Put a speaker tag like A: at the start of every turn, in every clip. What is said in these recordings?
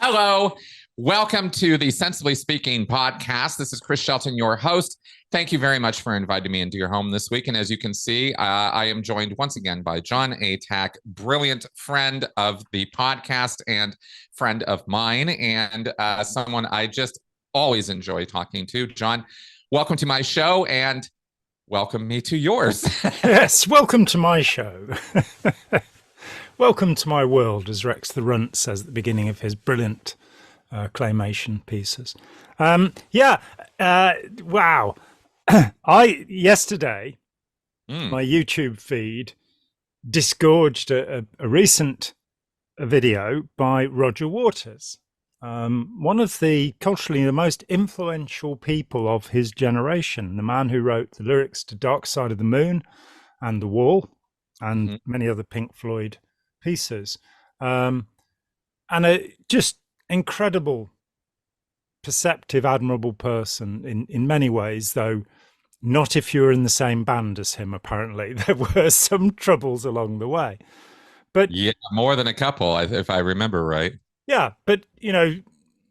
A: Hello. Welcome to the Sensibly Speaking podcast. This is Chris Shelton, your host. Thank you very much for inviting me into your home this week. And as you can see, I am joined once again by John Atack, brilliant friend of the podcast and friend of mine, and someone I just always enjoy talking to. John, welcome to my show and welcome me to yours.
B: Yes, welcome to my show. Welcome to my world, as Rex the Runt says at the beginning of his brilliant claymation pieces. Wow. Yesterday, my YouTube feed disgorged a recent video by Roger Waters, one of the culturally the most influential people of his generation, the man who wrote the lyrics to Dark Side of the Moon and The Wall and many other Pink Floyd pieces, and a just incredible, perceptive, admirable person in many ways, though not if you were in the same band as him. Apparently there were some troubles along the way, but
A: yeah, more than a couple, if I remember right.
B: Yeah, but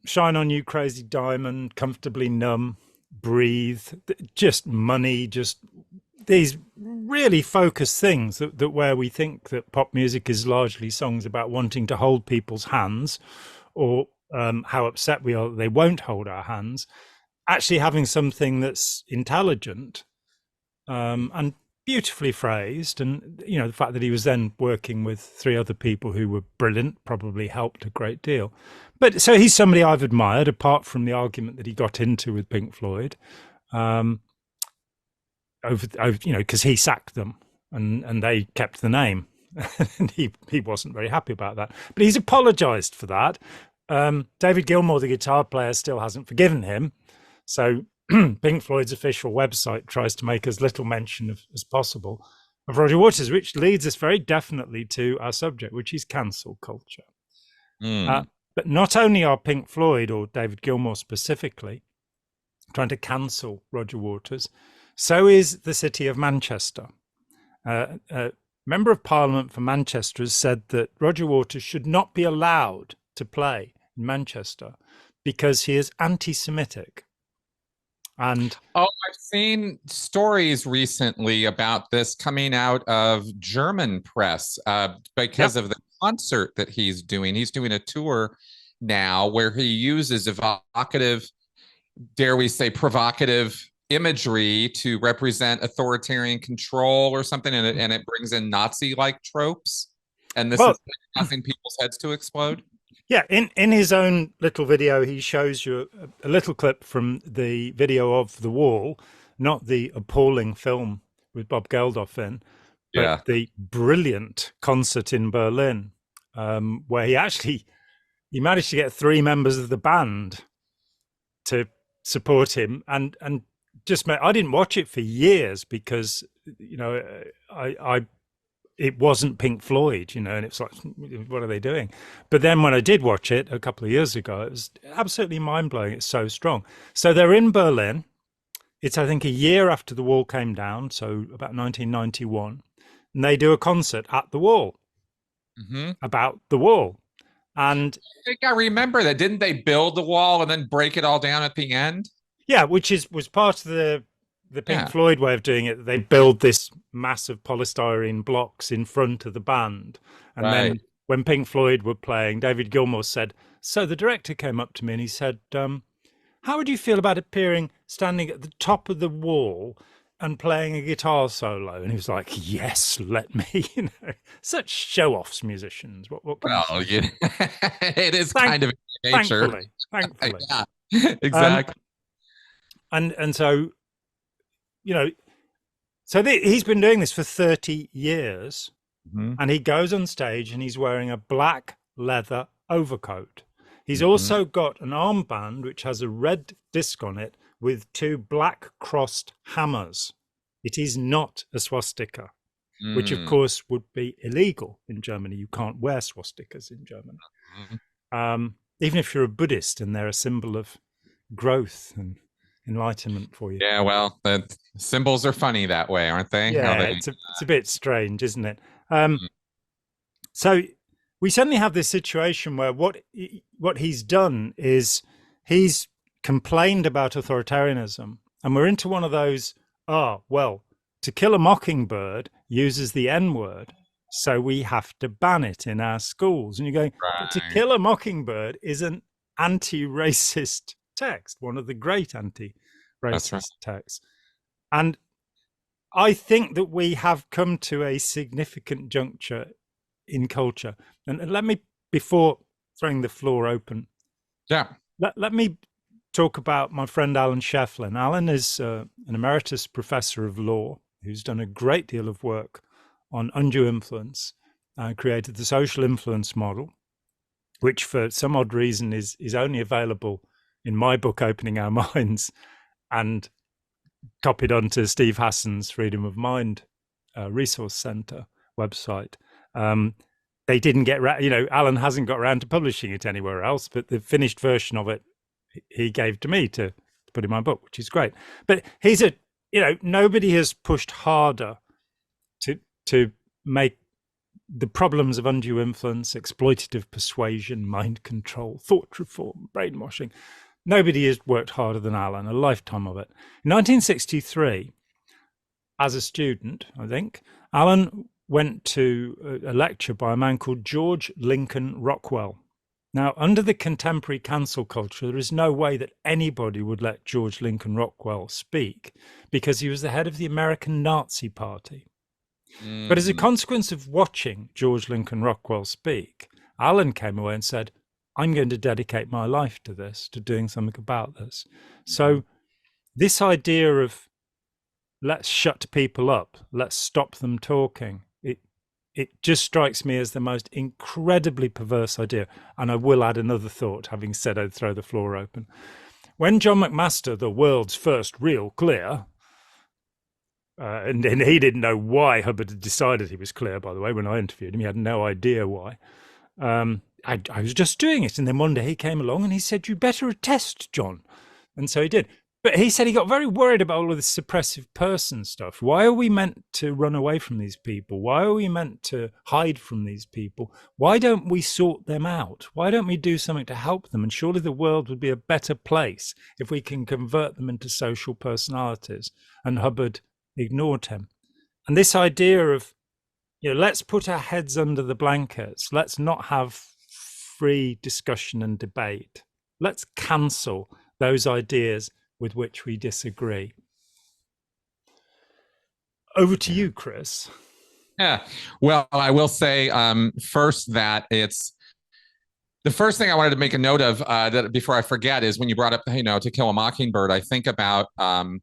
B: Shine On You, Crazy Diamond, Comfortably Numb, Breathe, just Money, just these really focused things that where we think that pop music is largely songs about wanting to hold people's hands, or how upset we are that they won't hold our hands, actually having something that's intelligent and beautifully phrased. And the fact that he was then working with three other people who were brilliant probably helped a great deal. But so he's somebody I've admired, apart from the argument that he got into with Pink Floyd, over because he sacked them and they kept the name. And he wasn't very happy about that, but he's apologized for that. David Gilmour, the guitar player, still hasn't forgiven him, so Pink Floyd's official website tries to make as little mention as possible of Roger Waters, which leads us very definitely to our subject, which is cancel culture. But not only are Pink Floyd, or David Gilmour specifically, trying to cancel Roger Waters, so is the city of Manchester. A member of Parliament for Manchester has said that Roger Waters should not be allowed to play in Manchester because he is anti-Semitic. And
A: I've seen stories recently about this coming out of German press because of the concert that he's doing. He's doing a tour now where he uses evocative, dare we say, provocative imagery to represent authoritarian control or something, and it brings in Nazi-like tropes. And this is causing people's heads to explode.
B: Yeah, in his own little video, he shows you a little clip from the video of The Wall, not the appalling film with Bob Geldof in, but the brilliant concert in Berlin, where he managed to get three members of the band to support him, and I didn't watch it for years because it wasn't Pink Floyd, and it's like, what are they doing? But then when I did watch it a couple of years ago, it was absolutely mind-blowing. It's so strong. So they're in Berlin. It's, I think, a year after the wall came down, so about 1991. And they do a concert at the wall about the wall. And
A: I think I remember that. Didn't they build the wall and then break it all down at the end?
B: Yeah, which was part of the Pink Floyd way of doing it. They build this massive polystyrene blocks in front of the band. And then when Pink Floyd were playing, David Gilmour said, so the director came up to me and he said, how would you feel about standing at the top of the wall and playing a guitar solo? And he was like, yes, let me. Such show-offs, musicians. What
A: well, it is kind of nature.
B: Thankfully.
A: Yeah, exactly.
B: And so, he's been doing this for 30 years, and he goes on stage and he's wearing a black leather overcoat. He's also got an armband which has a red disc on it with two black crossed hammers. It is not a swastika, which of course would be illegal in Germany. You can't wear swastikas in Germany, even if you're a Buddhist and they're a symbol of growth and enlightenment for you.
A: Yeah, well, the symbols are funny that way, aren't they?
B: Yeah, it's a bit strange, isn't it? So we suddenly have this situation where what he's done is he's complained about authoritarianism, and we're into one of those, well, To Kill a Mockingbird uses the N word, so we have to ban it in our schools. And you're going, but To Kill a Mockingbird is an anti-racist text, one of the great anti-racist texts. And I think that we have come to a significant juncture in culture. And let me, before throwing the floor open, let me talk about my friend Alan Shefflin. Alan is an emeritus professor of law who's done a great deal of work on undue influence and created the social influence model, which for some odd reason is only available in my book, Opening Our Minds, and copied onto Steve Hassan's Freedom of Mind Resource Center website. They didn't get, Alan hasn't got around to publishing it anywhere else, but the finished version of it he gave to me to put in my book, which is great. But he's nobody has pushed harder to make the problems of undue influence, exploitative persuasion, mind control, thought reform, brainwashing. Nobody has worked harder than Alan, a lifetime of it. In 1963, as a student, I think, Alan went to a lecture by a man called George Lincoln Rockwell. Now, under the contemporary cancel culture, there is no way that anybody would let George Lincoln Rockwell speak because he was the head of the American Nazi Party. Mm-hmm. But as a consequence of watching George Lincoln Rockwell speak, Alan came away and said, I'm going to dedicate my life to this, to doing something about this. So this idea of let's shut people up, let's stop them talking, it just strikes me as the most incredibly perverse idea. And I will add another thought, having said I'd throw the floor open. When John McMaster, the world's first real clear, and he didn't know why Hubbard had decided he was clear, by the way, when I interviewed him, he had no idea why. I was just doing it. And then one day he came along and he said, you better attest, John. And so he did. But he said he got very worried about all of this suppressive person stuff. Why are we meant to run away from these people? Why are we meant to hide from these people? Why don't we sort them out? Why don't we do something to help them? And surely the world would be a better place if we can convert them into social personalities. And Hubbard ignored him. And this idea of, let's put our heads under the blankets. Let's not have free discussion and debate. Let's cancel those ideas with which we disagree. Over to you, Chris.
A: Yeah, well, I will say first that it's the first thing I wanted to make a note of that before I forget is when you brought up, To Kill a Mockingbird, I think about, and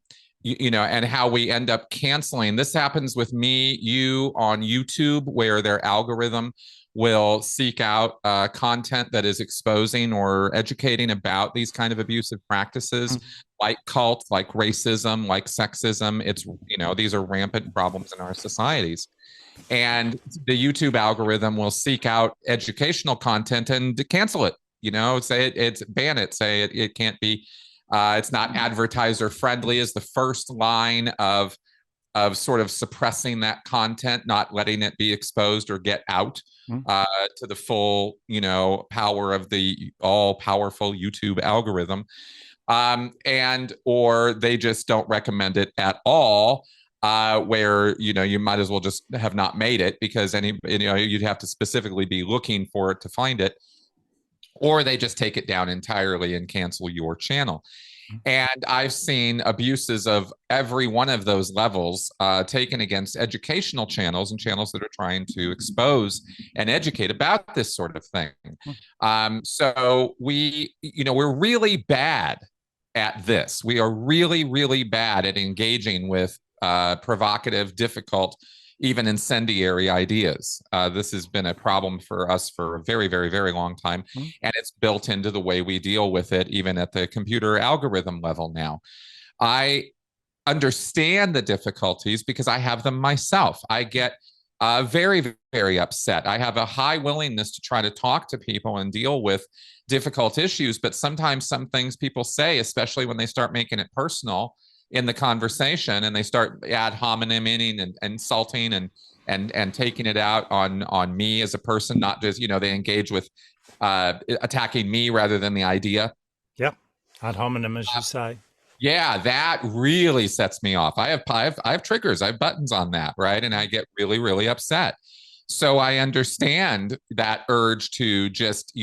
A: how we end up canceling. This happens with you on YouTube, where their algorithm will seek out content that is exposing or educating about these kind of abusive practices, like cults, like racism, like sexism. It's, these are rampant problems in our societies. And the YouTube algorithm will seek out educational content and cancel it, say it's ban it, say it can't be, it's not advertiser friendly is the first line of sort of suppressing that content, not letting it be exposed or get out to the full, power of the all-powerful YouTube algorithm. Or they just don't recommend it at all, where, you might as well just have not made it because you'd have to specifically be looking for it to find it. Or they just take it down entirely and cancel your channel. And I've seen abuses of every one of those levels taken against educational channels and channels that are trying to expose and educate about this sort of thing. So we're really bad at this. We are really, really bad at engaging with provocative, difficult, even incendiary ideas. This has been a problem for us for a very, very, very long time. And it's built into the way we deal with it, even at the computer algorithm level now. I understand the difficulties because I have them myself. I get very, very upset. I have a high willingness to try to talk to people and deal with difficult issues. But sometimes some things people say, especially when they start making it personal in the conversation and they start ad homineming and insulting and and taking it out on me as a person, not just, they engage with attacking me rather than the idea.
B: Yep. Ad hominem, as you say.
A: Yeah, that really sets me off. I have triggers, I have buttons on that, right? And I get really, really upset. So I understand that urge to just,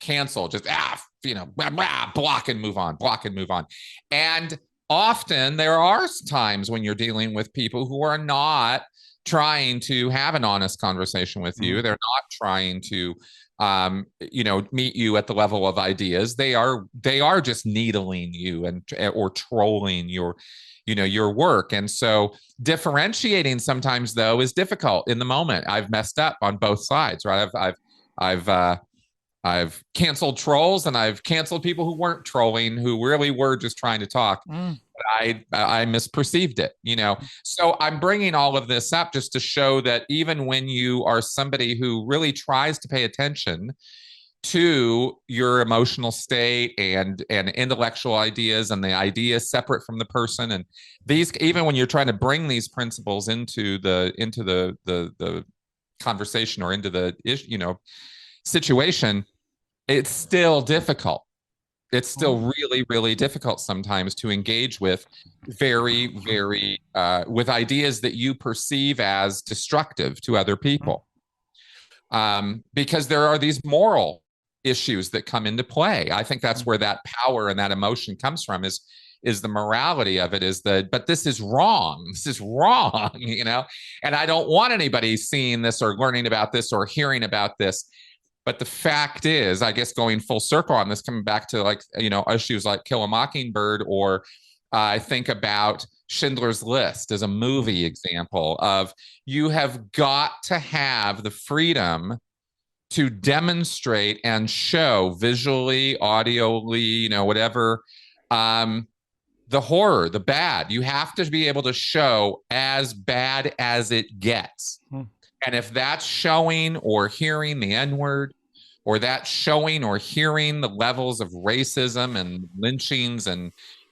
A: cancel, just block and move on, block and move on. And often there are times when you're dealing with people who are not trying to have an honest conversation with you. They're not trying to meet you at the level of ideas. They are just needling you or trolling your work. And so differentiating sometimes, though, is difficult in the moment. I've messed up on both sides, right? I've canceled trolls, and I've canceled people who weren't trolling, who really were just trying to talk. But I misperceived it, So I'm bringing all of this up just to show that even when you are somebody who really tries to pay attention to your emotional state and intellectual ideas, and the ideas separate from the person, and these, even when you're trying to bring these principles into the conversation or into the situation, it's still difficult. It's still really, really difficult sometimes to engage with very, very with ideas that you perceive as destructive to other people, because there are these moral issues that come into play. I think that's where that power and that emotion comes from, is the morality of it, but this is wrong. This is wrong, and I don't want anybody seeing this or learning about this or hearing about this. But the fact is, I guess, going full circle on this, coming back to issues like Kill a Mockingbird, or I think about Schindler's List as a movie example of, you have got to have the freedom to demonstrate and show visually, audially, whatever, the horror, the bad. You have to be able to show as bad as it gets. And if that's showing or hearing the N-word, or that's showing or hearing the levels of racism and lynchings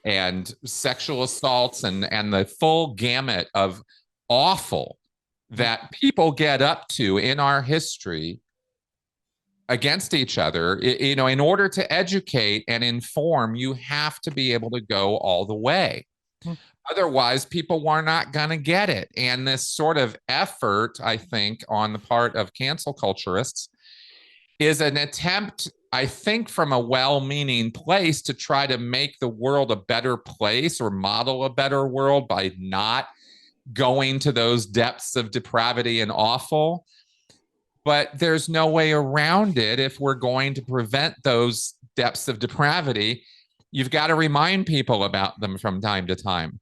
A: and sexual assaults and the full gamut of awful that people get up to in our history against each other, in order to educate and inform, you have to be able to go all the way. Otherwise, people are not going to get it. And this sort of effort, I think, on the part of cancel culturists is an attempt, I think, from a well-meaning place to try to make the world a better place or model a better world by not going to those depths of depravity and awful. But there's no way around it. If we're going to prevent those depths of depravity, you've got to remind people about them from time to time.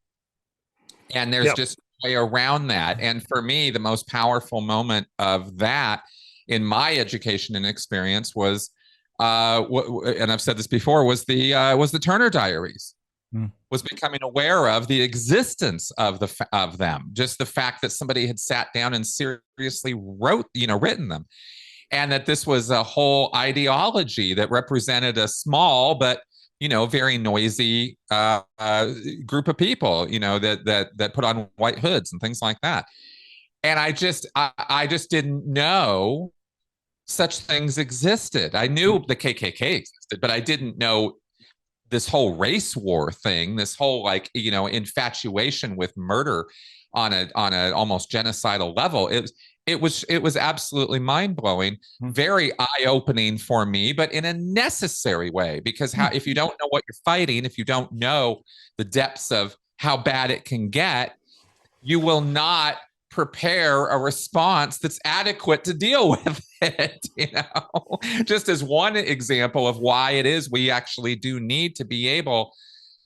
A: And there's just a way around that. And for me, the most powerful moment of that in my education and experience was, and I've said this before, was the Turner Diaries. Was becoming aware of the existence of them, just the fact that somebody had sat down and seriously written them, and that this was a whole ideology that represented a small but very noisy group of people, that put on white hoods and things like that. And I just didn't know such things existed. I knew the KKK existed, but I didn't know this whole race war thing, this whole infatuation with murder on a almost genocidal level. It was absolutely mind-blowing, very eye-opening for me, but in a necessary way, because if you don't know what you're fighting, if you don't know the depths of how bad it can get, you will not prepare a response that's adequate to deal with it, just as one example of why it is we actually do need to be able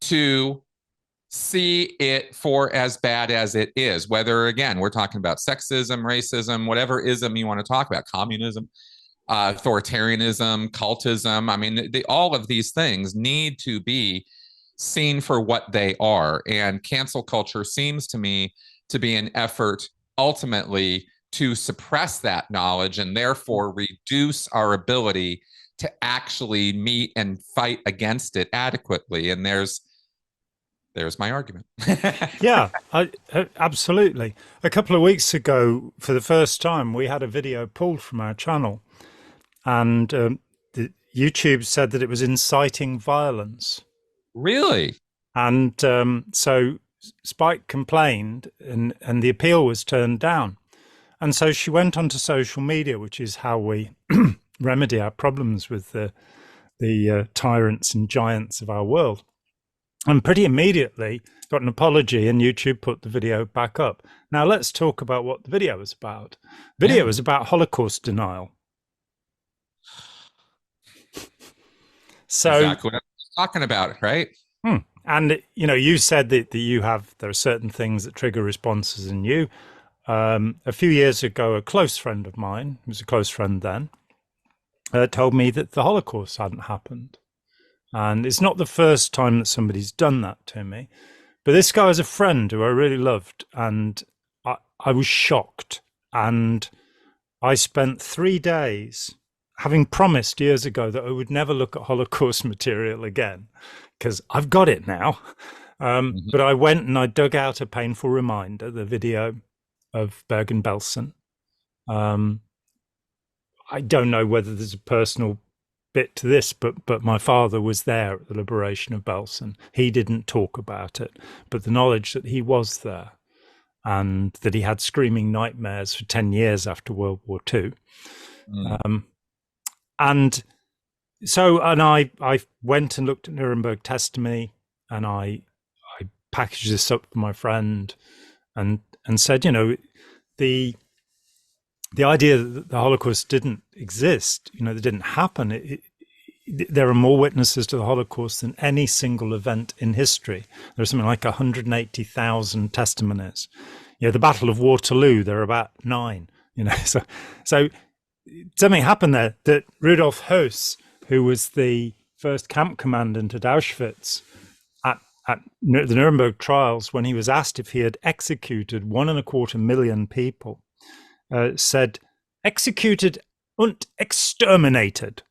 A: to see it for as bad as it is, whether, again, we're talking about sexism, racism, whatever ism you want to talk about, communism, authoritarianism, cultism. I mean, all of these things need to be seen for what they are. And cancel culture seems to me to be an effort ultimately to suppress that knowledge and therefore reduce our ability to actually meet and fight against it adequately. And there's There's my argument.
B: Yeah, absolutely. A couple of weeks ago, for the first time, we had a video pulled from our channel, and YouTube said that it was inciting violence.
A: Really?
B: And so Spike complained, and the appeal was turned down. And so she went onto social media, which is how we remedy our problems with the tyrants and giants of our world. And pretty immediately got an apology, and YouTube put the video back up. Now let's talk about what the video was about. The video was about Holocaust denial. So
A: exactly what I'm talking about, right?
B: And you said that there are certain things that trigger responses in you. A few years ago, a close friend of mine, who was a close friend then, told me that the Holocaust hadn't happened. And it's not the first time that somebody's done that to me. But this guy was a friend who I really loved, and I was shocked. And I spent 3 days, having promised years ago that I would never look at Holocaust material again, because I've got it now. But I went and I dug out a painful reminder, the video of Bergen-Belsen. I don't know whether there's a personal bit to this, but my father was there at the liberation of Belsen. He didn't talk about it, but the knowledge that he was there and that he had screaming nightmares for 10 years after World War II. And I went and looked at Nuremberg testimony, and I packaged this up for my friend and said, the idea that the Holocaust didn't exist, that didn't happen. There are more witnesses to the Holocaust than any single event in history. There's something like 180,000 testimonies. The Battle of Waterloo, there are about 9. So something happened there, that Rudolf Höss, who was the first camp commandant at Auschwitz at the Nuremberg trials, when he was asked if he had executed 1.25 million people, said executed und exterminated.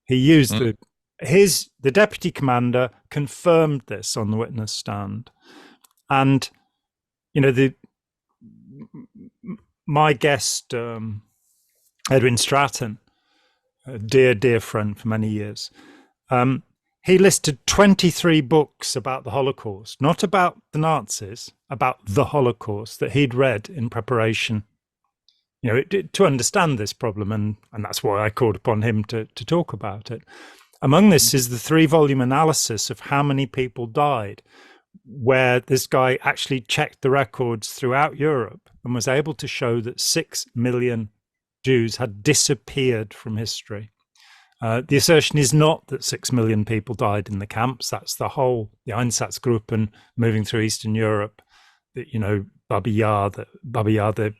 B: He used the deputy commander confirmed this on the witness stand. And my guest Edwin Stratton, a dear friend for many years, he listed 23 books about the Holocaust, not about the Nazis, about the Holocaust, that he'd read in preparation to understand this problem, and that's why I called upon him to talk about it. Among this is the 3-volume analysis of how many people died, where this guy actually checked the records throughout Europe and was able to show that 6 million Jews had disappeared from history. The assertion is not that 6 million people died in the camps. That's the Einsatzgruppen moving through Eastern Europe, that, Babi Yar, the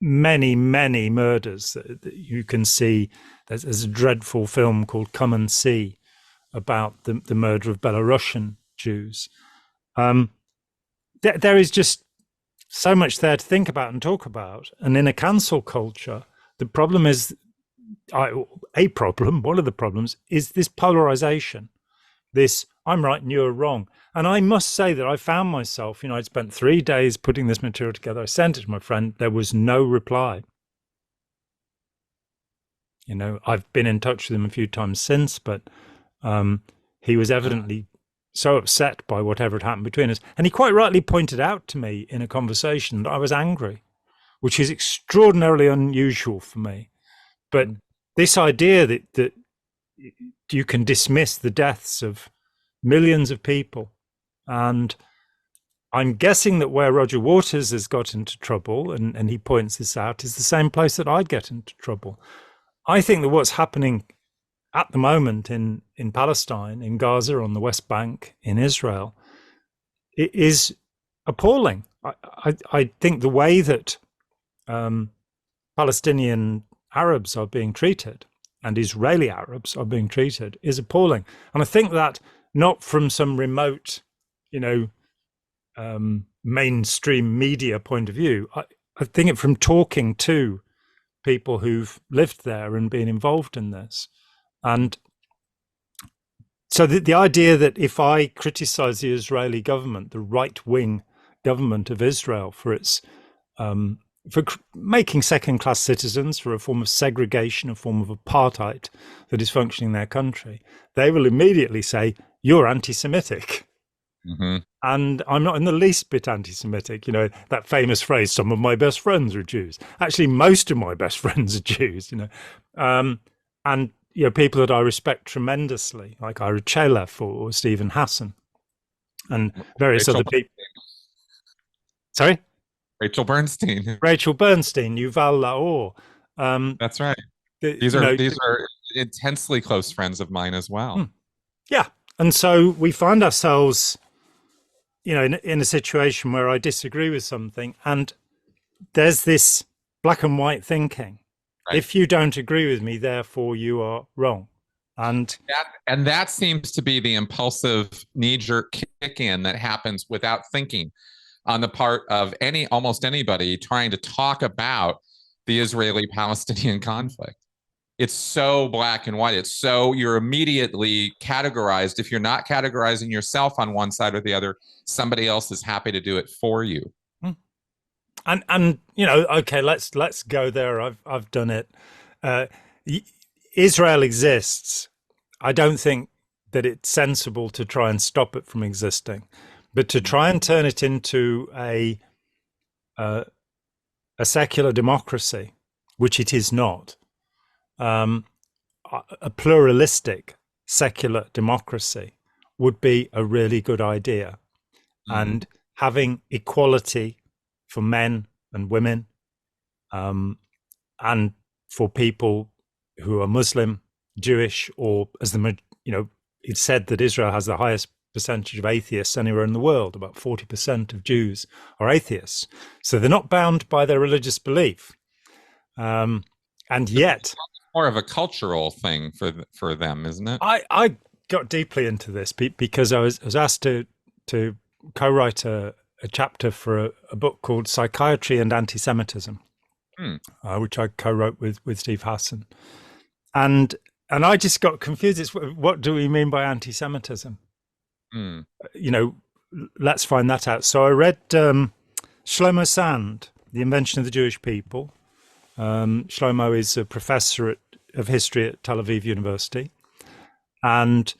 B: many murders that you can see. There's a dreadful film called Come and See about the murder of Belarusian Jews. There is just so much there to think about and talk about. And in a cancel culture, the problem is, one of the problems is this polarization, this I'm right and you're wrong. And I must say that I found myself, I'd spent 3 days putting this material together. I sent it to my friend. There was no reply. I've been in touch with him a few times since, but he was evidently so upset by whatever had happened between us. And he quite rightly pointed out to me in a conversation that I was angry, which is extraordinarily unusual for me. But this idea that you can dismiss the deaths of millions of people, and I'm guessing that where Roger Waters has got into trouble, and he points this out, is the same place that I'd get into trouble. I think that what's happening at the moment in Palestine, in Gaza, on the West Bank, in Israel, it is appalling. I think the way that Palestinian Arabs are being treated and Israeli Arabs are being treated is appalling. And I think that not from some remote, mainstream media point of view. I think it from talking to people who've lived there and been involved in this. And So the idea that if I criticize the Israeli government, the right-wing government of Israel, for its making second-class citizens, for a form of segregation, a form of apartheid that is functioning in their country, they will immediately say, you're anti-Semitic.
A: Mm-hmm.
B: And I'm not in the least bit anti-Semitic. You know, that famous phrase, some of my best friends are Jews. Actually, most of my best friends are Jews, you know. And, you know, people that I respect tremendously, like Ira Chalef or Stephen Hassan and various other people. Sorry?
A: Rachel Bernstein.
B: Rachel Bernstein, Yuval Laor.
A: That's right. These are intensely close friends of mine as well.
B: Yeah. And so we find ourselves, you know, in a situation where I disagree with something, and there's this black and white thinking. Right. If you don't agree with me, therefore you are wrong. And
A: that seems to be the impulsive knee-jerk kick-in that happens without thinking on the part of almost anybody trying to talk about the Israeli-Palestinian conflict. It's so black and white. It's so you're immediately categorized. If you're not categorizing yourself on one side or the other, somebody else is happy to do it for you.
B: And you know, okay, let's go there. I've done it. Israel exists. I don't think that it's sensible to try and stop it from existing, but to try and turn it into a secular democracy, which it is not. A pluralistic secular democracy would be a really good idea. And having equality for men and women, and for people who are Muslim, Jewish, or as it's said that Israel has the highest percentage of atheists anywhere in the world. About 40% of Jews are atheists. So they're not bound by their religious belief. And yet... It's
A: more of a cultural thing for them, isn't it?
B: I got deeply into this because I was asked to co-write a chapter for a book called Psychiatry and Anti-Semitism, which I co-wrote with Steve Hassan. And I just got confused. It's, what do we mean by anti-Semitism? You know, let's find that out. So I read Shlomo Sand, The Invention of the Jewish People. Shlomo is a professor of history at Tel Aviv University. And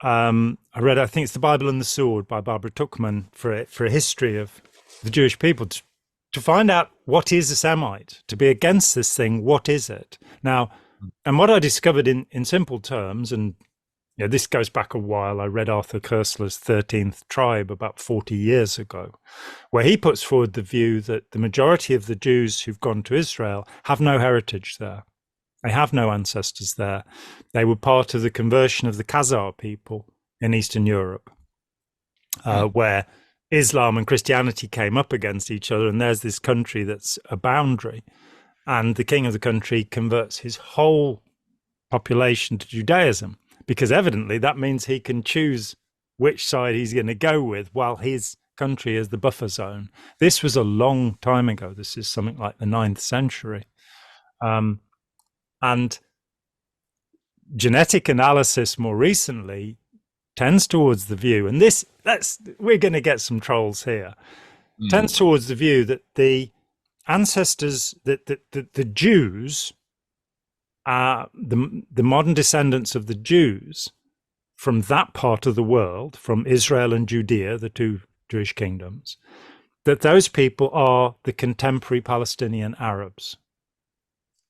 B: I read, I think it's The Bible and the Sword by Barbara Tuchman for a history of the Jewish people, to find out what is a Semite, to be against this thing, what is it? Now, and what I discovered in simple terms, and you know, this goes back a while, I read Arthur Koestler's 13th Tribe about 40 years ago, where he puts forward the view that the majority of the Jews who've gone to Israel have no heritage there. They have no ancestors there. They were part of the conversion of the Khazar people in Eastern Europe, where Islam and Christianity came up against each other, and there's this country that's a boundary, and the king of the country converts his whole population to Judaism, because evidently that means he can choose which side he's going to go with while his country is the buffer zone. This was a long time ago. This is something like the 9th century. And genetic analysis more recently tends towards the view, and we're going to get some trolls here, tends towards the view that the ancestors, that the Jews, the modern descendants of the Jews from that part of the world, from Israel and Judea, the two Jewish kingdoms, that those people are the contemporary Palestinian Arabs.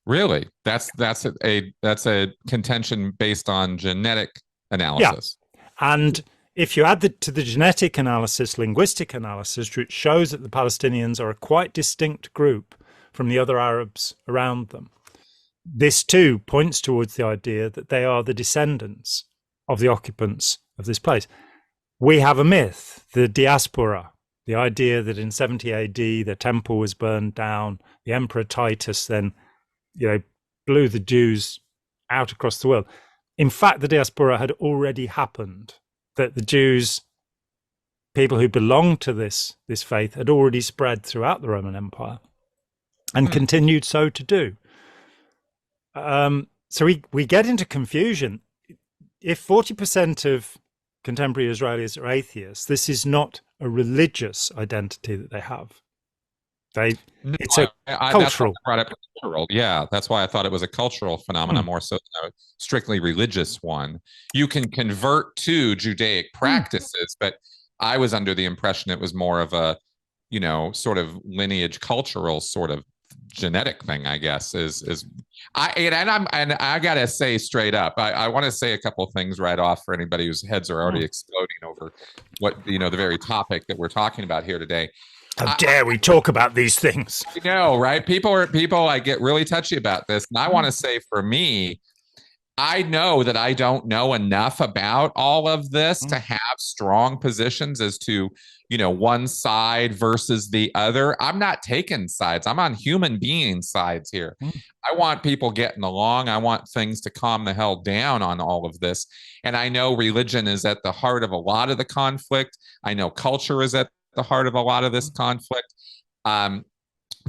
A: Really? That's a contention based on genetic analysis.
B: Yeah. And if you add to the genetic analysis, linguistic analysis, which shows that the Palestinians are a quite distinct group from the other Arabs around them, this too points towards the idea that they are the descendants of the occupants of this place. We have a myth, the diaspora, the idea that in 70 AD, the temple was burned down, the Emperor Titus then, you know, blew the Jews out across the world. In fact, the diaspora had already happened, that the Jews, people who belonged to this faith, had already spread throughout the Roman Empire and continued so to do. So we get into confusion. if 40% of contemporary Israelis are atheists, this is not a religious identity that they have. It's a cultural.
A: That's why I brought up cultural. Yeah, that's why I thought it was a cultural phenomenon more so than a strictly religious one. You can convert to Judaic practices, but I was under the impression it was more of a, sort of lineage cultural sort of genetic thing, I guess. I gotta say straight up, I want to say a couple of things right off for anybody whose heads are already exploding over what the very topic that we're talking about here today.
B: How dare we talk about these things?
A: I know, right? People I get really touchy about this. And I want to say for me, I know that I don't know enough about all of this to have strong positions as to, one side versus the other. I'm not taking sides. I'm on human being sides here. I want people getting along. I want things to calm the hell down on all of this. And I know religion is at the heart of a lot of the conflict. I know culture is at the heart of a lot of this conflict. Bad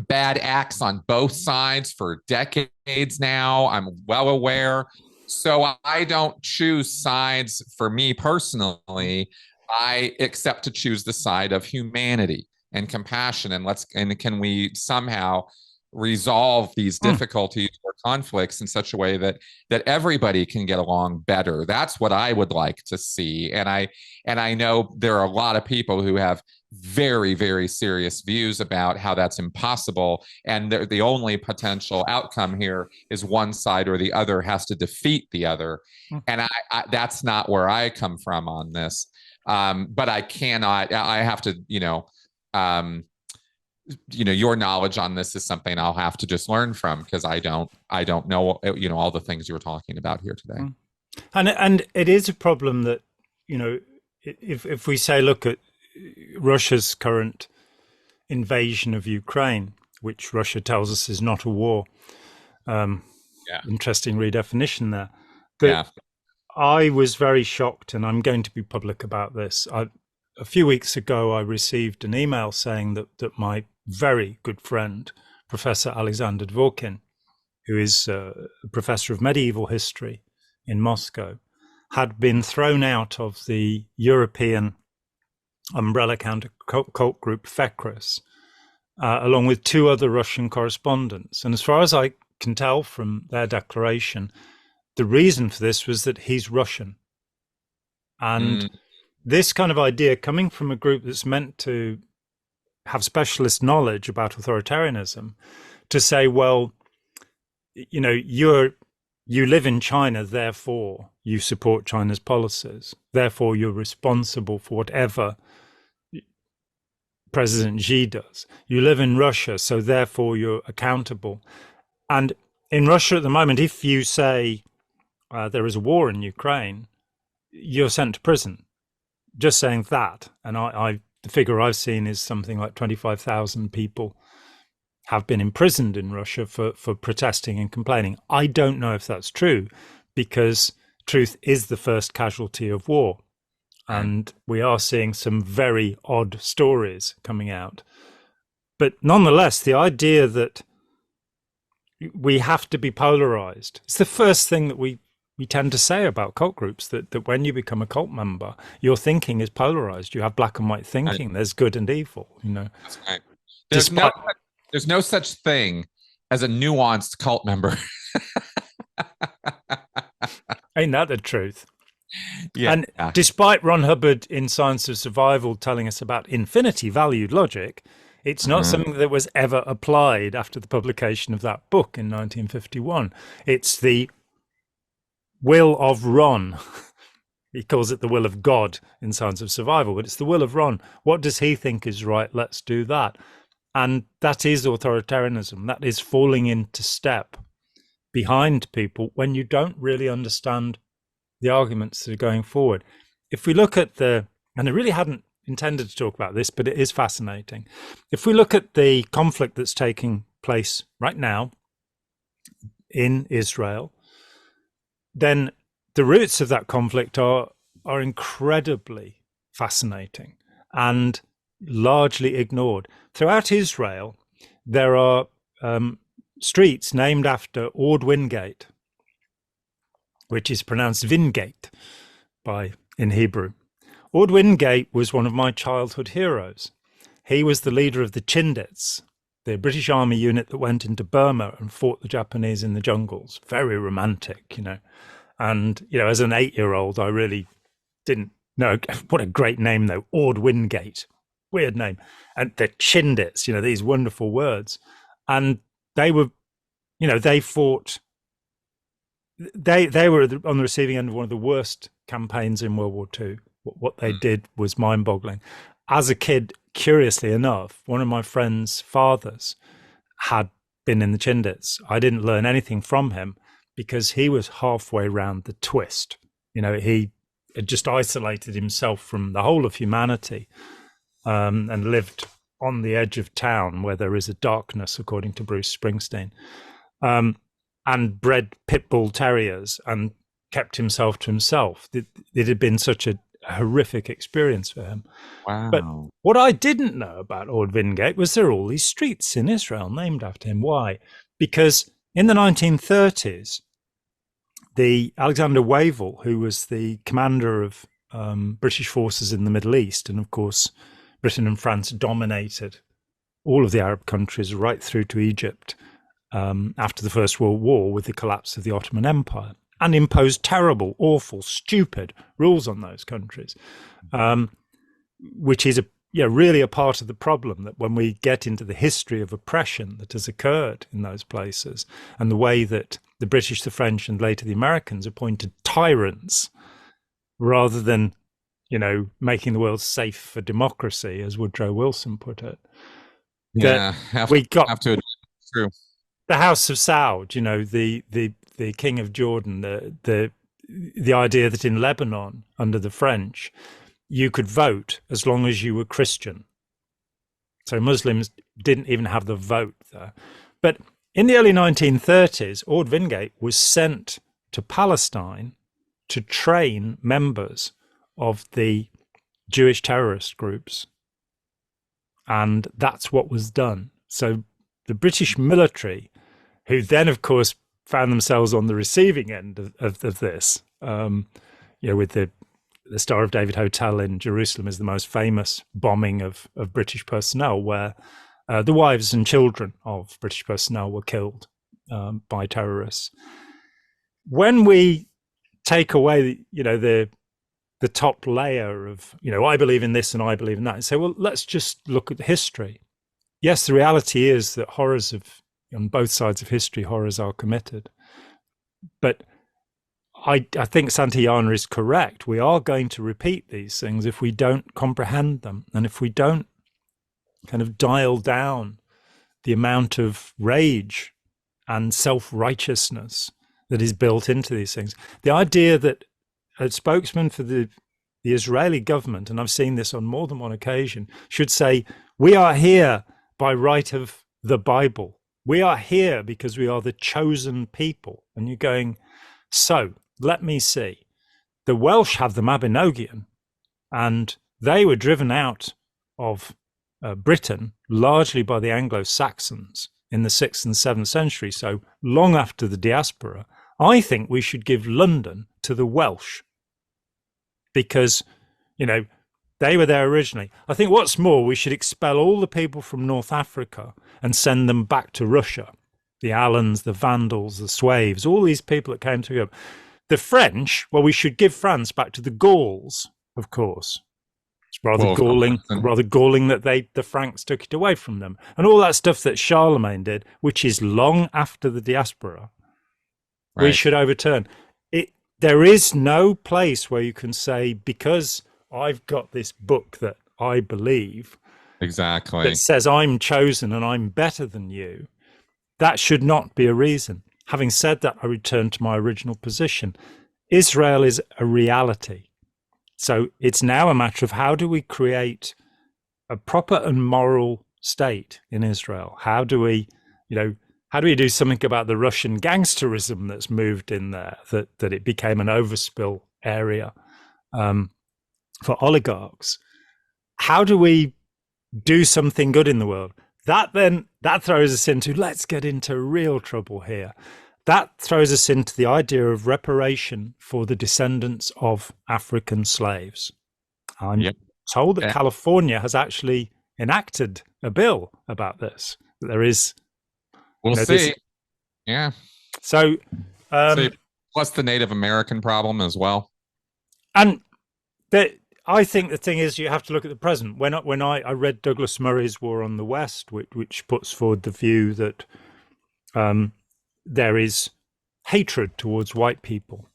A: acts on both sides for decades now. I'm well aware. So I don't choose sides for me personally. I accept to choose the side of humanity and compassion. And can we somehow resolve these difficulties or conflicts in such a way that everybody can get along better? That's what I would like to see. And I know there are a lot of people who have very, very serious views about how that's impossible. And the only potential outcome here is one side or the other has to defeat the other. And I that's not where I come from on this. But I have to, your knowledge on this is something I'll have to just learn from, because I don't know, all the things you were talking about here today.
B: And it is a problem that, if we say, look at Russia's current invasion of Ukraine, which Russia tells us is not a war. Interesting redefinition there. But I was very shocked, and I'm going to be public about this. A few weeks ago, I received an email saying that my very good friend, Professor Alexander Dworkin, who is a professor of medieval history in Moscow, had been thrown out of the European umbrella counter-cult group Fekris, along with two other Russian correspondents. And as far as I can tell from their declaration, the reason for this was that he's Russian. And this kind of idea coming from a group that's meant to have specialist knowledge about authoritarianism, to say, well, you live in China, therefore you support China's policies, therefore you're responsible for whatever President Xi does. You live in Russia, so therefore you're accountable. And in Russia at the moment, if you say there is a war in Ukraine, you're sent to prison. Just saying that. And the figure I've seen is something like 25,000 people have been imprisoned in Russia for protesting and complaining. I don't know if that's true, because truth is the first casualty of war. And we are seeing some very odd stories coming out. But nonetheless, the idea that we have to be polarized, it's the first thing that we tend to say about cult groups, that when you become a cult member, your thinking is polarized. You have black and white thinking. There's good and evil,
A: That's right. There's no such thing as a nuanced cult member.
B: Ain't that the truth? Yeah. And despite Ron Hubbard in Science of Survival telling us about infinity valued logic, it's not something that was ever applied after the publication of that book in 1951. It's the will of Ron. He calls it the will of God in Science of Survival, but it's the will of Ron. What does he think is right? Let's do that. And that is authoritarianism. That is falling into step behind people when you don't really understand the arguments that are going forward. If we look at and I really hadn't intended to talk about this, but it is fascinating. If we look at the conflict that's taking place right now in Israel, then the roots of that conflict are incredibly fascinating and largely ignored. Throughout Israel, there are streets named after Ord Wingate, which is pronounced Wingate in Hebrew. Orde Wingate was one of my childhood heroes. He was the leader of the Chindits, the British Army unit that went into Burma and fought the Japanese in the jungles. Very romantic, And, as an 8-year-old, I really didn't know. What a great name, though. Orde Wingate. Weird name. And the Chindits, these wonderful words. And they were, they fought. They were on the receiving end of one of the worst campaigns in World War II. What they did was mind-boggling. As a kid, curiously enough, one of my friend's fathers had been in the Chindits. I didn't learn anything from him because he was halfway round the twist. He had just isolated himself from the whole of humanity and lived on the edge of town where there is a darkness, according to Bruce Springsteen, and bred pit bull terriers and kept himself to himself. It had been such a horrific experience for him.
A: Wow.
B: But what I didn't know about Orde Wingate was there are all these streets in Israel named after him. Why? Because in the 1930s, the Alexander Wavell, who was the commander of British forces in the Middle East, and of course, Britain and France dominated all of the Arab countries right through to Egypt after the First World War with the collapse of the Ottoman Empire, and imposed terrible, awful, stupid rules on those countries, which is really a part of the problem, that when we get into the history of oppression that has occurred in those places and the way that the British, the French, and later the Americans appointed tyrants rather than, making the world safe for democracy, as Woodrow Wilson put it.
A: Yeah, have to admit, it's true.
B: The House of Saud, the King of Jordan, the idea that in Lebanon under the French, you could vote as long as you were Christian. So Muslims didn't even have the vote there. But in the early 1930s, Orde Wingate was sent to Palestine to train members of the Jewish terrorist groups. And that's what was done. So the British military, who then, of course, found themselves on the receiving end of this, with the Star of David Hotel in Jerusalem is the most famous bombing of British personnel, where the wives and children of British personnel were killed by terrorists. When we take away, the top layer of, I believe in this and I believe in that, and say, well, let's just look at history. Yes, the reality is that horrors on both sides of history, horrors are committed. But I think Santayana is correct. We are going to repeat these things if we don't comprehend them, and if we don't kind of dial down the amount of rage and self-righteousness that is built into these things. The idea that a spokesman for the Israeli government, and I've seen this on more than one occasion, should say, we are here by right of the Bible. We are here because we are the chosen people. And you're going, so let me see. The Welsh have the Mabinogion, and they were driven out of Britain largely by the Anglo-Saxons in the 6th and 7th century, so long after the diaspora. I think we should give London to the Welsh because, they were there originally. I think what's more, we should expel all the people from North Africa and send them back to Russia. The Alans, the Vandals, the Sueves, all these people that came to Europe. The French, well, we should give France back to the Gauls, of course. It's rather galling that the Franks took it away from them. And all that stuff that Charlemagne did, which is long after the diaspora, we should overturn. There is no place where you can say, because I've got this book that I believe
A: exactly
B: that says I'm chosen and I'm better than you. That should not be a reason. Having said that, I return to my original position. Israel is a reality. So it's now a matter of how do we create a proper and moral state in Israel? How do we do something about the Russian gangsterism that's moved in there, that it became an overspill area for oligarchs? How do we do something good in the world? That throws us into, let's get into real trouble here. that throws us into the idea of reparation for the descendants of African slaves. I'm told that California has actually enacted a bill about this. There is,
A: we'll see. Yeah.
B: So,
A: plus the Native American problem as well.
B: And I think the thing is, you have to look at the present. When I read Douglas Murray's War on the West, which puts forward the view that there is hatred towards white people.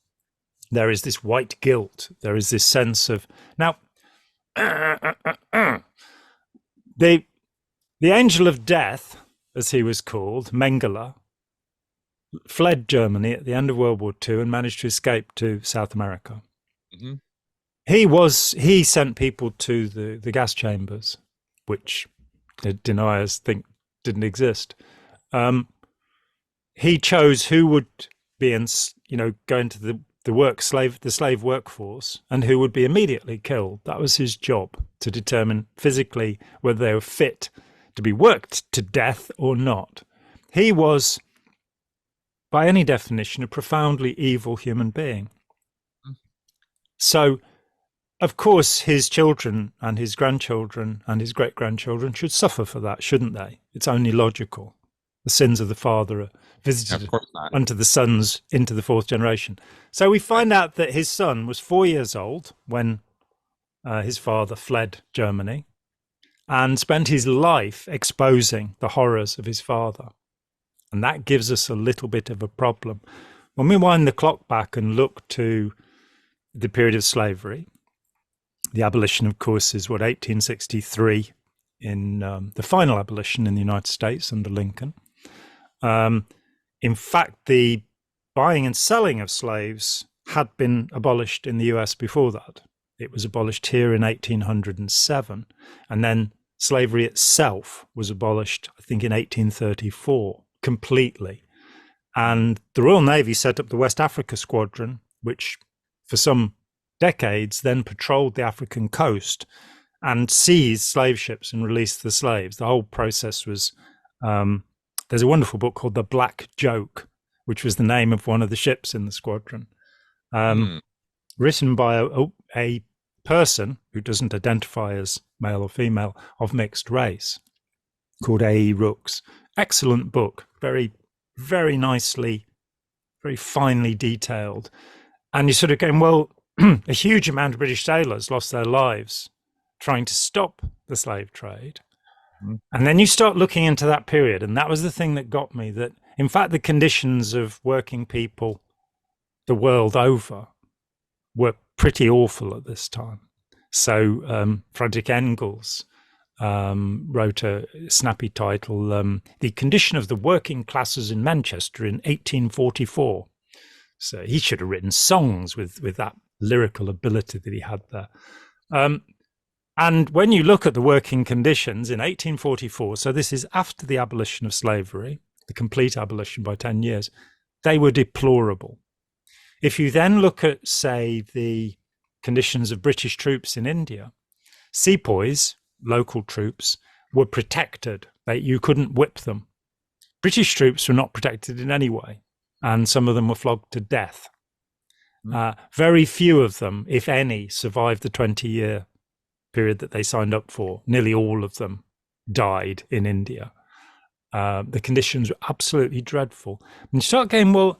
B: There is this white guilt. There is this sense of now. The angel of death, as he was called, Mengele, fled Germany at the end of World War II and managed to escape to South America.
A: Mm-hmm.
B: He sent people to the gas chambers, which the deniers think didn't exist. He chose who would be go into the slave workforce and who would be immediately killed. That was his job, to determine physically whether they were fit to be worked to death or not. He was, by any definition, a profoundly evil human being. So, of course, his children and his grandchildren and his great-grandchildren should suffer for that, shouldn't they? It's only logical. The sins of the father are visited unto the sons into the fourth generation. So we find out that his son was 4 years old when his father fled Germany and spent his life exposing the horrors of his father. And that gives us a little bit of a problem. When we wind the clock back and look to the period of slavery, the abolition, of course, is 1863 in the final abolition in the United States under Lincoln. In fact, the buying and selling of slaves had been abolished in the US before that. It was abolished here in 1807, and then slavery itself was abolished, I think, in 1834, completely. And the Royal Navy set up the West Africa Squadron, which for some decades then patrolled the African coast and seized slave ships and released the slaves. The whole process was, there's a wonderful book called The Black Joke, which was the name of one of the ships in the squadron, written by a person who doesn't identify as male or female of mixed race, called A.E. Rooks. Excellent book, very, very nicely, very finely detailed. And you're sort of going, well, a huge amount of British sailors lost their lives trying to stop the slave trade. And then you start looking into that period, and that was the thing that got me, that in fact the conditions of working people the world over were pretty awful at this time. So Frederick Engels wrote a snappy title, The Condition of the Working Classes in Manchester in 1844. So he should have written songs with that lyrical ability that he had there. And when you look at the working conditions in 1844, so this is after the abolition of slavery, the complete abolition by 10 years, they were deplorable. If you then look at, say, the conditions of British troops in India, sepoys, local troops, were protected. You couldn't whip them. British troops were not protected in any way, and some of them were flogged to death. Very few of them, if any, survived the 20-year period that they signed up for. Nearly all of them died in India. The conditions were absolutely dreadful. And you start going, well,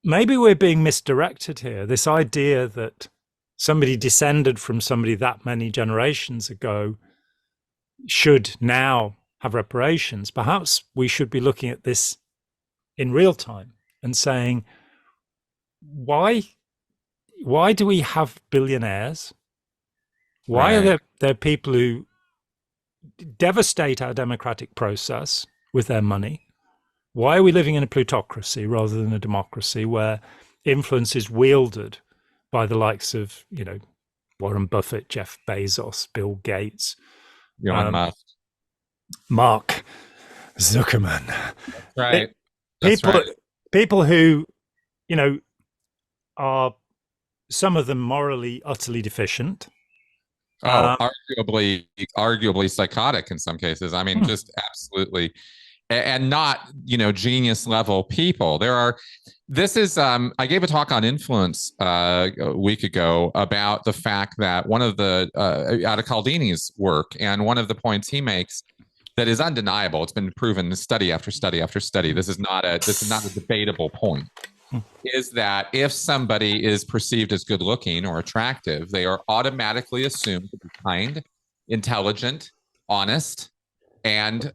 B: maybe we're being misdirected here. This idea that somebody descended from somebody that many generations ago should now have reparations. Perhaps we should be looking at this in real time and saying, why do we have billionaires? Why are there people who devastate our democratic process with their money? Why are we living in a plutocracy rather than a democracy where influence is wielded by the likes of, Warren Buffett, Jeff Bezos, Bill Gates, Mark Zuckerman?
A: Right.
B: People who, are some of them morally utterly deficient.
A: Arguably psychotic in some cases. I mean, just absolutely and not, genius level people. This is, I gave a talk on influence a week ago about the fact that one of the, out of Cialdini's work, and one of the points he makes that is undeniable, it's been proven study after study after study, this is not a debatable point, is that if somebody is perceived as good looking or attractive, they are automatically assumed to be kind, intelligent, honest, and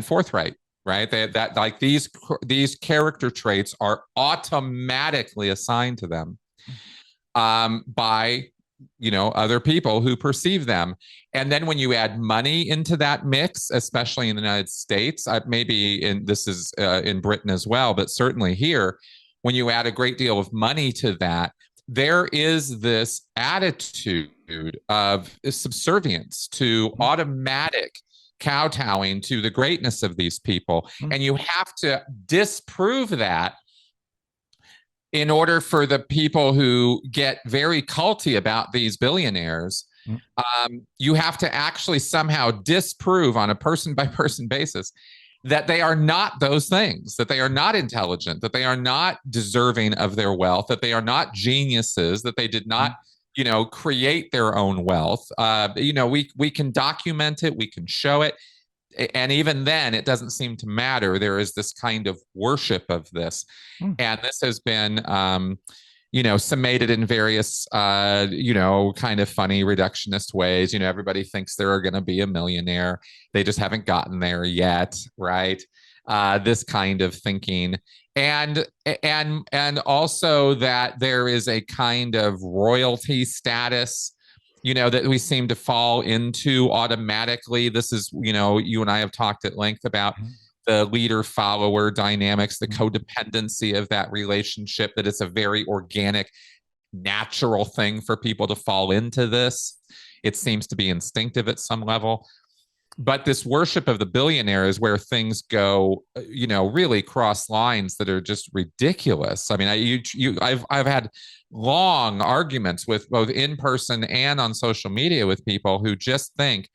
A: forthright. Right? That like these character traits are automatically assigned to them by other people who perceive them. And then when you add money into that mix, especially in the United States, maybe this is in Britain as well, but certainly here, when you add a great deal of money to that, there is this attitude of subservience to automatic kowtowing to the greatness of these people. And you have to disprove that in order for the people who get very culty about these billionaires. You have to actually somehow disprove on a person by person basis that they are not those things, that they are not intelligent, that they are not deserving of their wealth, that they are not geniuses, that they did not create their own wealth. We can document it, we can show it, and even then, it doesn't seem to matter. There is this kind of worship of this, and this has been, summated in various, kind of funny reductionist ways. Everybody thinks they're going to be a millionaire; they just haven't gotten there yet, right? This kind of thinking. And also that there is a kind of royalty status, that we seem to fall into automatically. This is, you and I have talked at length about the leader-follower dynamics, the codependency of that relationship, that it's a very organic, natural thing for people to fall into this. It seems to be instinctive at some level. But this worship of the billionaire is where things go, really cross lines that are just ridiculous. I mean, I've had long arguments with both in person and on social media with people who just think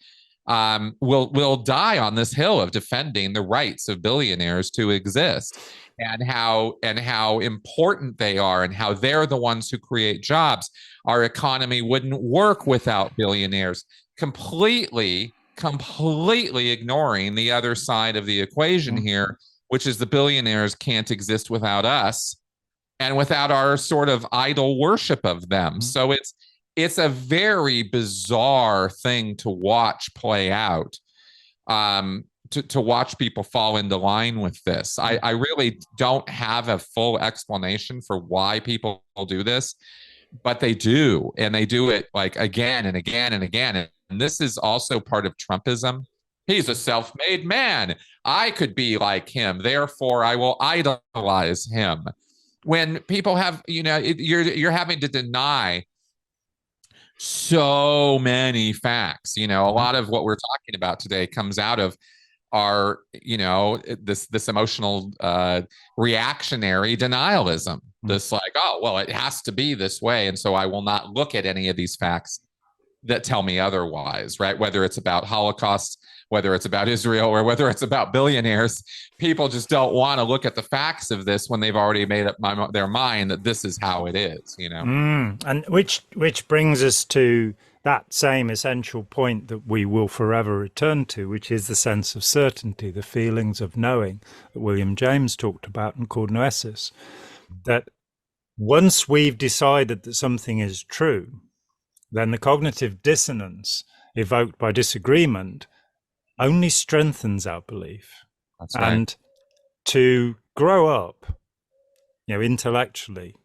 A: we'll die on this hill of defending the rights of billionaires to exist, and how important they are, and how they're the ones who create jobs. Our economy wouldn't work without billionaires. Completely ignoring the other side of the equation here, which is the billionaires can't exist without us and without our sort of idol worship of them. So it's a very bizarre thing to watch play out, to watch people fall into line with this. I really don't have a full explanation for why people do this, but they do, and they do it like again and again and again. And this is also part of Trumpism. He's a self-made man. I could be like him, therefore I will idolize him. When people have, you're having to deny so many facts. A lot of what we're talking about today comes out of our, this emotional reactionary denialism. This like, oh, well, it has to be this way, and so I will not look at any of these facts that tell me otherwise, right? Whether it's about Holocaust, whether it's about Israel, or whether it's about billionaires, people just don't want to look at the facts of this when they've already made up their mind that this is how it is,
B: And which brings us to that same essential point that we will forever return to, which is the sense of certainty, the feelings of knowing that William James talked about and called noesis. That once we've decided that something is true, then the cognitive dissonance evoked by disagreement only strengthens our belief.
A: That's right.
B: And to grow up, intellectually,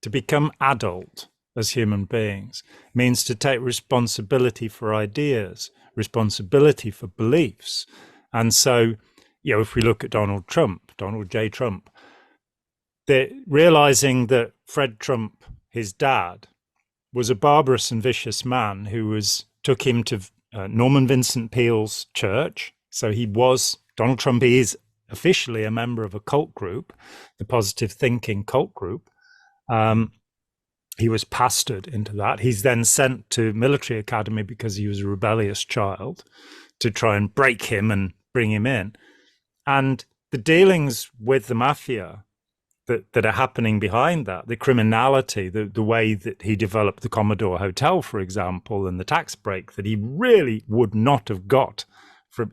B: to become adult as human beings, means to take responsibility for ideas, responsibility for beliefs. And so, if we look at Donald J. Trump, realizing that Fred Trump, his dad, was a barbarous and vicious man who took him to Norman Vincent Peale's church. So Donald Trump is officially a member of a cult group, the Positive Thinking cult group. He was pastored into that. He's then sent to military academy because he was a rebellious child to try and break him and bring him in. And the dealings with the mafia that are happening behind that, the criminality, the way that he developed the Commodore Hotel, for example, and the tax break that he really would not have got from,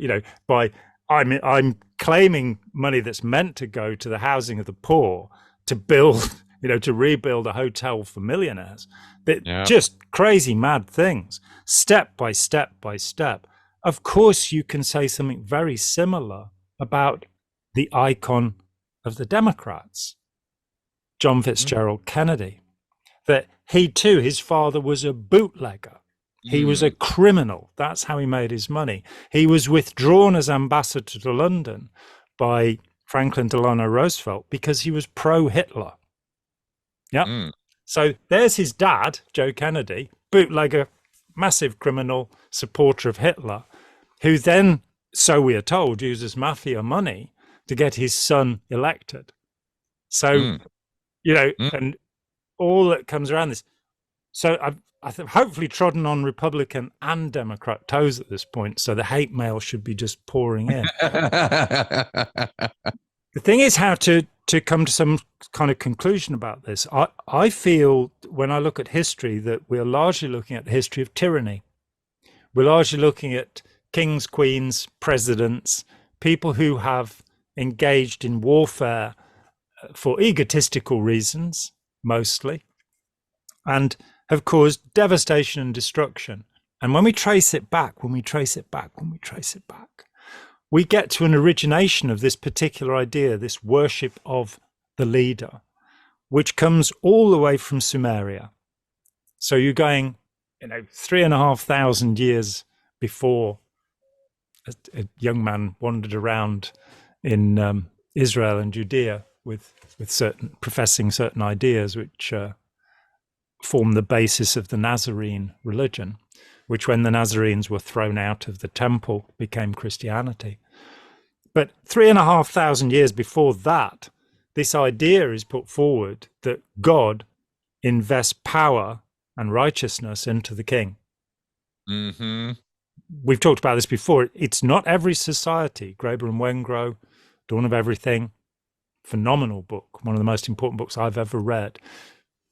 B: by I'm claiming money that's meant to go to the housing of the poor to build, to rebuild a hotel for millionaires. Just crazy, mad things, step by step by step. Of course, you can say something very similar about the icon of the Democrats, John Fitzgerald Kennedy, that he too, his father was a bootlegger. He was a criminal. That's how he made his money. He was withdrawn as ambassador to London by Franklin Delano Roosevelt because he was pro-Hitler. Yeah. So there's his dad, Joe Kennedy, bootlegger, massive criminal, supporter of Hitler, who then, so we are told, uses mafia money to get his son elected. So, and all that comes around this. So I've hopefully trodden on Republican and Democrat toes at this point. So the hate mail should be just pouring in. The thing is how to come to some kind of conclusion about this. I feel when I look at history that we're largely looking at the history of tyranny. We're largely looking at kings, queens, presidents, people who have engaged in warfare for egotistical reasons, mostly, and have caused devastation and destruction. And when we trace it back, we get to an origination of this particular idea, this worship of the leader, which comes all the way from Sumeria. So you're going, 3,500 years before a young man wandered around in Israel and Judea with professing certain ideas which form the basis of the Nazarene religion, which when the Nazarenes were thrown out of the temple became Christianity. But 3,500 years before that, this idea is put forward that God invests power and righteousness into the king. We've talked about this before. It's not every society. Graeber and Wengrow, Dawn of Everything, phenomenal book, one of the most important books I've ever read,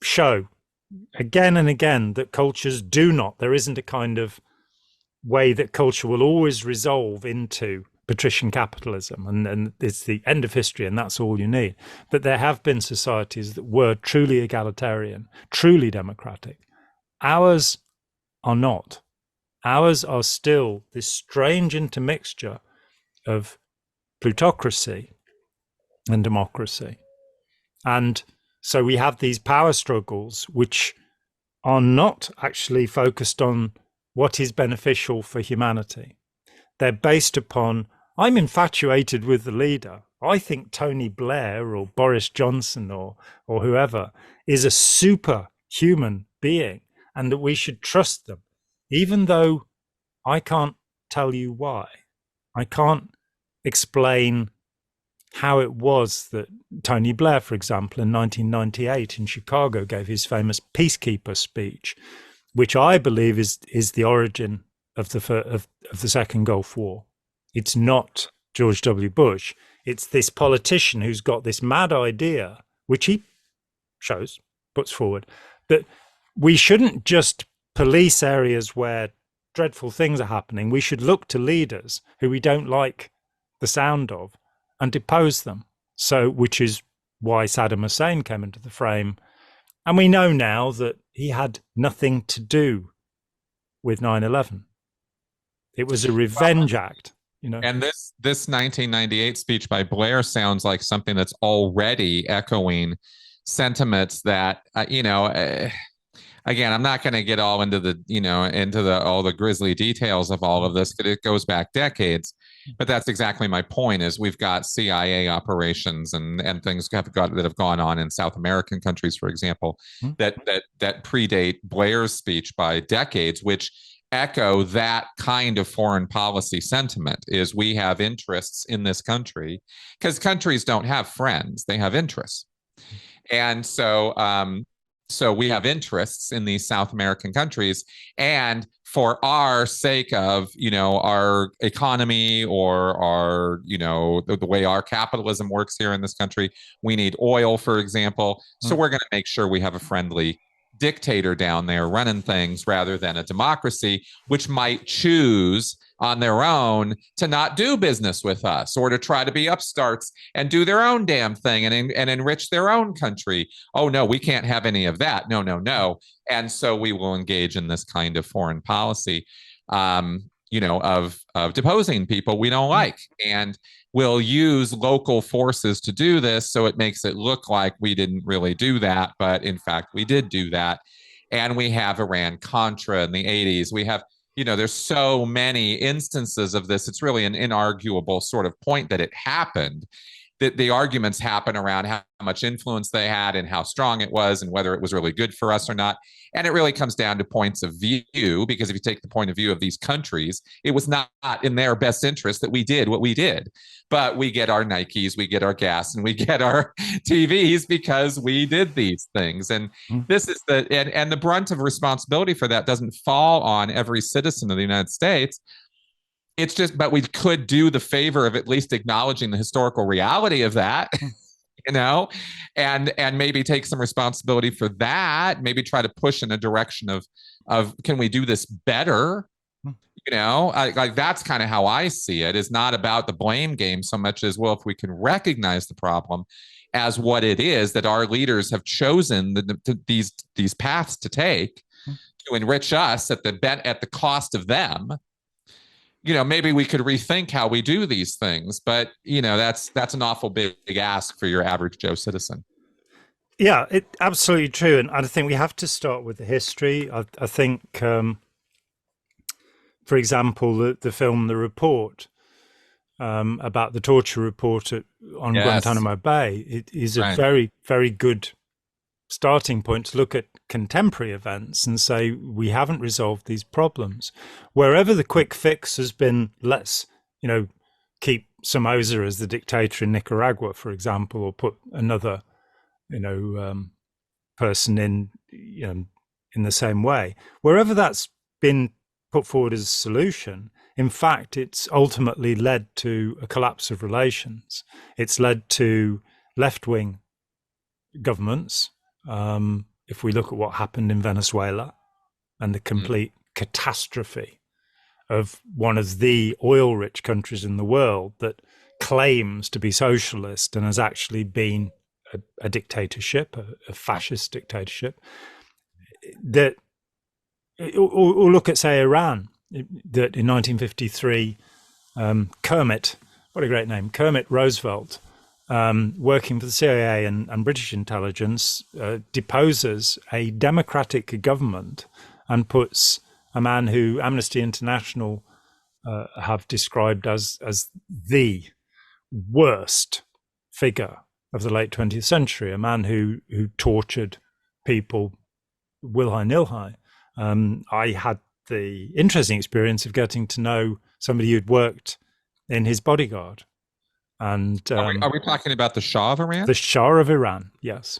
B: show again and again that cultures do not, there isn't a kind of way that culture will always resolve into patrician capitalism and it's the end of history and that's all you need. But there have been societies that were truly egalitarian, truly democratic. Ours are not. Ours are still this strange intermixture of plutocracy and democracy. And so we have these power struggles which are not actually focused on what is beneficial for humanity. They're based upon, I'm infatuated with the leader. I think Tony Blair or Boris Johnson or whoever is a superhuman being and that we should trust them, even though I can't tell you why. I can't explain how it was that Tony Blair, for example, in 1998 in Chicago gave his famous peacekeeper speech, which I believe is the origin of the Second Gulf War. It's not George W. Bush. It's this politician who's got this mad idea, which he puts forward, that we shouldn't just police areas where dreadful things are happening. We should look to leaders who we don't like the sound of and depose them. So, which is why Saddam Hussein came into the frame. And we know now that he had nothing to do with 9/11. It was a revenge act,
A: And this 1998 speech by Blair sounds like something that's already echoing sentiments that, again, I'm not going to get all into all the grisly details of all of this, because it goes back decades. But that's exactly my point. Is we've got CIA operations and things that have gone on in South American countries, for example, that predate Blair's speech by decades, which echo that kind of foreign policy sentiment. Is we have interests in this country, because countries don't have friends; they have interests, and so So we have interests in these South American countries, and for our sake of, our economy, or our, the way our capitalism works here in this country, we need oil, for example. So
B: Mm.
A: we're going to make sure we have a friendly dictator down there running things, rather than a democracy, which might choose on their own to not do business with us, or to try to be upstarts and do their own damn thing, and enrich their own country. Oh no, we can't have any of that. No, no, no. And so we will engage in this kind of foreign policy, of deposing people we don't like, and we'll use local forces to do this, so it makes it look like we didn't really do that, but in fact we did do that. And we have Iran Contra in the 80s. We have, there's so many instances of this. It's really an inarguable sort of point that it happened. That the arguments happen around how much influence they had, and how strong it was, and whether it was really good for us or not. And it really comes down to points of view, because if you take the point of view of these countries, it was not in their best interest that we did what we did. But we get our Nikes, we get our gas, and we get our TVs because we did these things. And this is and the brunt of responsibility for that doesn't fall on every citizen of the United States. It's just, but we could do the favor of at least acknowledging the historical reality of that, and maybe take some responsibility for that. Maybe try to push in a direction of can we do this better? Like that's kind of how I see it. Is not about the blame game so much as, well, if we can recognize the problem as what it is, that our leaders have chosen these paths to take to enrich us at the cost of them. Maybe we could rethink how we do these things, but that's an awful big ask for your average Joe citizen.
B: Yeah, absolutely true. And I think we have to start with the history. I think, for example, the film The Report, about the torture report on Guantanamo Bay, it is a very, very good starting point to look at contemporary events and say, we haven't resolved these problems. Wherever the quick fix has been, let's, keep Somoza as the dictator in Nicaragua, for example, or put another, person in the same way. Wherever that's been put forward as a solution, in fact, it's ultimately led to a collapse of relations. It's led to left-wing governments. If we look at what happened in Venezuela and the complete catastrophe of one of the oil-rich countries in the world that claims to be socialist and has actually been a dictatorship, a fascist dictatorship. Or look at, say, Iran, that in 1953, Kermit, what a great name, Kermit Roosevelt, working for the CIA and British intelligence, deposes a democratic government and puts a man who Amnesty International have described as the worst figure of the late 20th century, a man who tortured people will-high, nil-high. I had the interesting experience of getting to know somebody who'd worked in his bodyguard. And
A: are we talking about the Shah of Iran?
B: The Shah of Iran, yes.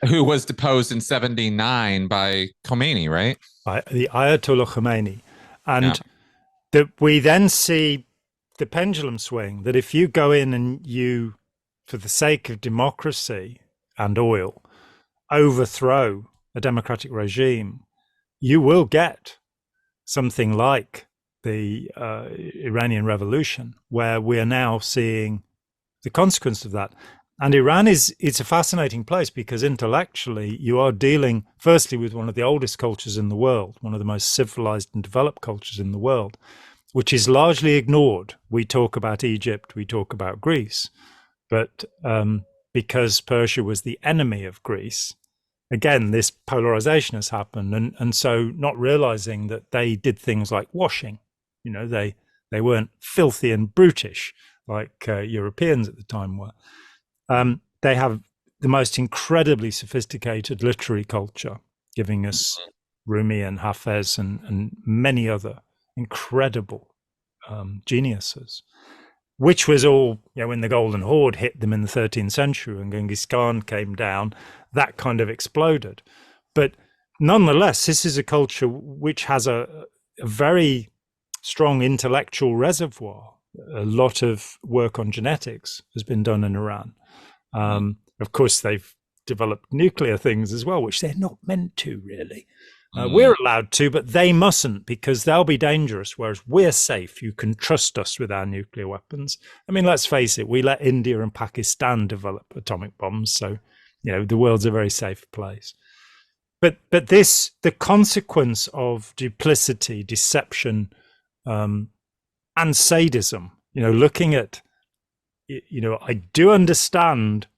A: Who was deposed in 1979 by Khomeini, right?
B: By the Ayatollah Khomeini. And that we then see the pendulum swing, that if you go in and you, for the sake of democracy and oil, overthrow a democratic regime, you will get something like the Iranian Revolution, where we are now seeing the consequence of that. And Iran it's a fascinating place, because intellectually you are dealing firstly with one of the oldest cultures in the world, one of the most civilized and developed cultures in the world, which is largely ignored. We talk about Egypt, we talk about Greece, but because Persia was the enemy of Greece, again, this polarization has happened. And so not realizing that they did things like washing, they weren't filthy and brutish like Europeans at the time were. They have the most incredibly sophisticated literary culture, giving us Rumi and Hafez and many other incredible geniuses, which was all, when the Golden Horde hit them in the 13th century and Genghis Khan came down, that kind of exploded. But nonetheless, this is a culture which has a very strong intellectual reservoir. A lot of work on genetics has been done in Iran. Of course, they've developed nuclear things as well, which they're not meant to, really. We're allowed to, but they mustn't, because they'll be dangerous, whereas we're safe. You can trust us with our nuclear weapons. I mean, let's face it, we let India and Pakistan develop atomic bombs, so, the world's a very safe place. But the consequence of duplicity, deception, and sadism, looking at, I do understand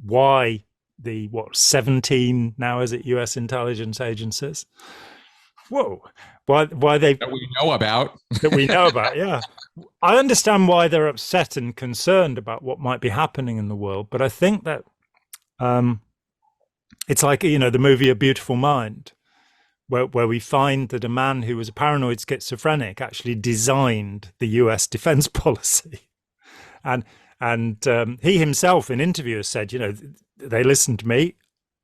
B: why the 17 now, is it, US intelligence agencies? Whoa. Why they
A: that we know about.
B: Yeah. I understand why they're upset and concerned about what might be happening in the world, but I think that it's like, the movie A Beautiful Mind, where we find that a man who was a paranoid schizophrenic actually designed the US defense policy. And he himself in interviews said, they listened to me.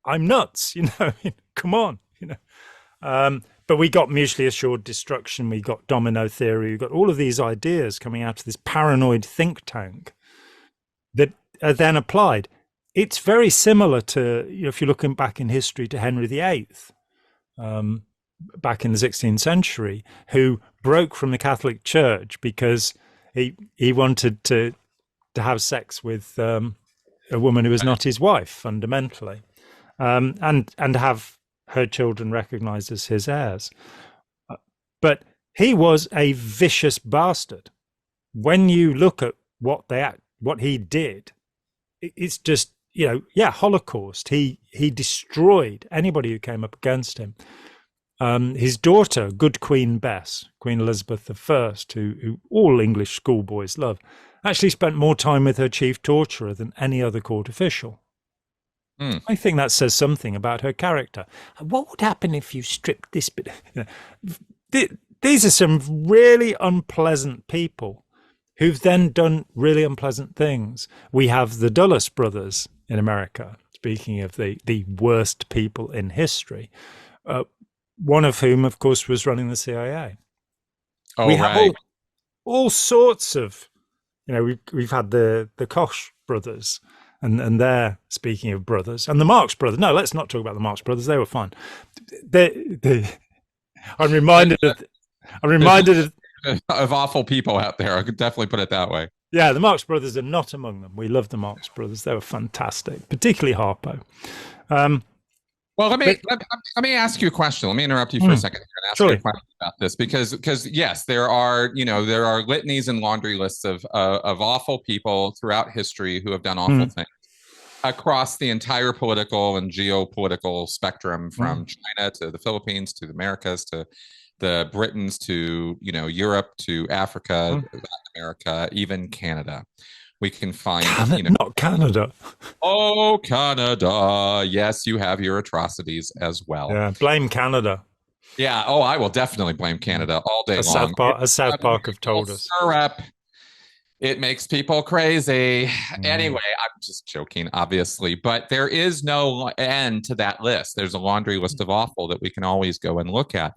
B: I'm nuts, come on, but we got mutually assured destruction. We got domino theory. We got all of these ideas coming out of this paranoid think tank that are then applied. It's very similar to, if you're looking back in history, to Henry VIII, back in the 16th century, who broke from the Catholic Church because he wanted to have sex with a woman who was not his wife, fundamentally, and have her children recognized as his heirs. But he was a vicious bastard. When you look at what he did, it's just, Holocaust. He destroyed anybody who came up against him. His daughter, good Queen Bess, Queen Elizabeth I, who all English schoolboys love, actually spent more time with her chief torturer than any other court official. I think that says something about her character. What would happen if you stripped this bit? These are some really unpleasant people who've then done really unpleasant things. We have the Dulles brothers in America, speaking of the worst people in history, one of whom, of course, was running the CIA. We have all sorts of, we've had the Koch brothers, and they're, speaking of brothers, and the Marx brothers. No, let's not talk about the Marx brothers. They were fine. I'm reminded
A: of awful people out there. I could definitely put it that way.
B: Yeah, the Marx brothers are not among them. We love the Marx brothers. They were fantastic, particularly Harpo.
A: Well, let me ask you a question. Let me interrupt you for a second here and ask you a question about this, because yes, there are litanies and laundry lists of awful people throughout history who have done awful things across the entire political and geopolitical spectrum, from China to the Philippines to the Americas to the Britons to Europe to Africa, Latin America, even Canada. We can find
B: not Canada.
A: Oh, Canada. Yes, you have your atrocities as well.
B: Yeah, blame Canada.
A: Yeah. Oh, I will definitely blame Canada all day long.
B: As South Park have told us.
A: Syrup. It makes people crazy. Anyway, I'm just joking, obviously, but there is no end to that list. There's a laundry list of awful that we can always go and look at.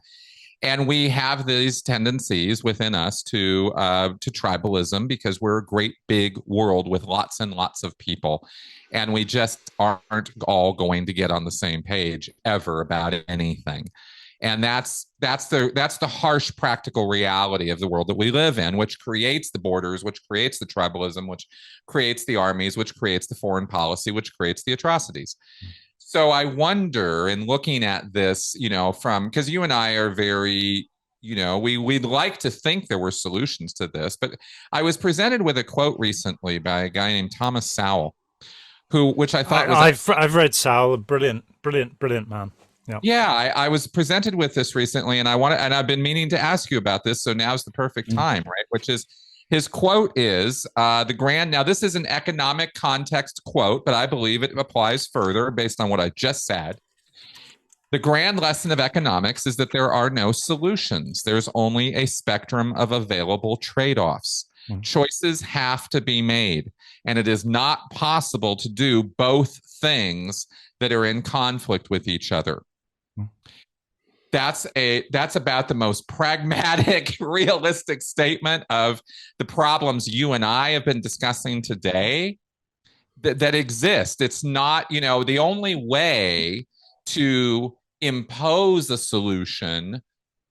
A: And we have these tendencies within us to tribalism, because we're a great big world with lots and lots of people, and we just aren't all going to get on the same page ever about anything. And that's the harsh practical reality of the world that we live in, which creates the borders, which creates the tribalism, which creates the armies, which creates the foreign policy, which creates the atrocities. So I wonder, in looking at this, because you and I are very, we'd like to think there were solutions to this, but I was presented with a quote recently by a guy named Thomas Sowell, which I thought was...
B: I've read Sowell, brilliant man.
A: Yeah, I was presented with this recently, and I've been meaning to ask you about this, so now's the perfect time, right? Which is, his quote is, now this is an economic context quote, but I believe it applies further based on what I just said. The grand lesson of economics is that there are no solutions. There's only a spectrum of available trade-offs. Choices have to be made, and it is not possible to do both things that are in conflict with each other. That's about the most pragmatic, realistic statement of the problems you and I have been discussing today that exist. It's not, the only way to impose a solution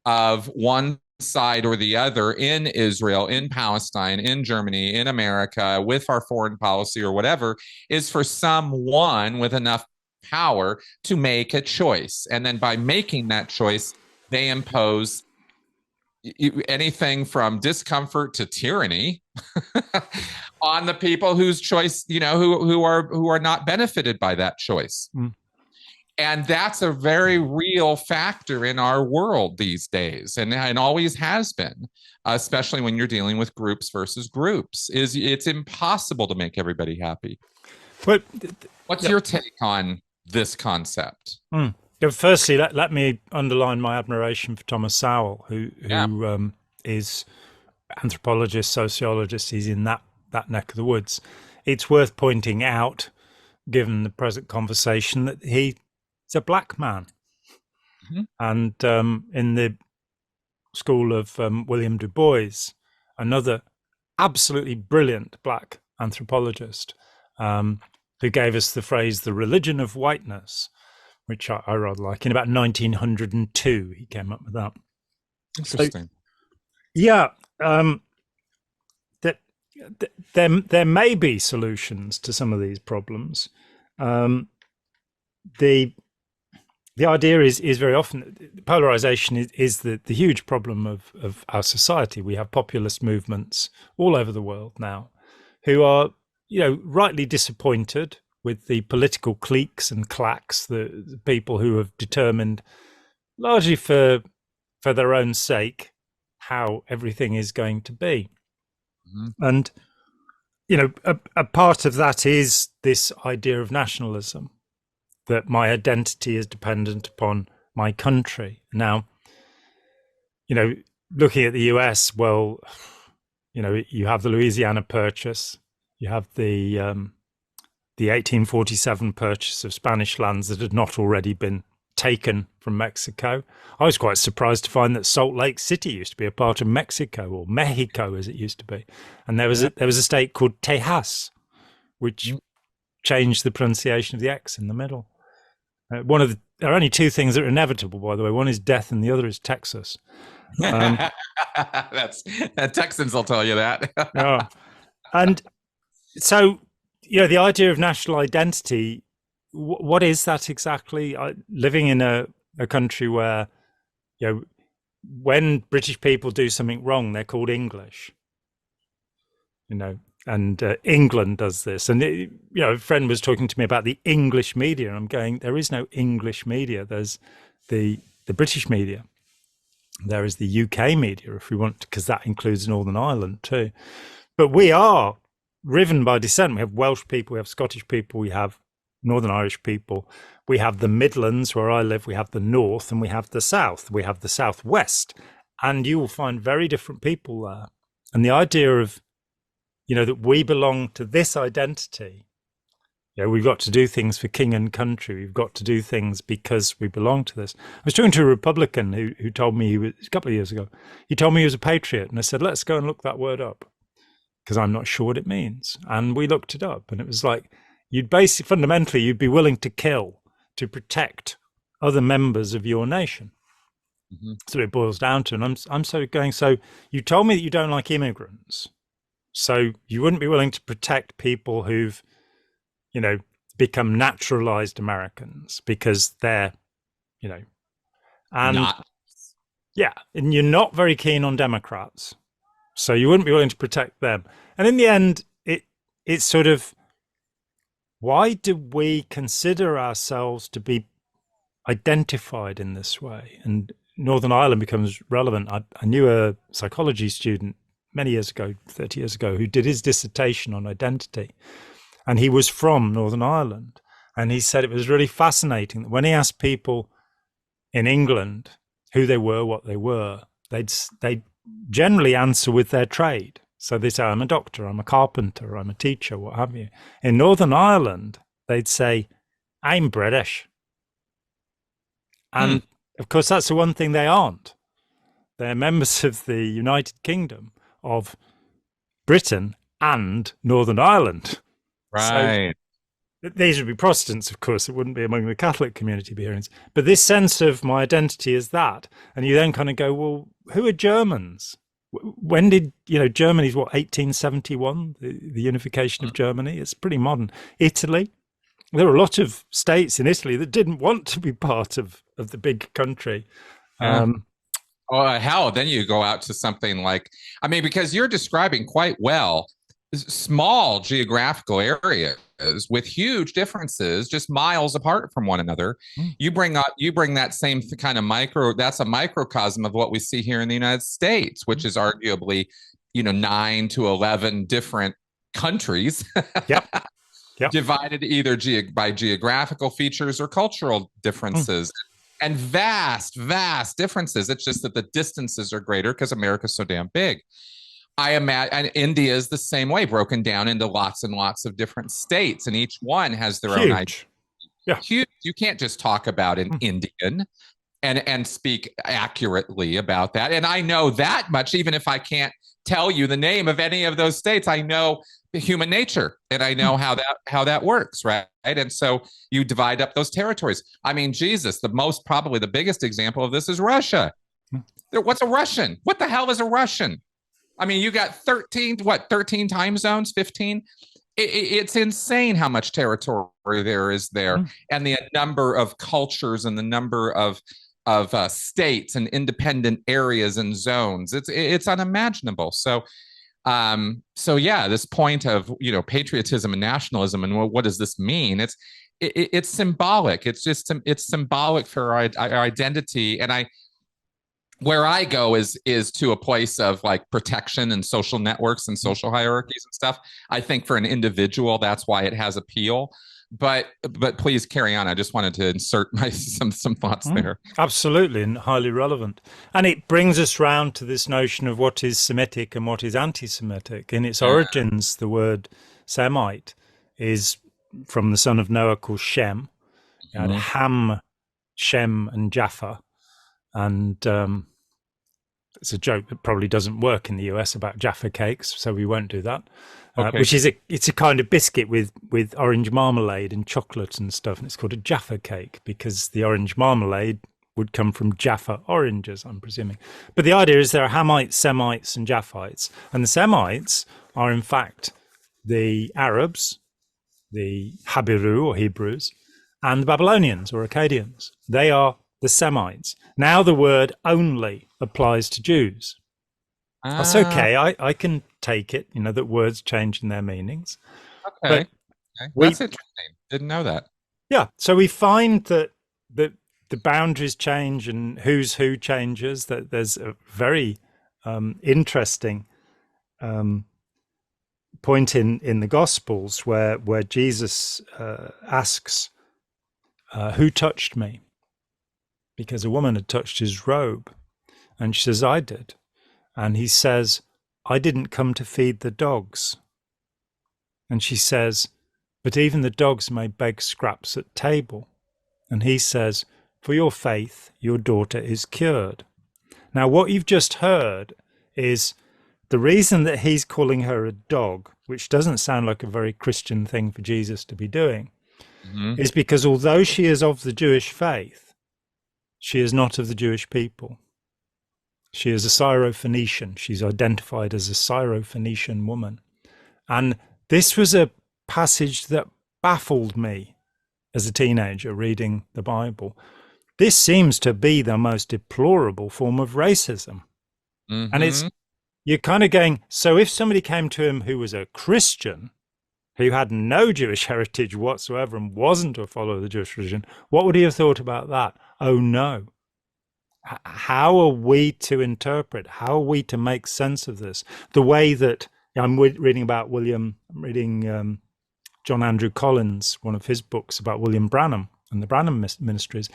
A: of one side or the other in Israel, in Palestine, in Germany, in America, with our foreign policy or whatever, is for someone with enough power to make a choice. And then by making that choice, they impose anything from discomfort to tyranny on the people whose choice, who are not benefited by that choice. And that's a very real factor in our world these days, and always has been, especially when you're dealing with groups versus groups. It's impossible to make everybody happy.
B: But
A: what's your take on this concept?
B: Firstly, let me underline my admiration for Thomas Sowell, who is anthropologist, sociologist. He's in that neck of the woods. It's worth pointing out, given the present conversation, that he's a black man. And in the school of William Du Bois, another absolutely brilliant black anthropologist, who gave us the phrase, the religion of whiteness, which I rather like. In about 1902, he came up with that.
A: Interesting.
B: So, there may be solutions to some of these problems. The idea is very often polarization is the huge problem of our society. We have populist movements all over the world now who are, rightly disappointed with the political cliques and claques, the people who have determined, largely for their own sake, how everything is going to be. And, a part of that is this idea of nationalism, that my identity is dependent upon my country. Now, looking at the US, well, you have the Louisiana Purchase, you have the 1847 purchase of Spanish lands that had not already been taken from Mexico. I was quite surprised to find that Salt Lake City used to be a part of Mexico, or Mexico as it used to be. And there was a state called Tejas, which changed the pronunciation of the X in the middle. There are only two things that are inevitable, by the way. One is death and the other is Texas.
A: Texans will tell you that.
B: And so, the idea of national identity, what is that exactly? Living in a country where, when British people do something wrong, they're called English, and England does this. And, a friend was talking to me about the English media, and I'm going, there is no English media. There's the British media. There is the UK media, if we want, because that includes Northern Ireland too. But we are riven by descent. We have Welsh people, we have Scottish people, we have Northern Irish people, we have the Midlands where I live, we have the North, and we have the South, we have the Southwest, and you will find very different people there. And the idea of, that we belong to this identity, we've got to do things for king and country, we've got to do things because we belong to this. I was talking to a Republican who told me, a couple of years ago, he told me he was a patriot, and I said, let's go and look that word up, because I'm not sure what it means. And we looked it up, and it was like, fundamentally, you'd be willing to kill to protect other members of your nation. So it boils down to, and I'm sort of going, so you told me that you don't like immigrants, so you wouldn't be willing to protect people who've, become naturalized Americans because they're, and and you're not very keen on Democrats, so you wouldn't be willing to protect them. And in the end, it's sort of, why do we consider ourselves to be identified in this way? And Northern Ireland becomes relevant. I knew a psychology student many years ago, 30 years ago, who did his dissertation on identity. And he was from Northern Ireland. And he said it was really fascinating that when he asked people in England who they were, what they were, they'd generally answer with their trade. So they say, I'm a doctor, I'm a carpenter, I'm a teacher, what have you. In Northern Ireland, they'd say, I'm British. And of course, that's the one thing they aren't. They're members of the United Kingdom of Britain and Northern Ireland.
A: Right.
B: So these would be Protestants, of course. It wouldn't be among the Catholic community beings. But this sense of my identity is that. And you then kind of go, well, who are Germans? When did, Germany's 1871, the unification of Germany? It's pretty modern. Italy. There were a lot of states in Italy that didn't want to be part of the big country.
A: Oh, hell, then you go out to something like, because you're describing quite well small geographical areas with huge differences, just miles apart from one another. You bring that same kind of that's a microcosm of what we see here in the United States, which is arguably, 9 to 11 different countries.
B: Yep.
A: Divided either by geographical features or cultural differences. And vast differences. It's just that the distances are greater because America's so damn big. I imagine, and India is the same way, broken down into lots and lots of different states, and each one has their own identity.
B: Yeah.
A: Huge. You can't just talk about an Indian and speak accurately about that. And I know that much, even if I can't tell you the name of any of those states. I know human nature, and I know how that works, right? And so you divide up those territories. Jesus, probably the biggest example of this is Russia. What's a Russian? What the hell is a Russian? You got 13 time zones, 15. It's insane how much territory there is there, and the number of cultures and the number of states and independent areas and zones. It's unimaginable. So this point of patriotism and nationalism and what does this mean? It's symbolic. It's symbolic for our identity. And where I go is to a place of like protection and social networks and social hierarchies and stuff. I think for an individual, that's why it has appeal. But please carry on. I just wanted to insert some thoughts there.
B: Absolutely, and highly relevant. And it brings us round to this notion of what is Semitic and what is anti-Semitic. In its origins, the word Semite is from the son of Noah called Shem. You had Ham, Shem, and Jaffa. And it's a joke that probably doesn't work in the US about Jaffa cakes, so we won't do that. Okay. Which is it's a kind of biscuit with orange marmalade and chocolate and stuff, and it's called a Jaffa cake because the orange marmalade would come from Jaffa oranges, I'm presuming. But the idea is there are Hamites, Semites, and Japhites, and the Semites are in fact the Arabs, the Habiru or Hebrews, and the Babylonians or Akkadians. They are the Semites. Now the word only applies to Jews. That's okay. I can take it, that words change in their meanings.
A: Okay. That's interesting. Didn't know that.
B: Yeah. So we find that the boundaries change and who's who changes, that there's a very interesting point in the Gospels where Jesus asks, who touched me? Because a woman had touched his robe. And she says, I did. And he says, I didn't come to feed the dogs. And she says, but even the dogs may beg scraps at table. And he says, for your faith, your daughter is cured. Now, what you've just heard is the reason that he's calling her a dog, which doesn't sound like a very Christian thing for Jesus to be doing, is because although she is of the Jewish faith, she is not of the Jewish people. She is a Syro-Phoenician. She's identified as a Syro-Phoenician woman. And this was a passage that baffled me as a teenager reading the Bible. This seems to be the most deplorable form of racism. And you're kind of going, so if somebody came to him who was a Christian, who had no Jewish heritage whatsoever and wasn't a follower of the Jewish religion, what would he have thought about that? Oh, no. How are we to interpret? How are we to make sense of this? The way that I'm reading about John Andrew Collins, one of his books about William Branham and the Branham ministries,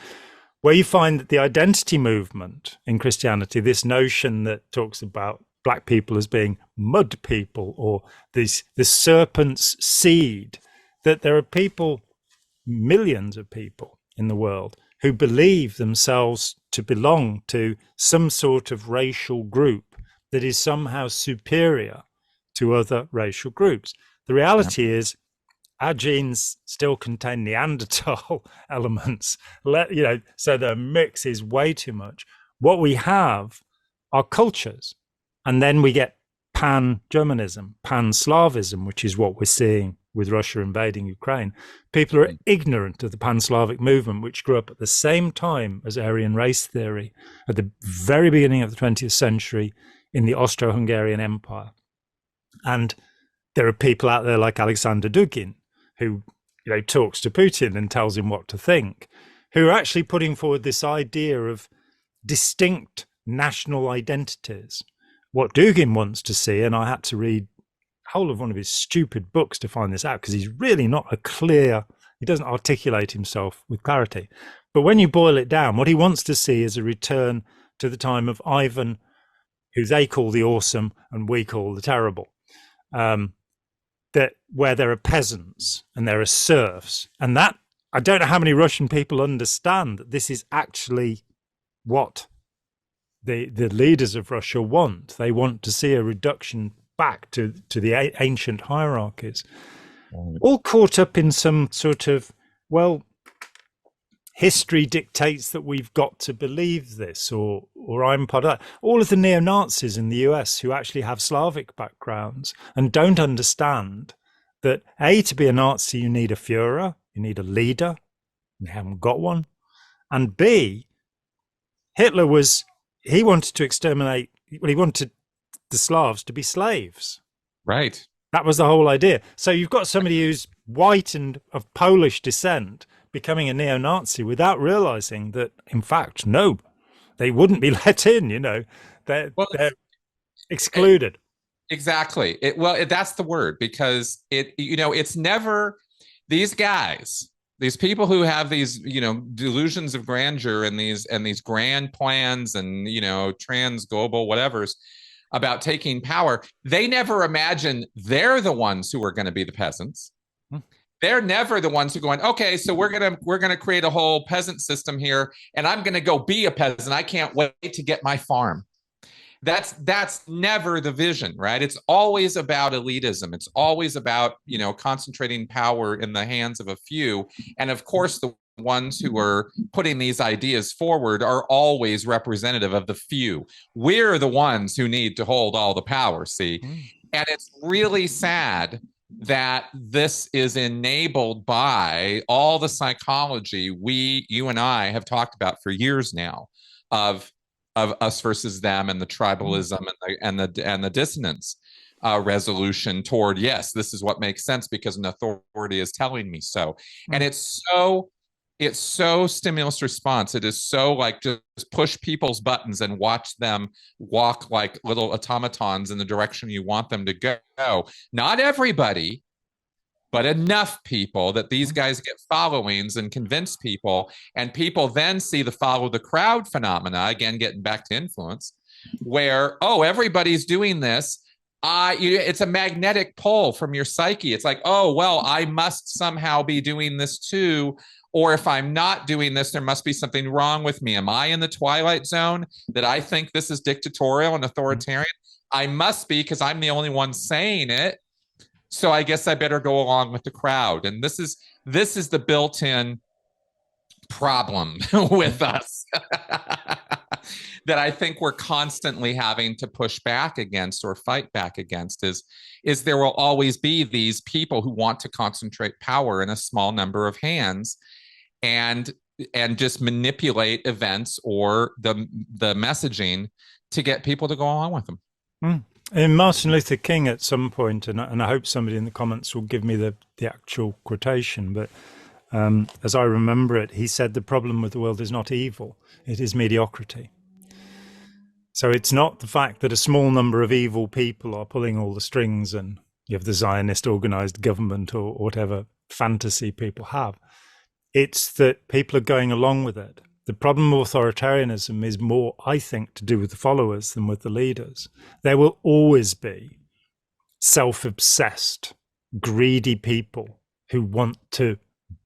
B: where you find that the identity movement in Christianity, this notion that talks about black people as being mud people or the serpent's seed, that there are people, millions of people in the world who believe themselves to belong to some sort of racial group that is somehow superior to other racial groups. The reality is our genes still contain Neanderthal elements, so the mix is way too much. What we have are cultures, and then we get pan-Germanism, pan-Slavism, which is what we're seeing with Russia invading Ukraine. People are ignorant of the pan-Slavic movement, which grew up at the same time as Aryan race theory at the very beginning of the 20th century in the Austro-Hungarian Empire. And there are people out there like Alexander Dugin, who talks to Putin and tells him what to think, who are actually putting forward this idea of distinct national identities. What Dugin wants to see, and I had to read the whole of one of his stupid books to find this out, because he's really not he doesn't articulate himself with clarity. But when you boil it down, what he wants to see is a return to the time of Ivan, who they call the awesome and we call the terrible. That where there are peasants and there are serfs, and that I don't know how many Russian people understand that this is actually what the leaders of Russia want. They want to see a reduction back to the ancient hierarchies, all caught up in some sort of, history dictates that we've got to believe this, or I'm part of that. All of the neo-Nazis in the US who actually have Slavic backgrounds and don't understand that to be a Nazi, you need a Führer, you need a leader, and they haven't got one. And B, Hitler he wanted to exterminate, he wanted the Slavs to be slaves.
A: Right.
B: That was the whole idea. So you've got somebody who's white and of Polish descent becoming a neo-Nazi without realizing that, in fact, no, they wouldn't be let in, they're excluded.
A: Exactly. That's the word, because it's never these guys, these people who have these, delusions of grandeur and these grand plans and, trans global whatevers about taking power. They never imagine they're the ones who are going to be the peasants. They're never the ones who are going, okay, so we're gonna create a whole peasant system here, and I'm gonna go be a peasant. I can't wait to get my farm. That's never the vision, right? It's always about elitism. It's always about, concentrating power in the hands of a few. And of course, the ones who are putting these ideas forward are always representative of the few. We're the ones who need to hold all the power, see? And it's really sad that this is enabled by all the psychology you and I have talked about for years now of us versus them, and the tribalism and the dissonance resolution toward, yes, this is what makes sense because an authority is telling me so. And it's so stimulus response. It is so like just push people's buttons and watch them walk like little automatons in the direction you want them to go. Not everybody, but enough people that these guys get followings and convince people, and people then see the follow the crowd phenomena, again, getting back to influence, where, everybody's doing this. It's a magnetic pull from your psyche. It's like, I must somehow be doing this too. Or if I'm not doing this, there must be something wrong with me. Am I in the twilight zone that I think this is dictatorial and authoritarian? I must be, because I'm the only one saying it. So I guess I better go along with the crowd. And this is the built-in problem with us that I think we're constantly having to push back against or fight back against is there will always be these people who want to concentrate power in a small number of hands and just manipulate events or the messaging to get people to go along with them.
B: And Martin Luther King at some point, and I hope somebody in the comments will give me the actual quotation, but as I remember it, he said the problem with the world is not evil, it is mediocrity. So it's not the fact that a small number of evil people are pulling all the strings and you have the Zionist organized government or whatever fantasy people have. It's that people are going along with it. The problem of authoritarianism is more, I think, to do with the followers than with the leaders. There will always be self-obsessed, greedy people who want to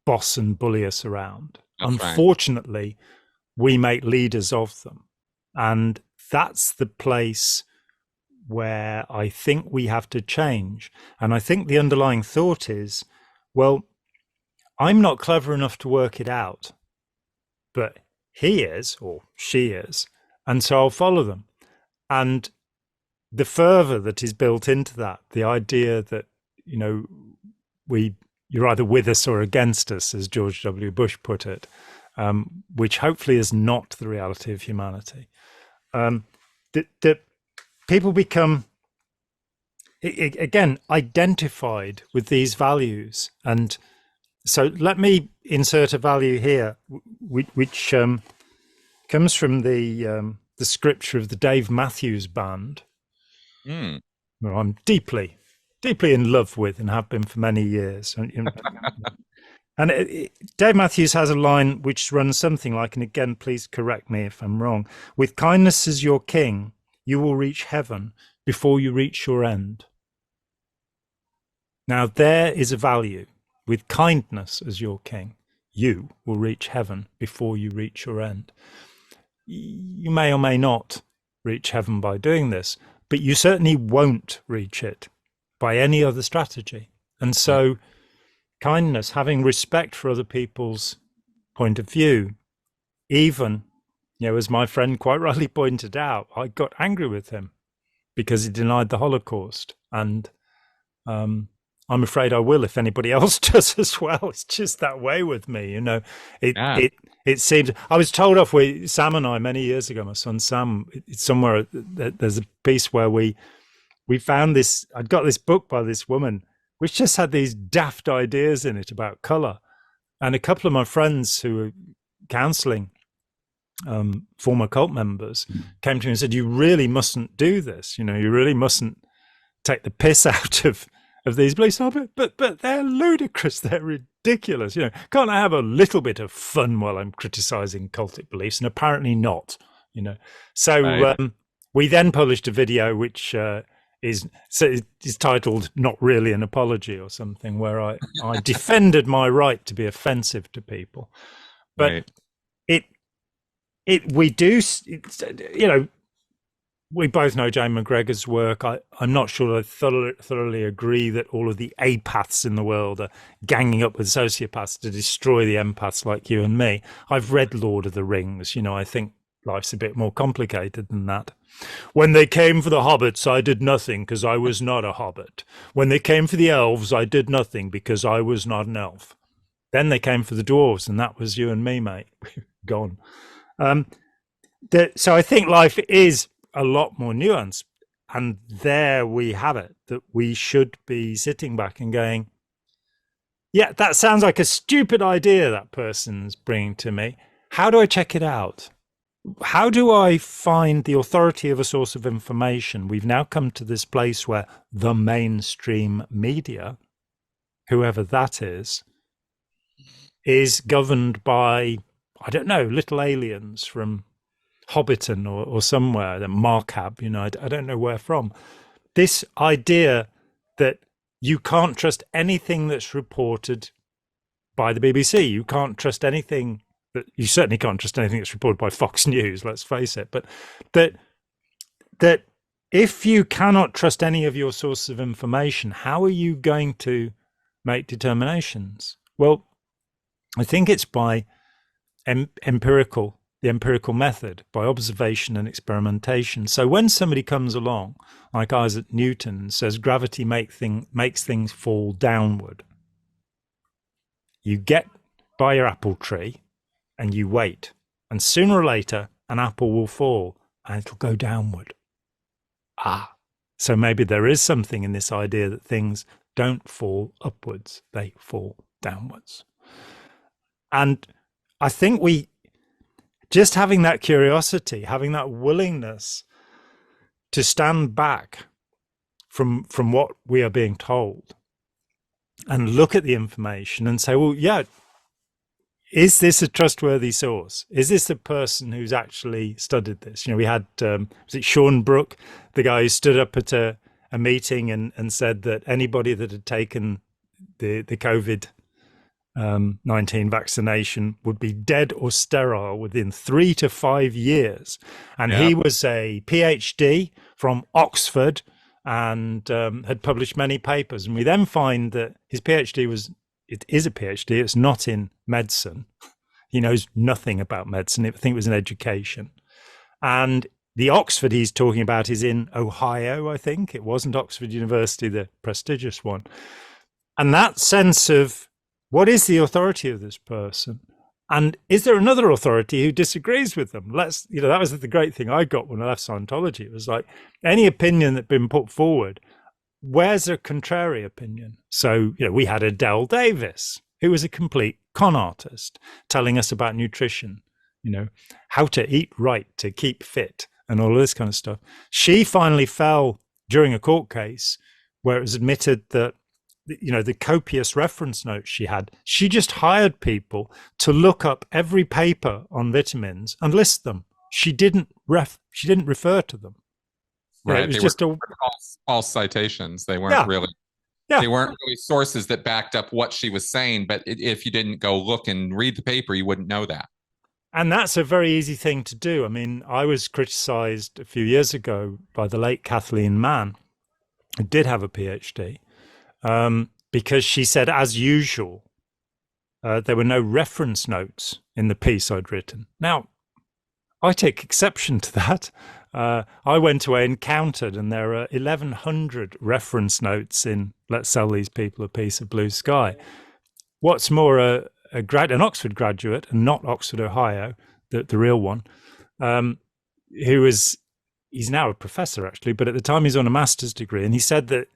B: boss and bully us around.
A: That's right.
B: Unfortunately, we make leaders of them. And that's the place where I think we have to change. And I think the underlying thought is, well, I'm not clever enough to work it out, but he is, or she is, and so I'll follow them. And the fervor that is built into that, the idea that, you know, you're either with us or against us, as George W. Bush put it, which hopefully is not the reality of humanity. That people become, again, identified with these values. And so let me insert a value here, which comes from the scripture of the Dave Matthews Band, who I'm deeply in love with and have been for many years. And Dave Matthews has a line which runs something like, and again, please correct me if I'm wrong, with kindness as your king, you will reach heaven before you reach your end. Now, there is a value. With kindness as your king, you will reach heaven before you reach your end. You may or may not reach heaven by doing this, but you certainly won't reach it by any other strategy. And so kindness, having respect for other people's point of view, even, you know, as my friend quite rightly pointed out, I got angry with him because he denied the Holocaust. And I'm afraid I will if anybody else does as well. It's just that way with me, you know. It seems, I was told off with Sam and I many years ago, my son Sam, it's somewhere, there's a piece where we found this, I'd got this book by this woman, which just had these daft ideas in it about colour. And a couple of my friends who were counselling former cult members came to me and said, you really mustn't do this. You know, you really mustn't take the piss out of these beliefs. Oh, but they're ludicrous. They're ridiculous. You know, can't I have a little bit of fun while I'm criticising cultic beliefs? And apparently not, you know. So we then published a video which is titled "Not Really an Apology" or something, where I defended my right to be offensive to people. But we do, you know, we both know Jane McGregor's work. I'm not sure I thoroughly agree that all of the apaths in the world are ganging up with sociopaths to destroy the empaths like you and me. I've read Lord of the Rings. You know, I think life's a bit more complicated than that. When they came for the hobbits, I did nothing because I was not a hobbit. When they came for the elves, I did nothing because I was not an elf. Then they came for the dwarves, and that was you and me, mate. Gone. So I think life is a lot more nuanced, and there we have it, that we should be sitting back and going, yeah, that sounds like a stupid idea that person's bringing to me. How do I check it out? How do I find the authority of a source of information? We've now come to this place where the mainstream media, whoever that is governed by, I don't know, little aliens from Hobbiton or somewhere, the Markhab, you know, I don't know where from. This idea that you can't trust anything that's reported by the BBC. You can't trust anything you certainly can't trust anything that's reported by Fox News, let's face it. But that if you cannot trust any of your sources of information, how are you going to make determinations? Well, I think it's by the empirical method, by observation and experimentation. So when somebody comes along, like Isaac Newton, and says gravity makes things fall downward, you get by your apple tree and you wait, and sooner or later an apple will fall and it'll go downward. So maybe there is something in this idea that things don't fall upwards, they fall downwards. And I think we just having that curiosity, having that willingness to stand back from what we are being told and look at the information and say, well, yeah, is this a trustworthy source? Is this a person who's actually studied this? You know, we had, was it Sean Brooke, the guy who stood up at a meeting and said that anybody that had taken the COVID 19 vaccination would be dead or sterile within 3 to 5 years. And he was a PhD from Oxford and had published many papers. And we then find that his PhD is a PhD, it's not in medicine. He knows nothing about medicine. I think it was in education. And the Oxford he's talking about is in Ohio, I think. It wasn't Oxford University, the prestigious one. And that sense of what is the authority of this person? And is there another authority who disagrees with them? That was the great thing I got when I left Scientology. It was like any opinion that'd been put forward, where's a contrary opinion? So, we had Adele Davis, who was a complete con artist, telling us about nutrition, how to eat right to keep fit and all of this kind of stuff. She finally fell during a court case where it was admitted that the copious reference notes she just hired people to look up every paper on vitamins and list them. She didn't refer to them.
A: Right. It was just false citations. They weren't really they weren't really sources that backed up what she was saying, but if you didn't go look and read the paper, you wouldn't know that.
B: And that's a very easy thing to do. I mean, I was criticized a few years ago by the late Kathleen Mann, who did have a PhD, because she said, as usual, there were no reference notes in the piece I'd written. Now, I take exception to that. I went away and counted, and there are 1,100 reference notes in Let's Sell These People a Piece of Blue Sky. What's more, an Oxford graduate, and not Oxford, Ohio, the real one, he's now a professor, actually, but at the time he's on a master's degree, and he said that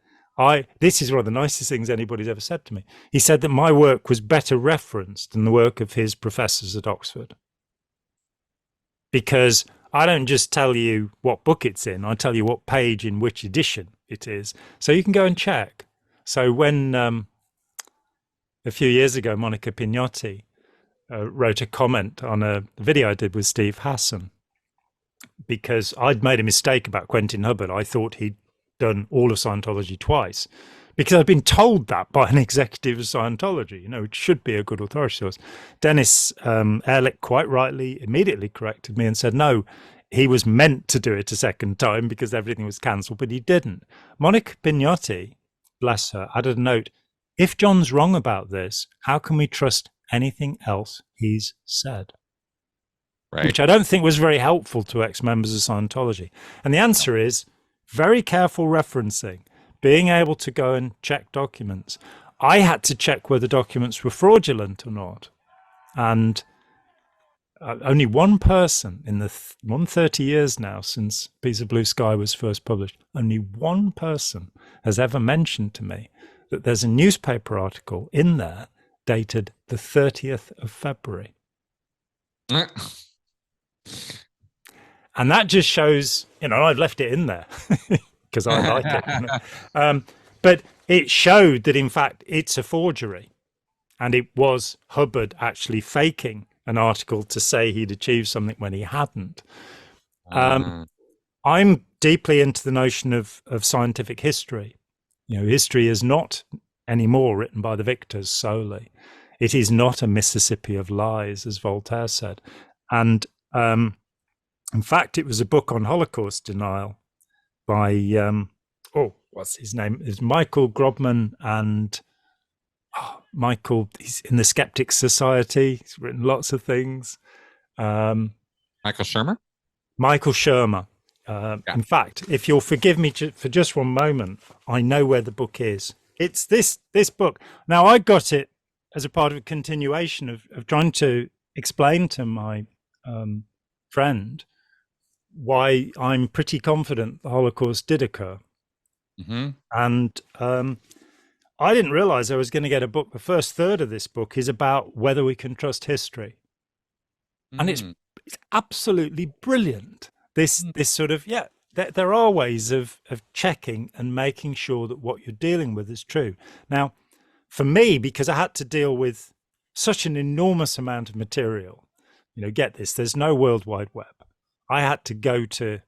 B: this is one of the nicest things anybody's ever said to me. He said that my work was better referenced than the work of his professors at Oxford. Because I don't just tell you what book it's in, I tell you what page in which edition it is. So you can go and check. So when a few years ago, Monica Pignotti wrote a comment on a video I did with Steve Hassan, because I'd made a mistake about Quentin Hubbard. I thought he'd done all of Scientology twice, because I'd been told that by an executive of Scientology, it should be a good authority source. Dennis Ehrlich quite rightly immediately corrected me and said, no, he was meant to do it a second time because everything was cancelled, but he didn't. Monica Pignotti, bless her, added a note, if John's wrong about this, how can we trust anything else he's said? Right. Which I don't think was very helpful to ex-members of Scientology. And the answer is very careful referencing, being able to go and check documents. I had to check whether documents were fraudulent or not. And only one person in the 130 years now since Piece of Blue Sky was first published, only one person has ever mentioned to me that there's a newspaper article in there dated the 30th of February. And that just shows, I've left it in there because I like it. But it showed that, in fact, it's a forgery. And it was Hubbard actually faking an article to say he'd achieved something when he hadn't. I'm deeply into the notion of scientific history. History is not anymore written by the victors solely. It is not a Mississippi of lies, as Voltaire said. And in fact, it was a book on Holocaust denial by, what's his name? It's Michael Grobman and Michael, he's in the Skeptics Society. He's written lots of things.
A: Michael Shermer?
B: Michael Shermer. In fact, if you'll forgive me for just one moment, I know where the book is. It's this book. Now, I got it as a part of a continuation of trying to explain to my friend why I'm pretty confident the Holocaust did occur. Mm-hmm. And I didn't realize I was going to get a book. The first third of this book is about whether we can trust history. Mm-hmm. And it's absolutely brilliant. This sort of, there are ways of checking and making sure that what you're dealing with is true. Now, for me, because I had to deal with such an enormous amount of material, get this, there's no World Wide Web. I had to go to,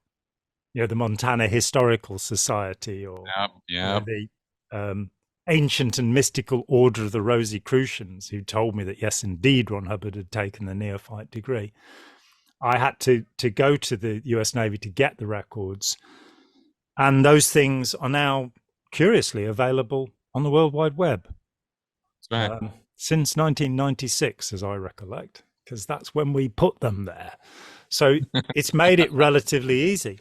B: the Montana Historical Society or the ancient and mystical order of the Rosicrucians, who told me that, yes, indeed, Ron Hubbard had taken the neophyte degree. I had to go to the US Navy to get the records. And those things are now, curiously, available on the World Wide Web.
A: Right.
B: Since 1996, as I recollect, because that's when we put them there. So it's made it relatively easy.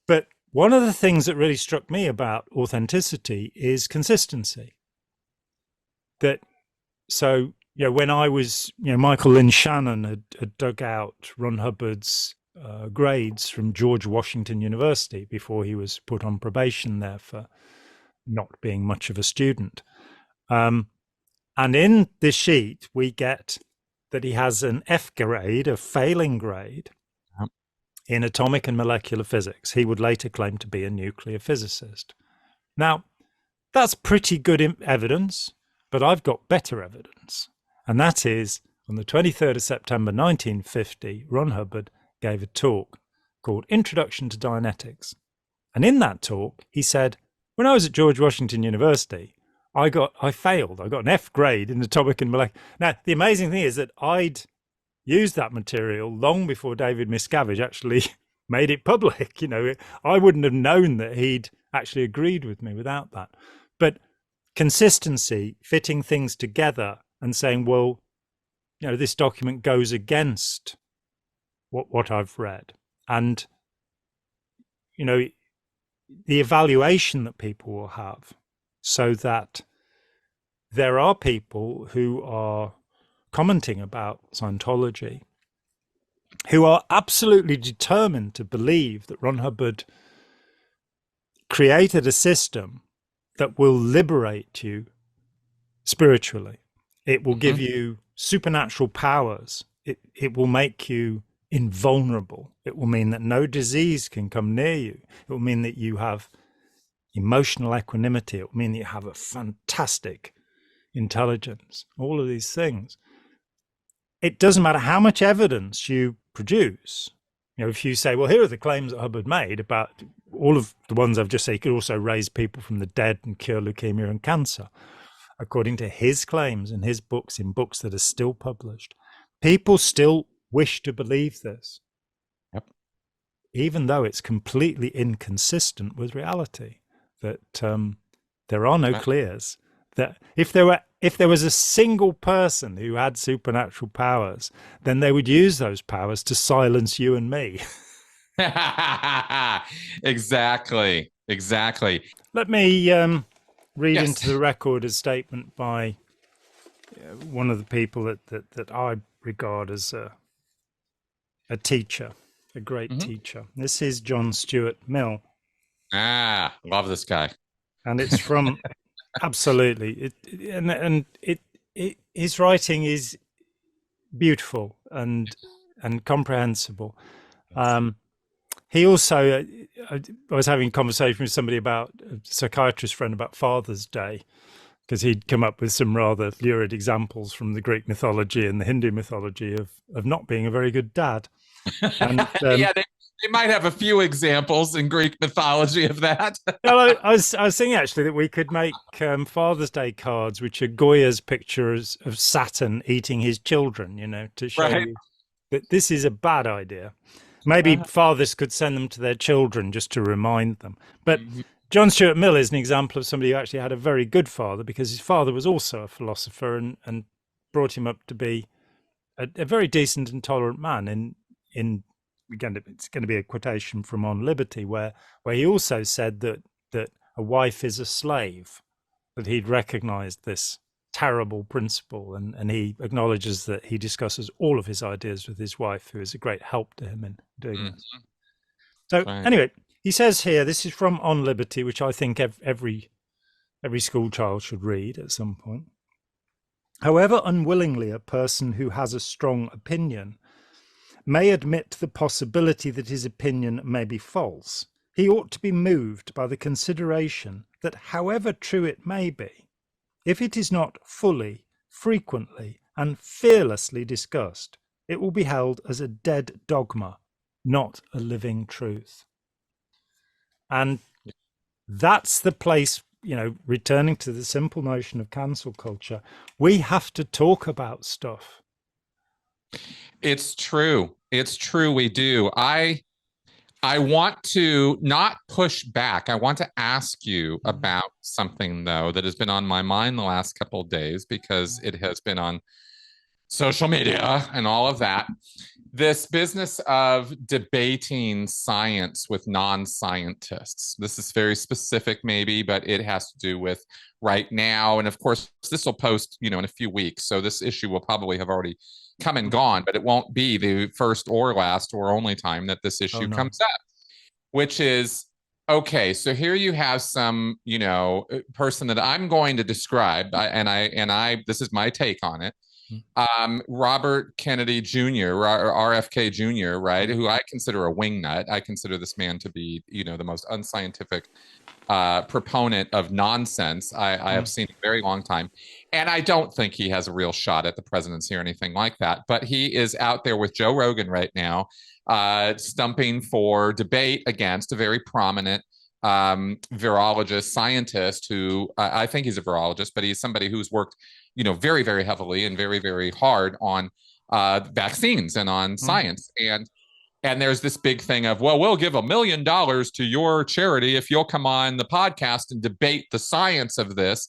B: But one of the things that really struck me about authenticity is consistency. So when I was, Michael Lynn Shannon had dug out Ron Hubbard's grades from George Washington University before he was put on probation there for not being much of a student. And in this sheet, we get that he has an F grade, a failing grade, in atomic and molecular physics. He would later claim to be a nuclear physicist. Now, that's pretty good evidence, but I've got better evidence. And that is, on the 23rd of September 1950, Ron Hubbard gave a talk called Introduction to Dianetics. And in that talk, he said, when I was at George Washington University, I failed. I got an F grade in atomic and molecular. Now, the amazing thing is that I'd used that material long before David Miscavige actually made it public. I wouldn't have known that he'd actually agreed with me without that. But consistency, fitting things together and saying, well, this document goes against what I've read. And, the evaluation that people will have, so that there are people who are commenting about Scientology who are absolutely determined to believe that Ron Hubbard created a system that will liberate you spiritually. It will give you supernatural powers. It will make you invulnerable. It will mean that no disease can come near you. It will mean that you have emotional equanimity. It will mean that you have a fantastic intelligence. All of these things. It doesn't matter how much evidence you produce. If you say, well, here are the claims that Hubbard made about all of the ones I've just said, he could also raise people from the dead and cure leukemia and cancer, according to his claims and his books, in books that are still published. People still wish to believe this, even though it's completely inconsistent with reality, that there are no clears, that if there was a single person who had supernatural powers, then they would use those powers to silence you and me.
A: Exactly.
B: Let me read into the record a statement by one of the people that I regard as a teacher, a great teacher. This is John Stuart Mill.
A: Love this guy.
B: And it's from absolutely, his writing is beautiful and comprehensible. He also, I was having a conversation with somebody about a psychiatrist friend about Father's Day, because he'd come up with some rather lurid examples from the Greek mythology and the Hindu mythology of not being a very good dad. And,
A: they might have a few examples in Greek mythology of that.
B: Well, I was thinking actually that we could make Father's Day cards, which are Goya's pictures of Saturn eating his children, to show you that this is a bad idea. Maybe fathers could send them to their children just to remind them. But John Stuart Mill is an example of somebody who actually had a very good father, because his father was also a philosopher and brought him up to be a very decent and tolerant man. In again, it's going to be a quotation from On Liberty, where he also said that a wife is a slave, that he'd recognized this terrible principle, and he acknowledges that he discusses all of his ideas with his wife, who is a great help to him in doing this. So anyway, he says here, this is from On Liberty, which I think every school child should read at some point. However unwillingly a person who has a strong opinion may admit the possibility that his opinion may be false, he ought to be moved by the consideration that, however true it may be, if it is not fully, frequently, and fearlessly discussed, it will be held as a dead dogma, not a living truth. And that's the place returning to the simple notion of cancel culture, we have to talk about stuff.
A: It's true. It's true. We do. I want to not push back. I want to ask you about something, though, that has been on my mind the last couple of days because it has been on social media and all of that. This business of debating science with non-scientists. This is very specific, maybe, but it has to do with right now. And of course, this will post, in a few weeks. So this issue will probably have already come and gone, but it won't be the first or last or only time that this issue comes up, which is, okay, so here you have some, person that I'm going to describe, this is my take on it. Robert Kennedy Jr., or RFK Jr., right, who I consider a wingnut. I consider this man to be, the most unscientific proponent of nonsense I have seen in a very long time. And I don't think he has a real shot at the presidency or anything like that. But he is out there with Joe Rogan right now, stumping for debate against a very prominent virologist, scientist who I think he's a virologist, but he's somebody who's worked, very, very heavily and very, very hard on vaccines and on science. And there's this big thing of, well, we'll give $1 million to your charity if you'll come on the podcast and debate the science of this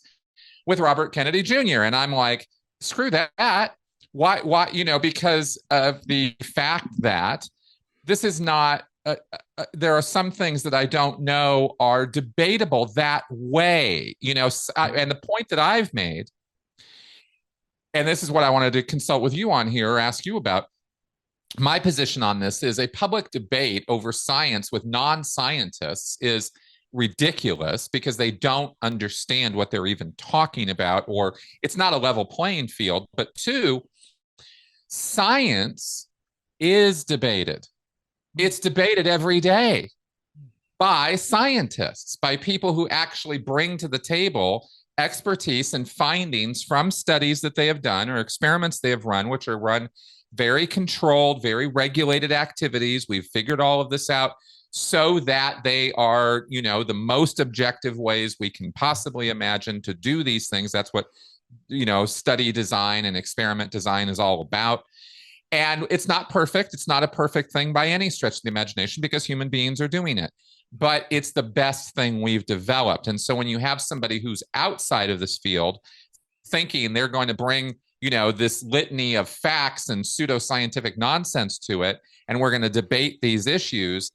A: with Robert Kennedy Jr. And I'm like, screw that. Why? Because of the fact that this is not, there are some things that I don't know are debatable that way, and the point that I've made, and this is what I wanted to consult with you on here or ask you about. My position on this is a public debate over science with non-scientists is ridiculous because they don't understand what they're even talking about, or it's not a level playing field. But two, science is debated. It's debated every day by scientists, by people who actually bring to the table expertise and findings from studies that they have done or experiments they have run, which are run very controlled, very regulated activities. We've figured all of this out so that they are, the most objective ways we can possibly imagine to do these things. That's what, study design and experiment design is all about. And it's not perfect. It's not a perfect thing by any stretch of the imagination because human beings are doing it. But it's the best thing we've developed. And so when you have somebody who's outside of this field thinking they're going to bring this litany of facts and pseudoscientific nonsense to it, and we're going to debate these issues,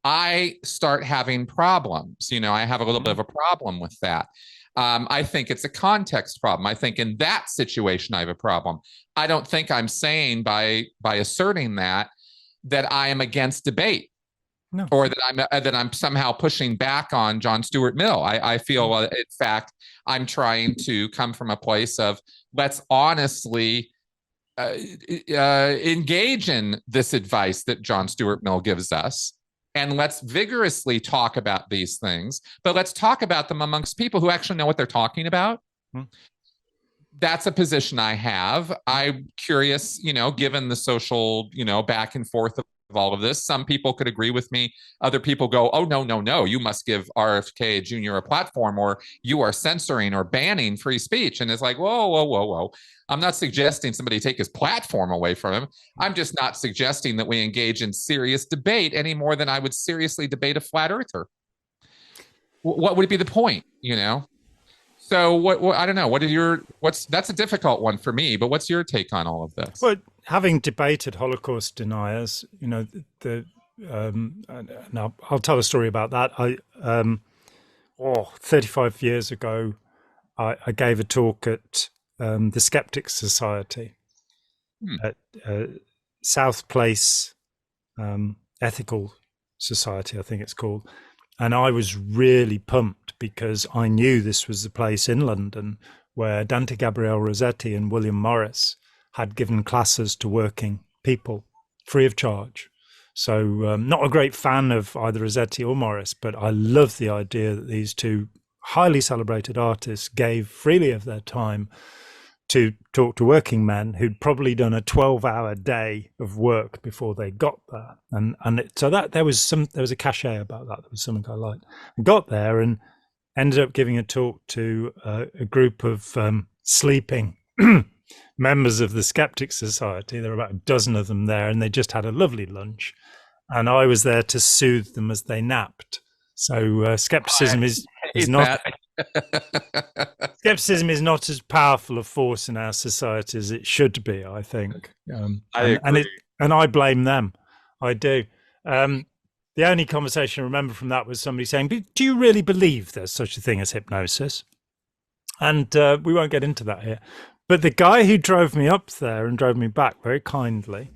A: I start having problems. I have a little bit of a problem with that. I think it's a context problem. I think in that situation, I have a problem. I don't think I'm saying by asserting that I am against debate. No. Or that I'm somehow pushing back on John Stuart Mill. I feel, in fact, I'm trying to come from a place of let's honestly engage in this advice that John Stuart Mill gives us, and let's vigorously talk about these things. But let's talk about them amongst people who actually know what they're talking about. That's a position I have. I'm curious, given the social, back and forth of all of this. Some people could agree with me. Other people go, oh, no, you must give RFK Jr. a platform, or you are censoring or banning free speech. And it's like, whoa. I'm not suggesting somebody take his platform away from him. I'm just not suggesting that we engage in serious debate any more than I would seriously debate a flat earther. What would be the point, So what I don't know. That's a difficult one for me, but what's your take on all of this?
B: Well, having debated Holocaust deniers, now I'll tell a story about that. 35 years ago, I gave a talk at the Skeptics Society at South Place Ethical Society, I think it's called. And I was really pumped because I knew this was the place in London where Dante Gabriel Rossetti and William Morris had given classes to working people free of charge. So not a great fan of either Rossetti or Morris, but I love the idea that these two highly celebrated artists gave freely of their time to talk to working men who'd probably done a 12-hour day of work before they got there, so that there was a cachet about that. There was something I liked. I got there, and ended up giving a talk to a group of sleeping members of the Skeptic Society. There were about a dozen of them there, and they just had a lovely lunch. And I was there to soothe them as they napped. So skepticism is not skepticism is not as powerful a force in our society as it should be, I think.
A: I agree.
B: And I blame them. I do. The only conversation I remember from that was somebody saying, "Do you really believe there's such a thing as hypnosis?" And we won't get into that here. But the guy who drove me up there and drove me back very kindly,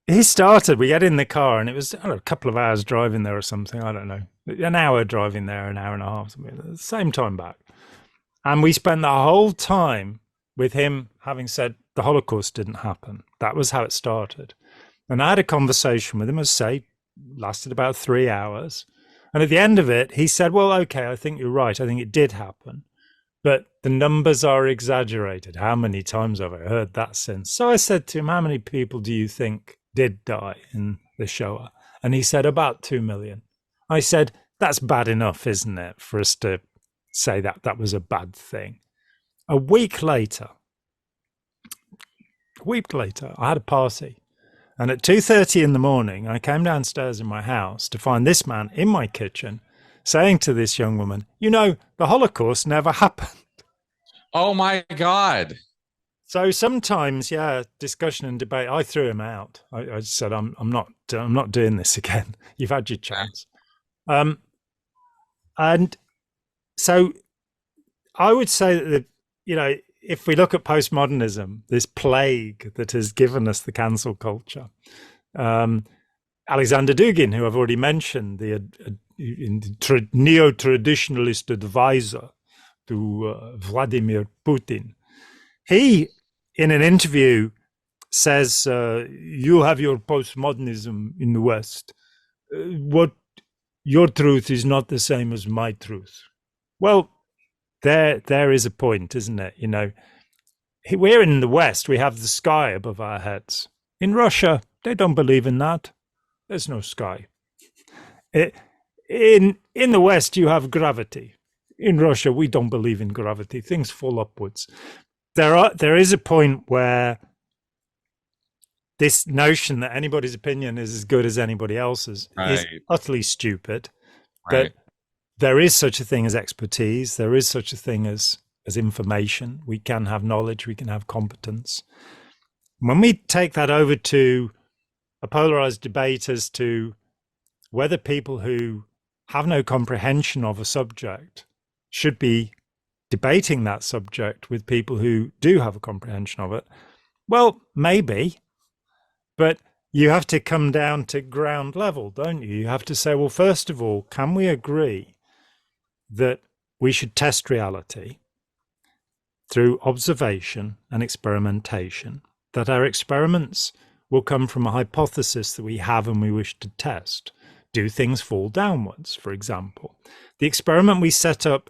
B: we get in the car, and it was a couple of hours driving there or something. I don't know. An hour driving there, an hour and a half, something, at the same time back. And we spent the whole time with him having said the Holocaust didn't happen. That was how it started. And I had a conversation with him, as I say, lasted about 3 hours. And at the end of it, he said, well, okay, I think you're right. I think it did happen. But the numbers are exaggerated. How many times have I heard that since? So I said to him, how many people do you think did die in the Shoah? And he said, about 2 million. I said, that's bad enough, isn't it, for us to say that that was a bad thing. A week later, I had a party. And at 2:30 in the morning, I came downstairs in my house to find this man in my kitchen saying to this young woman, you know, the Holocaust never happened.
A: Oh my God.
B: So sometimes, yeah, discussion and debate, I threw him out. I said, I'm not doing this again. You've had your chance. And so I would say that, you know, if we look at postmodernism, this plague that has given us the cancel culture, Alexander Dugin, who I've already mentioned, the neo-traditionalist advisor to Vladimir Putin, he, in an interview, says, you have your postmodernism in the West. What your truth is not the same as my truth. Well, there is a point, isn't it? You know, we're in the West, we have the sky above our heads. In Russia, they don't believe in that. There's no sky. In the West, you have gravity. In Russia, we don't believe in gravity. Things fall upwards. There is a point where this notion that anybody's opinion is as good as anybody else's is utterly stupid.
A: Right.
B: That there is such a thing as expertise. There is such a thing as information. We can have knowledge. We can have competence. When we take that over to a polarized debate as to whether people who have no comprehension of a subject should be debating that subject with people who do have a comprehension of it, well, maybe, but you have to come down to ground level, don't you? You have to say, well, first of all, can we agree that we should test reality through observation and experimentation, that our experiments will come from a hypothesis that we have and we wish to test? Do things fall downwards, for example? The experiment we set up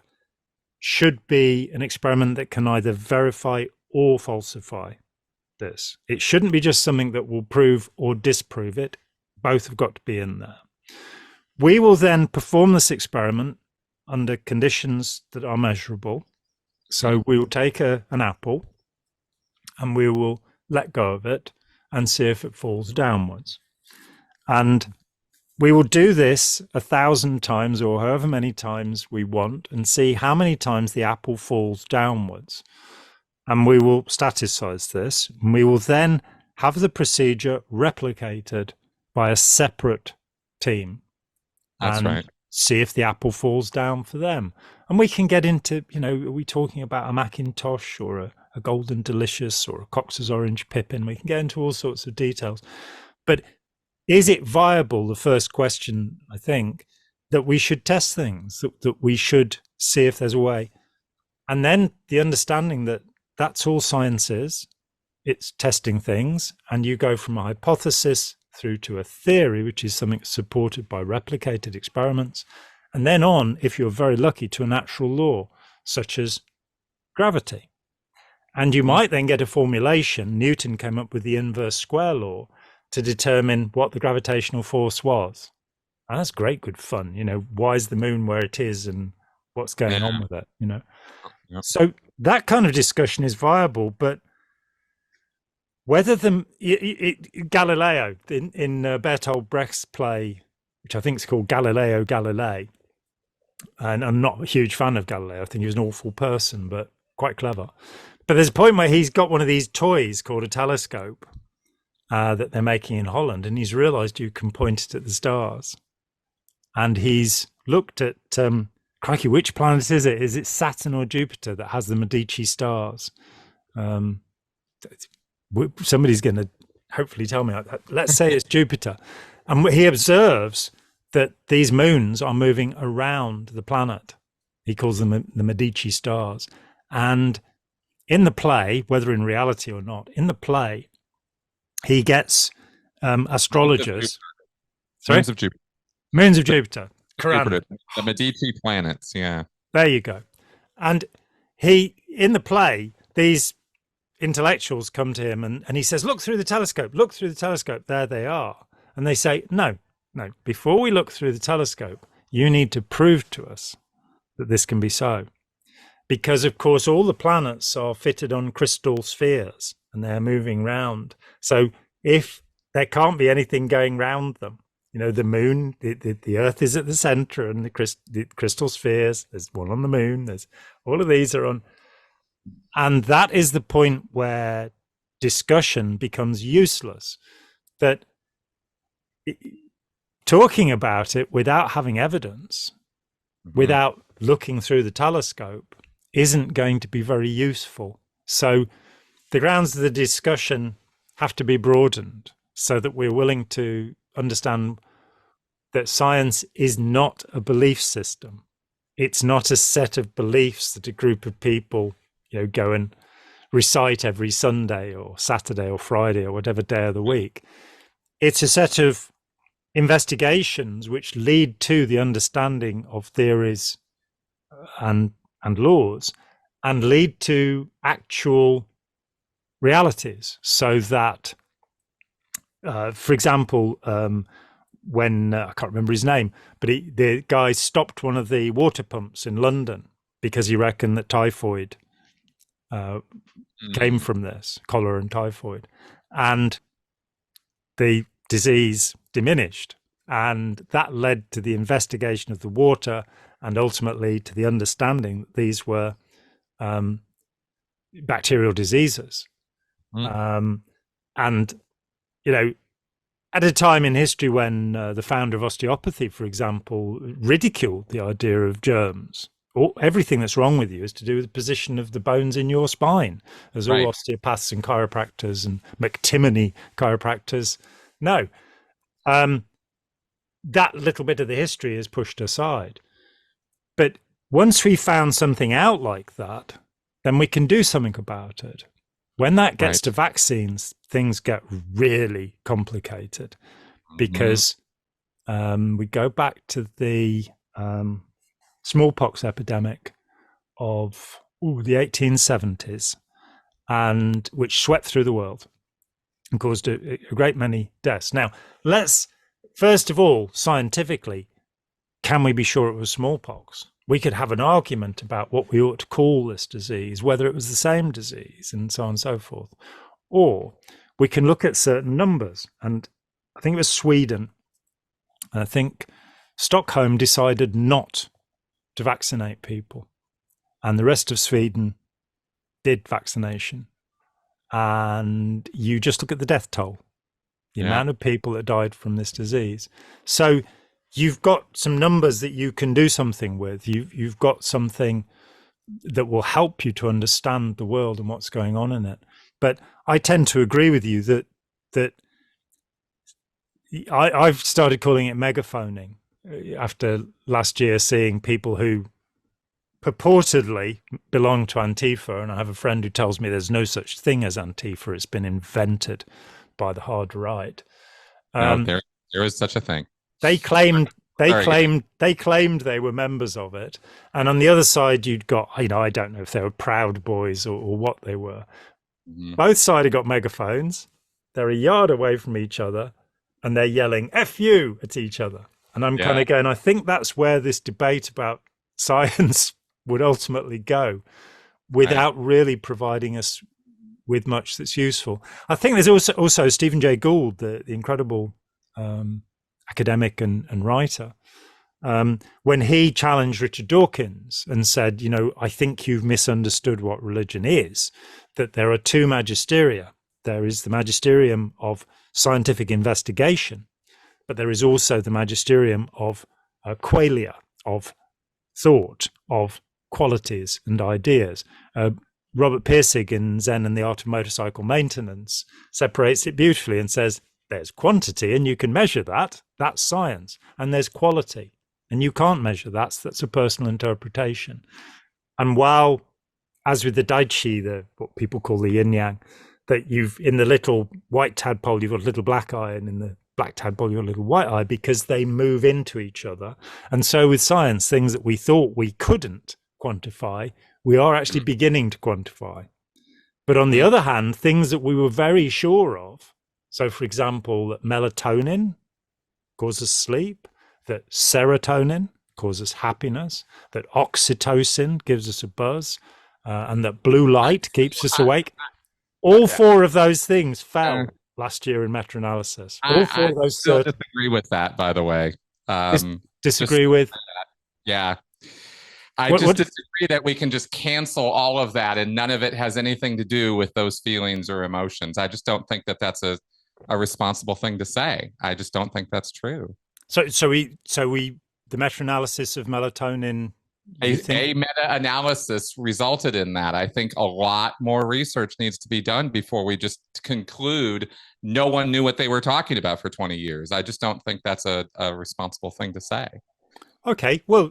B: should be an experiment that can either verify or falsify this. It shouldn't be just something that will prove or disprove it. Both have got to be in there. We will then perform this experiment under conditions that are measurable. So we will take an apple and we will let go of it and see if it falls downwards. And we will do this 1,000 times or however many times we want and see how many times the apple falls downwards. And we will staticize this. And we will then have the procedure replicated by a separate team.
A: That's
B: and
A: right.
B: See if the apple falls down for them. And we can get into, you know, are we talking about a Macintosh or a Golden Delicious or a Cox's Orange Pippin? We can get into all sorts of details. But is it viable, the first question, I think, that we should test things, that we should see if there's a way? And then the understanding that that's all science is. It's testing things, and you go from a hypothesis through to a theory, which is something supported by replicated experiments, and then on, if you're very lucky, to a natural law, such as gravity. And you might then get a formulation. Newton came up with the inverse square law to determine what the gravitational force was. And that's great, good fun. You know, why is the moon where it is, and what's going on with it, you know.
A: Yeah.
B: So that kind of discussion is viable, but whether Galileo in Bertolt Brecht's play, which I think is called Galileo Galilei, and I'm not a huge fan of Galileo. I think he was an awful person, but quite clever. But there's a point where he's got one of these toys called a telescope that they're making in Holland, and he's realized you can point it at the stars. And he's looked at, crikey, which planet is it? Is it Saturn or Jupiter that has the Medici stars? Somebody's going to hopefully tell me. Let's say it's Jupiter. And he observes that these moons are moving around the planet. He calls them the Medici stars. And in the play, whether in reality or not, in the play, he gets astrologers.
A: Moons of Jupiter.
B: Moons of Jupiter.
A: Jupiter. The Medici planets, yeah.
B: There you go. And in the play, these intellectuals come to him and he says, look through the telescope, there they are. And they say, no, before we look through the telescope, you need to prove to us that this can be so. Because, of course, all the planets are fitted on crystal spheres and they're moving round. So if there can't be anything going round them, you know, the moon, the Earth is at the center, and the crystal spheres, there's one on the moon, there's all of these are on. And that is the point where discussion becomes useless. That talking about it without having evidence, without looking through the telescope, isn't going to be very useful. So the grounds of the discussion have to be broadened so that we're willing to understand that science is not a belief system. It's not a set of beliefs that a group of people, you know, go and recite every Sunday or Saturday or Friday or whatever day of the week. It's a set of investigations which lead to the understanding of theories and laws, and lead to actual realities. So that, for example, when I can't remember his name, but the guy stopped one of the water pumps in London because he reckoned that typhoid came from this, cholera and typhoid, and the disease diminished. And that led to the investigation of the water and ultimately to the understanding that these were bacterial diseases. And, you know, at a time in history when the founder of osteopathy, for example, ridiculed the idea of germs, everything that's wrong with you is to do with the position of the bones in your spine, as all osteopaths and chiropractors and McTimoney chiropractors know. That little bit of the history is pushed aside. But once we found something out like that, then we can do something about it. When that gets to vaccines, things get really complicated because we go back to the smallpox epidemic of the 1870s, and which swept through the world and caused a great many deaths. Now, let's first of all, scientifically, can we be sure it was smallpox? We could have an argument about what we ought to call this disease, whether it was the same disease, and so on and so forth. Or we can look at certain numbers. And I think it was Sweden. And I think Stockholm decided not to vaccinate people. And the rest of Sweden did vaccination. And you just look at the death toll, the amount of people that died from this disease. So you've got some numbers that you can do something with. You've got something that will help you to understand the world and what's going on in it. But I tend to agree with you that I've started calling it megaphoning after last year, seeing people who purportedly belong to Antifa, and I have a friend who tells me there's no such thing as Antifa. It's been invented by the hard right.
A: There is such a thing.
B: They claimed they were members of it, and on the other side you'd got, I don't know if they were Proud Boys or what they were. Both sides have got megaphones. They're a yard away from each other, and they're yelling "F you" at each other. And I'm kind of going, I think that's where this debate about science would ultimately go without really providing us with much that's useful. I think there's also Stephen Jay Gould, the incredible academic and writer, when he challenged Richard Dawkins and said, I think you've misunderstood what religion is, that there are two magisteria. There is the magisterium of scientific investigation, but there is also the magisterium of qualia, of thought, of qualities and ideas. Robert Pirsig in Zen and the Art of Motorcycle Maintenance separates it beautifully and says, there's quantity and you can measure that. That's science. And there's quality and you can't measure that. That's a personal interpretation. And while, as with the Daichi, what people call the yin yang, that you've in the little white tadpole, you've got a little black eye, and in the black tadpole, you've got a little white eye, because they move into each other. And so with science, things that we thought we couldn't quantify, we are actually beginning to quantify. But on the other hand, things that we were very sure of, so for example, that melatonin causes sleep, that serotonin causes happiness, that oxytocin gives us a buzz, and that blue light keeps us awake. All four of those things fell last year in meta-analysis. All four of those.
A: I still disagree with that, by the way.
B: Disagree with?
A: Yeah. I disagree that we can just cancel all of that and none of it has anything to do with those feelings or emotions. I just don't think that that's a responsible thing to say. I just don't think that's true. So
B: the meta-analysis of melatonin.
A: A meta-analysis resulted in that. I think a lot more research needs to be done before we just conclude no one knew what they were talking about for 20 years. I just don't think that's a responsible thing to say.
B: Okay, well,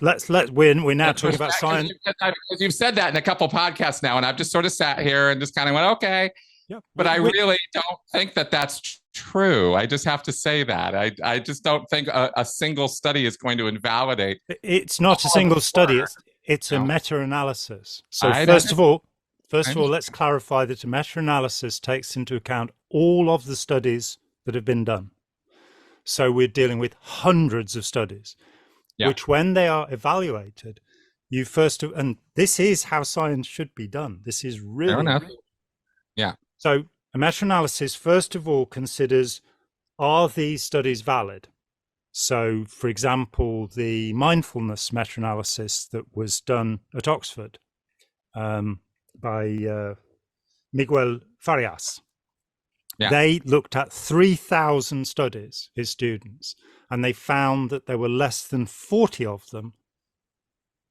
B: we're now talking about science.
A: Because you've said that in a couple podcasts now, and I've just sort of sat here and just kind of went, okay.
B: Yeah,
A: but I really don't think that that's true. I just have to say that. I just don't think a single study is going to invalidate.
B: It's not a single study. It's a meta-analysis. So first of all, let's clarify that a meta-analysis takes into account all of the studies that have been done. So we're dealing with hundreds of studies, which when they are evaluated, and this is how science should be done. This is really
A: fair enough. Yeah.
B: So a meta-analysis, first of all, considers, are these studies valid? So, for example, the mindfulness meta-analysis that was done at Oxford by Miguel Farias, they looked at 3,000 studies, his students, and they found that there were less than 40 of them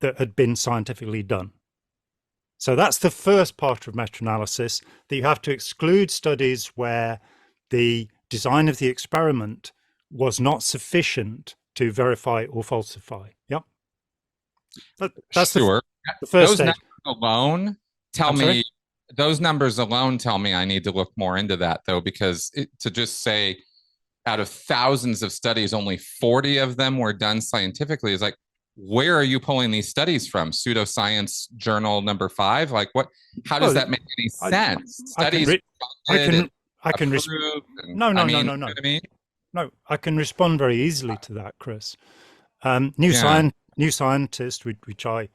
B: that had been scientifically done. So that's the first part of meta-analysis, that you have to exclude studies where the design of the experiment was not sufficient to verify or falsify. Yep. That's
A: sure.
B: The first
A: stage. Those numbers alone tell me I need to look more into that, though, because to just say out of thousands of studies, only 40 of them were done scientifically is like, where are you pulling these studies from? Pseudoscience journal number 5? Like what? How does that make any sense? Studies.
B: I can respond. No. No, I can respond very easily to that, Chris. New Scientist, which I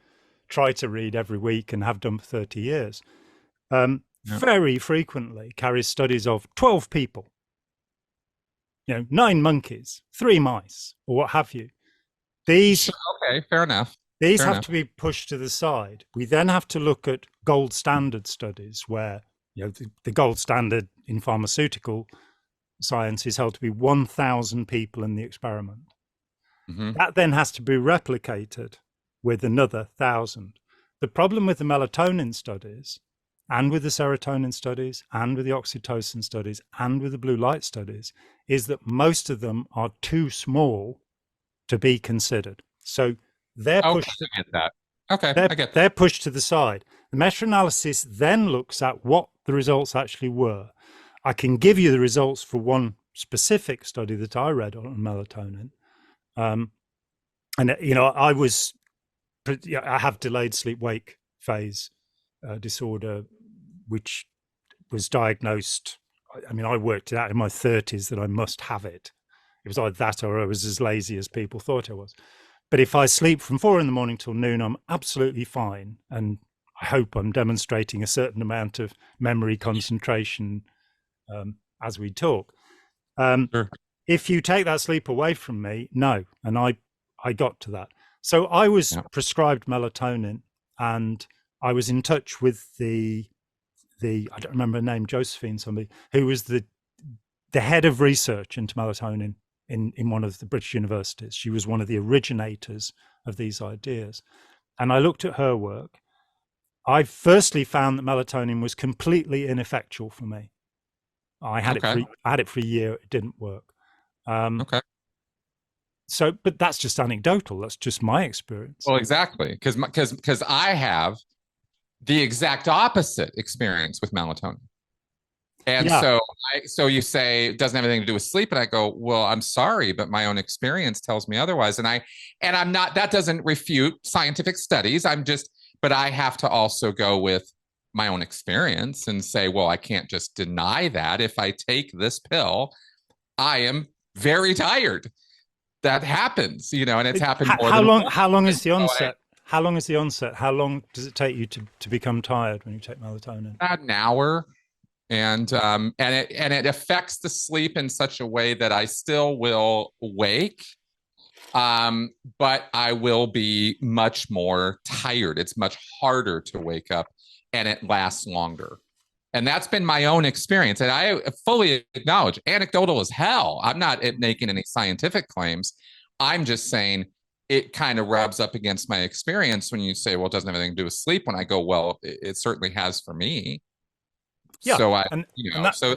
B: try to read every week and have done for 30 years, very frequently carries studies of 12 people, 9 monkeys, 3 mice, or what have you. These
A: fair enough.
B: These have to be pushed to the side. We then have to look at gold standard studies where the gold standard in pharmaceutical science is held to be 1,000 people in the experiment. Mm-hmm. That then has to be replicated with another 1,000. The problem with the melatonin studies and with the serotonin studies and with the oxytocin studies and with the blue light studies is that most of them are too small to be considered. So they're pushed.
A: I get that. Okay, I get that.
B: They're pushed to the side. The meta-analysis then looks at what the results actually were. I can give you the results for one specific study that I read on melatonin. I have delayed sleep-wake phase disorder, which was diagnosed. I worked it out in my 30s that I must have it. It was either that or I was as lazy as people thought I was. But if I sleep from 4 in the morning till noon, I'm absolutely fine. And I hope I'm demonstrating a certain amount of memory concentration as we talk.
A: Sure.
B: If you take that sleep away from me, no. And I got to that. So I was prescribed melatonin, and I was in touch with the I don't remember her name, Josephine somebody, who was the head of research into melatonin in one of the British universities. She was one of the originators of these ideas. And I looked at her work. I firstly found that melatonin was completely ineffectual for me. I had it for a year. It didn't work.
A: Okay.
B: So, but that's just anecdotal. That's just my experience.
A: Well, exactly, because I have the exact opposite experience with melatonin. And so you say it doesn't have anything to do with sleep, and I go, well, I'm sorry, but my own experience tells me otherwise. And I'm not. That doesn't refute scientific studies. But I have to also go with my own experience and say, well, I can't just deny that. If I take this pill, I am very tired. That happens, and it's happened more
B: how
A: than
B: long?
A: once.
B: How long is the onset? How long is the onset? How long does it take you to become tired when you take melatonin?
A: About an hour. And it affects the sleep in such a way that I still will wake, but I will be much more tired. It's much harder to wake up, and it lasts longer. And that's been my own experience. And I fully acknowledge, anecdotal as hell. I'm not making any scientific claims. I'm just saying it kind of rubs up against my experience when you say, well, it doesn't have anything to do with sleep. When I go, well, it certainly has for me.
B: Yeah,
A: so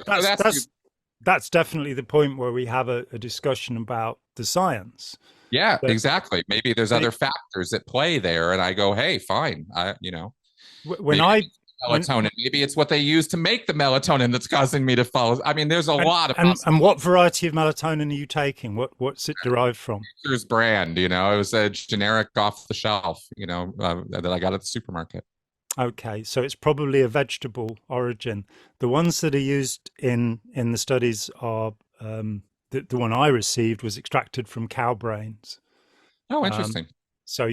B: that's definitely the point where we have a discussion about the science.
A: Yeah, exactly. Maybe there's other factors at play there, and I go, hey, fine. Melatonin. Maybe it's what they use to make the melatonin that's causing me to fall. I mean, there's a lot of
B: and what variety of melatonin are you taking? What's it derived from?
A: There's brand. It was a generic off the shelf. That I got at the supermarket.
B: Okay, so it's probably a vegetable origin. The ones that are used in the studies are the one I received was extracted from cow brains.
A: Oh, interesting.
B: So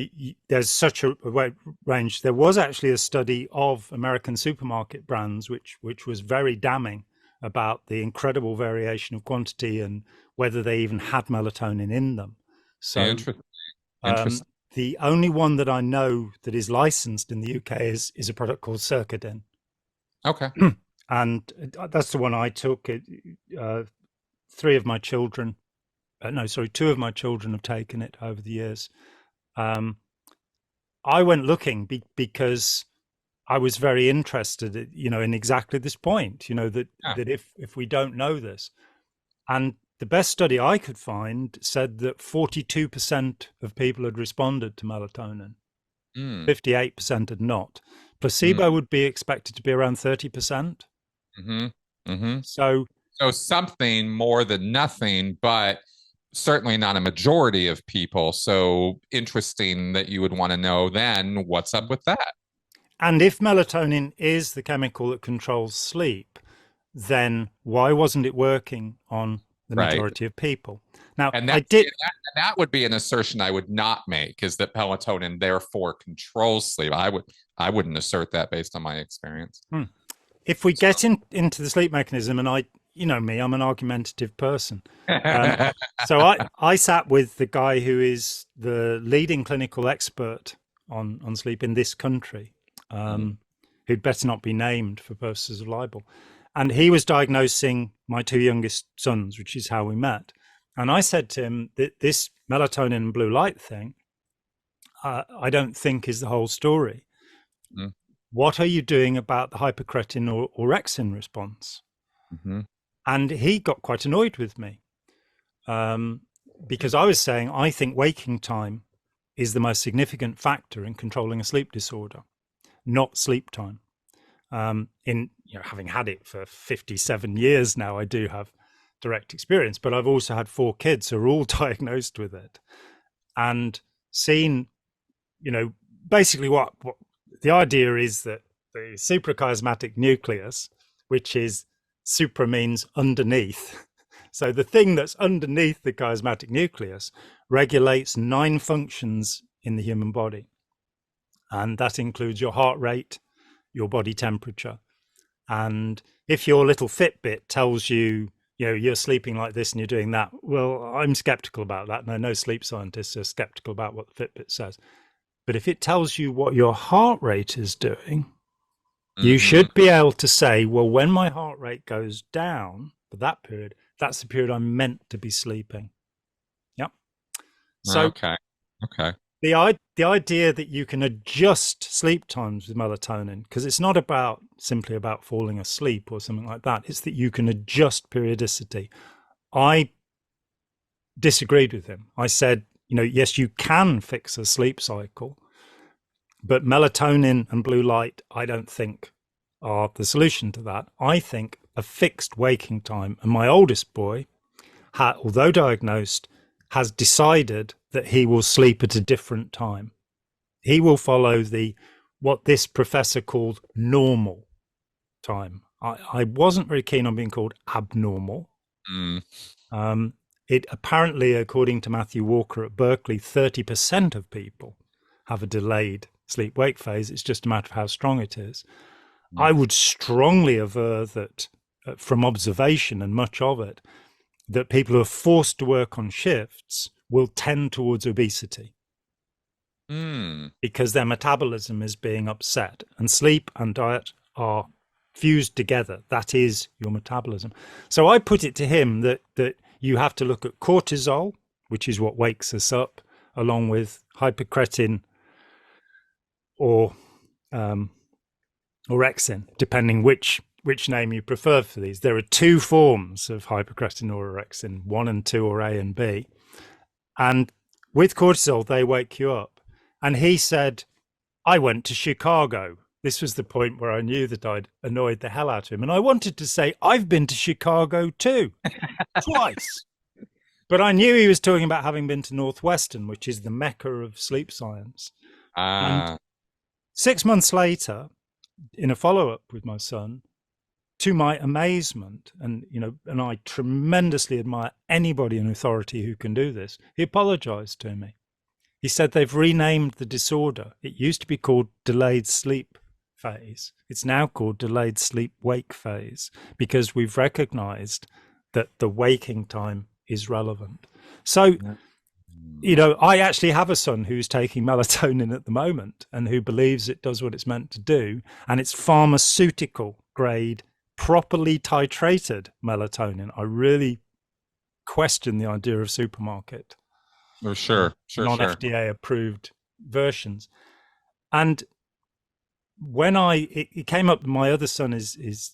B: there's such a wide range. There was actually a study of American supermarket brands, which was very damning about the incredible variation of quantity and whether they even had melatonin in them. So
A: interesting.
B: The only one that I know that is licensed in the UK is a product called Circadin.
A: Okay.
B: And that's the one I took. Two of my children have taken it over the years. I went looking because I was very interested, in exactly this point, that if we don't know this, and the best study I could find said that 42% of people had responded to melatonin, 58% had not. Placebo would be expected to be around 30%. So
A: something more than nothing, but certainly not a majority of people. So interesting that you would want to know then what's up with that.
B: And if melatonin is the chemical that controls sleep, then why wasn't it working on the majority of people? Now,
A: and that would be an assertion I would not make, is that melatonin therefore controls sleep. I wouldn't assert that based on my experience.
B: If we get into the sleep mechanism, and me, I'm an argumentative person. So I sat with the guy who is the leading clinical expert on sleep in this country, who'd better not be named for purposes of libel. And he was diagnosing my two youngest sons, which is how we met. And I said to him that this melatonin and blue light thing, I don't think is the whole story. What are you doing about the hypercretin or orexin response? And he got quite annoyed with me because I was saying, I think waking time is the most significant factor in controlling a sleep disorder, not sleep time. Having had it for 57 years now, I do have direct experience, but I've also had 4 kids who are all diagnosed with it and seen, basically what the idea is that the suprachiasmatic nucleus, which is supra means underneath, So the thing that's underneath the chiasmatic nucleus regulates 9 functions in the human body. And that includes your heart rate, your body temperature. And if your little Fitbit tells you, you're sleeping like this and you're doing that, well, I'm skeptical about that. And I know sleep scientists are skeptical about what the Fitbit says. But if it tells you what your heart rate is doing, you should be able to say, well, when my heart rate goes down for that period, that's the period I'm meant to be sleeping. Yep. So
A: okay.
B: the idea that you can adjust sleep times with melatonin, because it's not simply about falling asleep or something like that. It's that you can adjust periodicity. I disagreed with him. I said, yes, you can fix a sleep cycle, but melatonin and blue light, I don't think are the solution to that. I think a fixed waking time, and my oldest boy, although diagnosed, has decided that he will sleep at a different time. He will follow what this professor called normal time. I wasn't very keen on being called abnormal. It apparently, according to Matthew Walker at Berkeley, 30% of people have a delayed sleep-wake phase. It's just a matter of how strong it is. I would strongly aver that, from observation and much of it, that people who are forced to work on shifts will tend towards obesity because their metabolism is being upset, and sleep and diet are fused together. That is your metabolism. So I put it to him that you have to look at cortisol, which is what wakes us up, along with hypercretin or orexin, depending which name you prefer for these. There are 2 forms of hypercretin or orexin, 1 and 2, or A and B. And with cortisol, they wake you up. And he said, I went to Chicago. This was the point where I knew that I'd annoyed the hell out of him. And I wanted to say, I've been to Chicago too, twice. But I knew he was talking about having been to Northwestern, which is the mecca of sleep science. And 6 months later, in a follow-up with my son, to my amazement, and I tremendously admire anybody in authority who can do this, he apologized to me. He said they've renamed the disorder. It used to be called delayed sleep phase. It's now called delayed sleep-wake phase, because we've recognized that the waking time is relevant. So, I actually have a son who's taking melatonin at the moment and who believes it does what it's meant to do. And it's pharmaceutical grade, properly titrated melatonin. I really question the idea of supermarket.
A: Sure.
B: Non-FDA approved versions. And when it came up, my other son is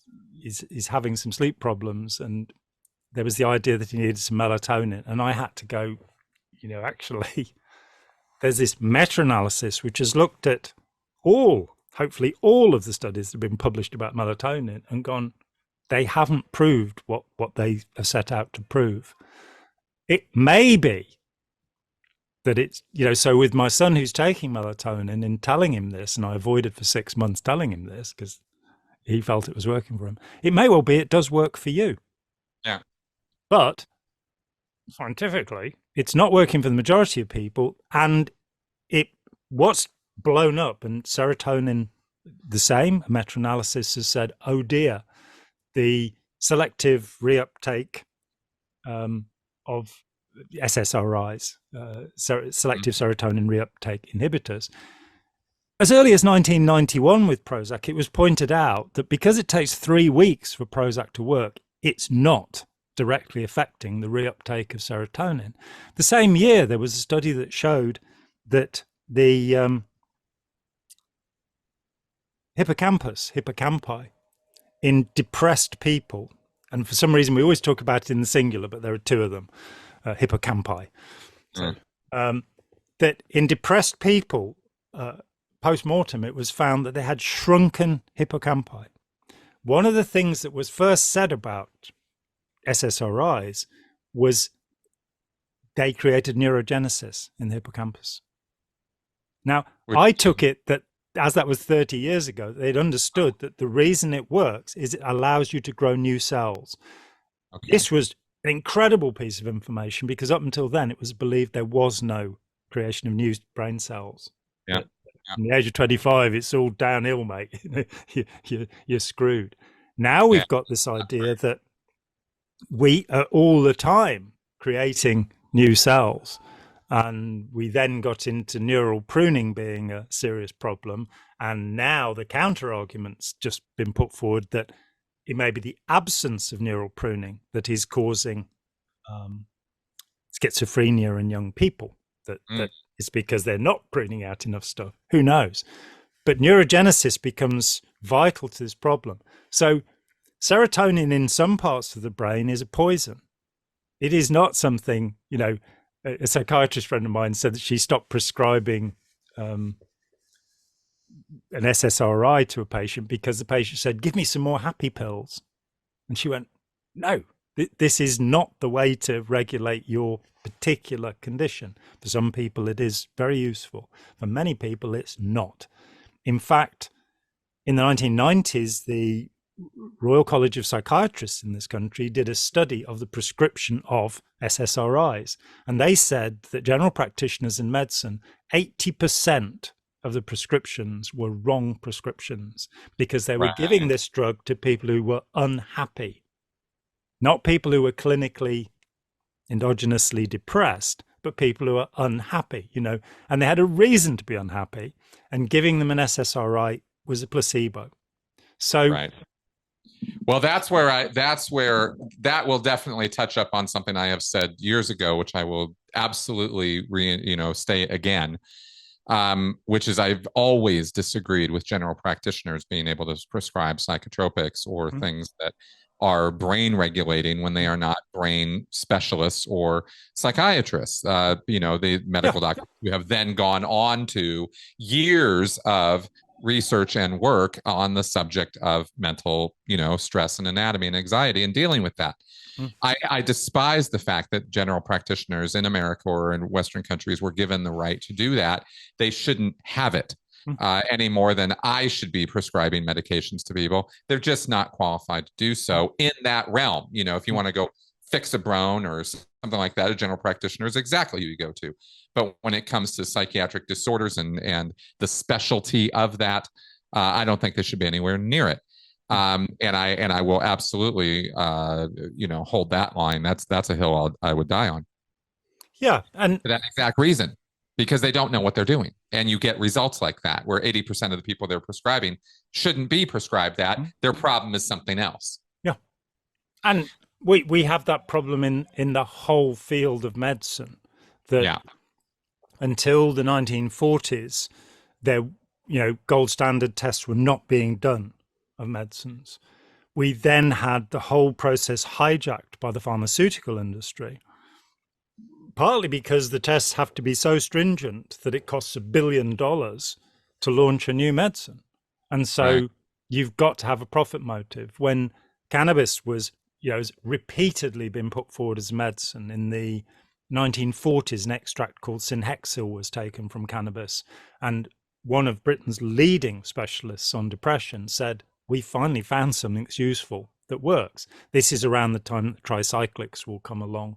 B: having some sleep problems, and there was the idea that he needed some melatonin, and I had to go, actually, there's this meta-analysis which has looked at hopefully all of the studies that have been published about melatonin and gone, they haven't proved what they have set out to prove. It may be that it's, so with my son who's taking melatonin, in telling him this, and I avoided for 6 months telling him this because he felt it was working for him, it may well be it does work for you.
A: Yeah.
B: But scientifically, it's not working for the majority of people. And what's blown up, and serotonin, the same, a meta-analysis has said, oh dear, the selective reuptake of SSRIs, selective serotonin reuptake inhibitors. As early as 1991 with Prozac, it was pointed out that because it takes 3 weeks for Prozac to work, it's not directly affecting the reuptake of serotonin. The same year, there was a study that showed that the hippocampi, in depressed people, and for some reason we always talk about it in the singular, but there are 2 of them, hippocampi. So, that in depressed people, post-mortem, it was found that they had shrunken hippocampi. One of the things that was first said about SSRIs was they created neurogenesis in the hippocampus. Now, I took it that, as that was 30 years ago, they'd understood that the reason it works is it allows you to grow new cells. Okay. This was an incredible piece of information, because up until then it was believed there was no creation of new brain cells.
A: Yeah.
B: In the age of 25, it's all downhill, mate. You're screwed. Now we've got this idea that we are all the time creating new cells. And we then got into neural pruning being a serious problem. And now the counter argument's just been put forward that it may be the absence of neural pruning that is causing schizophrenia in young people. That it's because they're not pruning out enough stuff. Who knows? But neurogenesis becomes vital to this problem. So serotonin in some parts of the brain is a poison. It is not something, you know, a psychiatrist friend of mine said that she stopped prescribing an SSRI to a patient because the patient said, give me some more happy pills. And she went, no, this is not the way to regulate your particular condition. For some people, it is very useful. For many people, it's not. In fact, in the 1990s, the Royal College of Psychiatrists in this country did a study of the prescription of SSRIs. And they said that general practitioners in medicine, 80% of the prescriptions were wrong prescriptions because they were giving this drug to people who were unhappy, not people who were clinically endogenously depressed, but people who are unhappy, you know, and they had a reason to be unhappy, and giving them an SSRI was a placebo. So
A: well, that will definitely touch up on something I have said years ago, which I will absolutely state again, which is I've always disagreed with general practitioners being able to prescribe psychotropics or things that are brain regulating when they are not brain specialists or psychiatrists. The medical doctors who have then gone on to years of research and work on the subject of mental, stress and anatomy and anxiety and dealing with that. I despise the fact that general practitioners in America or in Western countries were given the right to do that. They shouldn't have it any more than I should be prescribing medications to people. They're just not qualified to do so in that realm. If you want to go fix a bone or something like that, a general practitioner is exactly who you go to. But when it comes to psychiatric disorders and the specialty of that, I don't think they should be anywhere near it. And I will absolutely, hold that line. That's a hill I would die on.
B: Yeah, and
A: for that exact reason, because they don't know what they're doing, and you get results like that where 80% of the people they're prescribing shouldn't be prescribed that. Their problem is something else.
B: Yeah, and we have that problem in the whole field of medicine. That until the 1940s, gold standard tests were not being done of medicines. We then had the whole process hijacked by the pharmaceutical industry, partly because the tests have to be so stringent that it costs $1 billion to launch a new medicine. And so you've got to have a profit motive. When cannabis was, has repeatedly been put forward as medicine. In the 1940s, an extract called Synhexil was taken from cannabis. And one of Britain's leading specialists on depression said, we finally found something that's useful, that works. This is around the time that tricyclics will come along,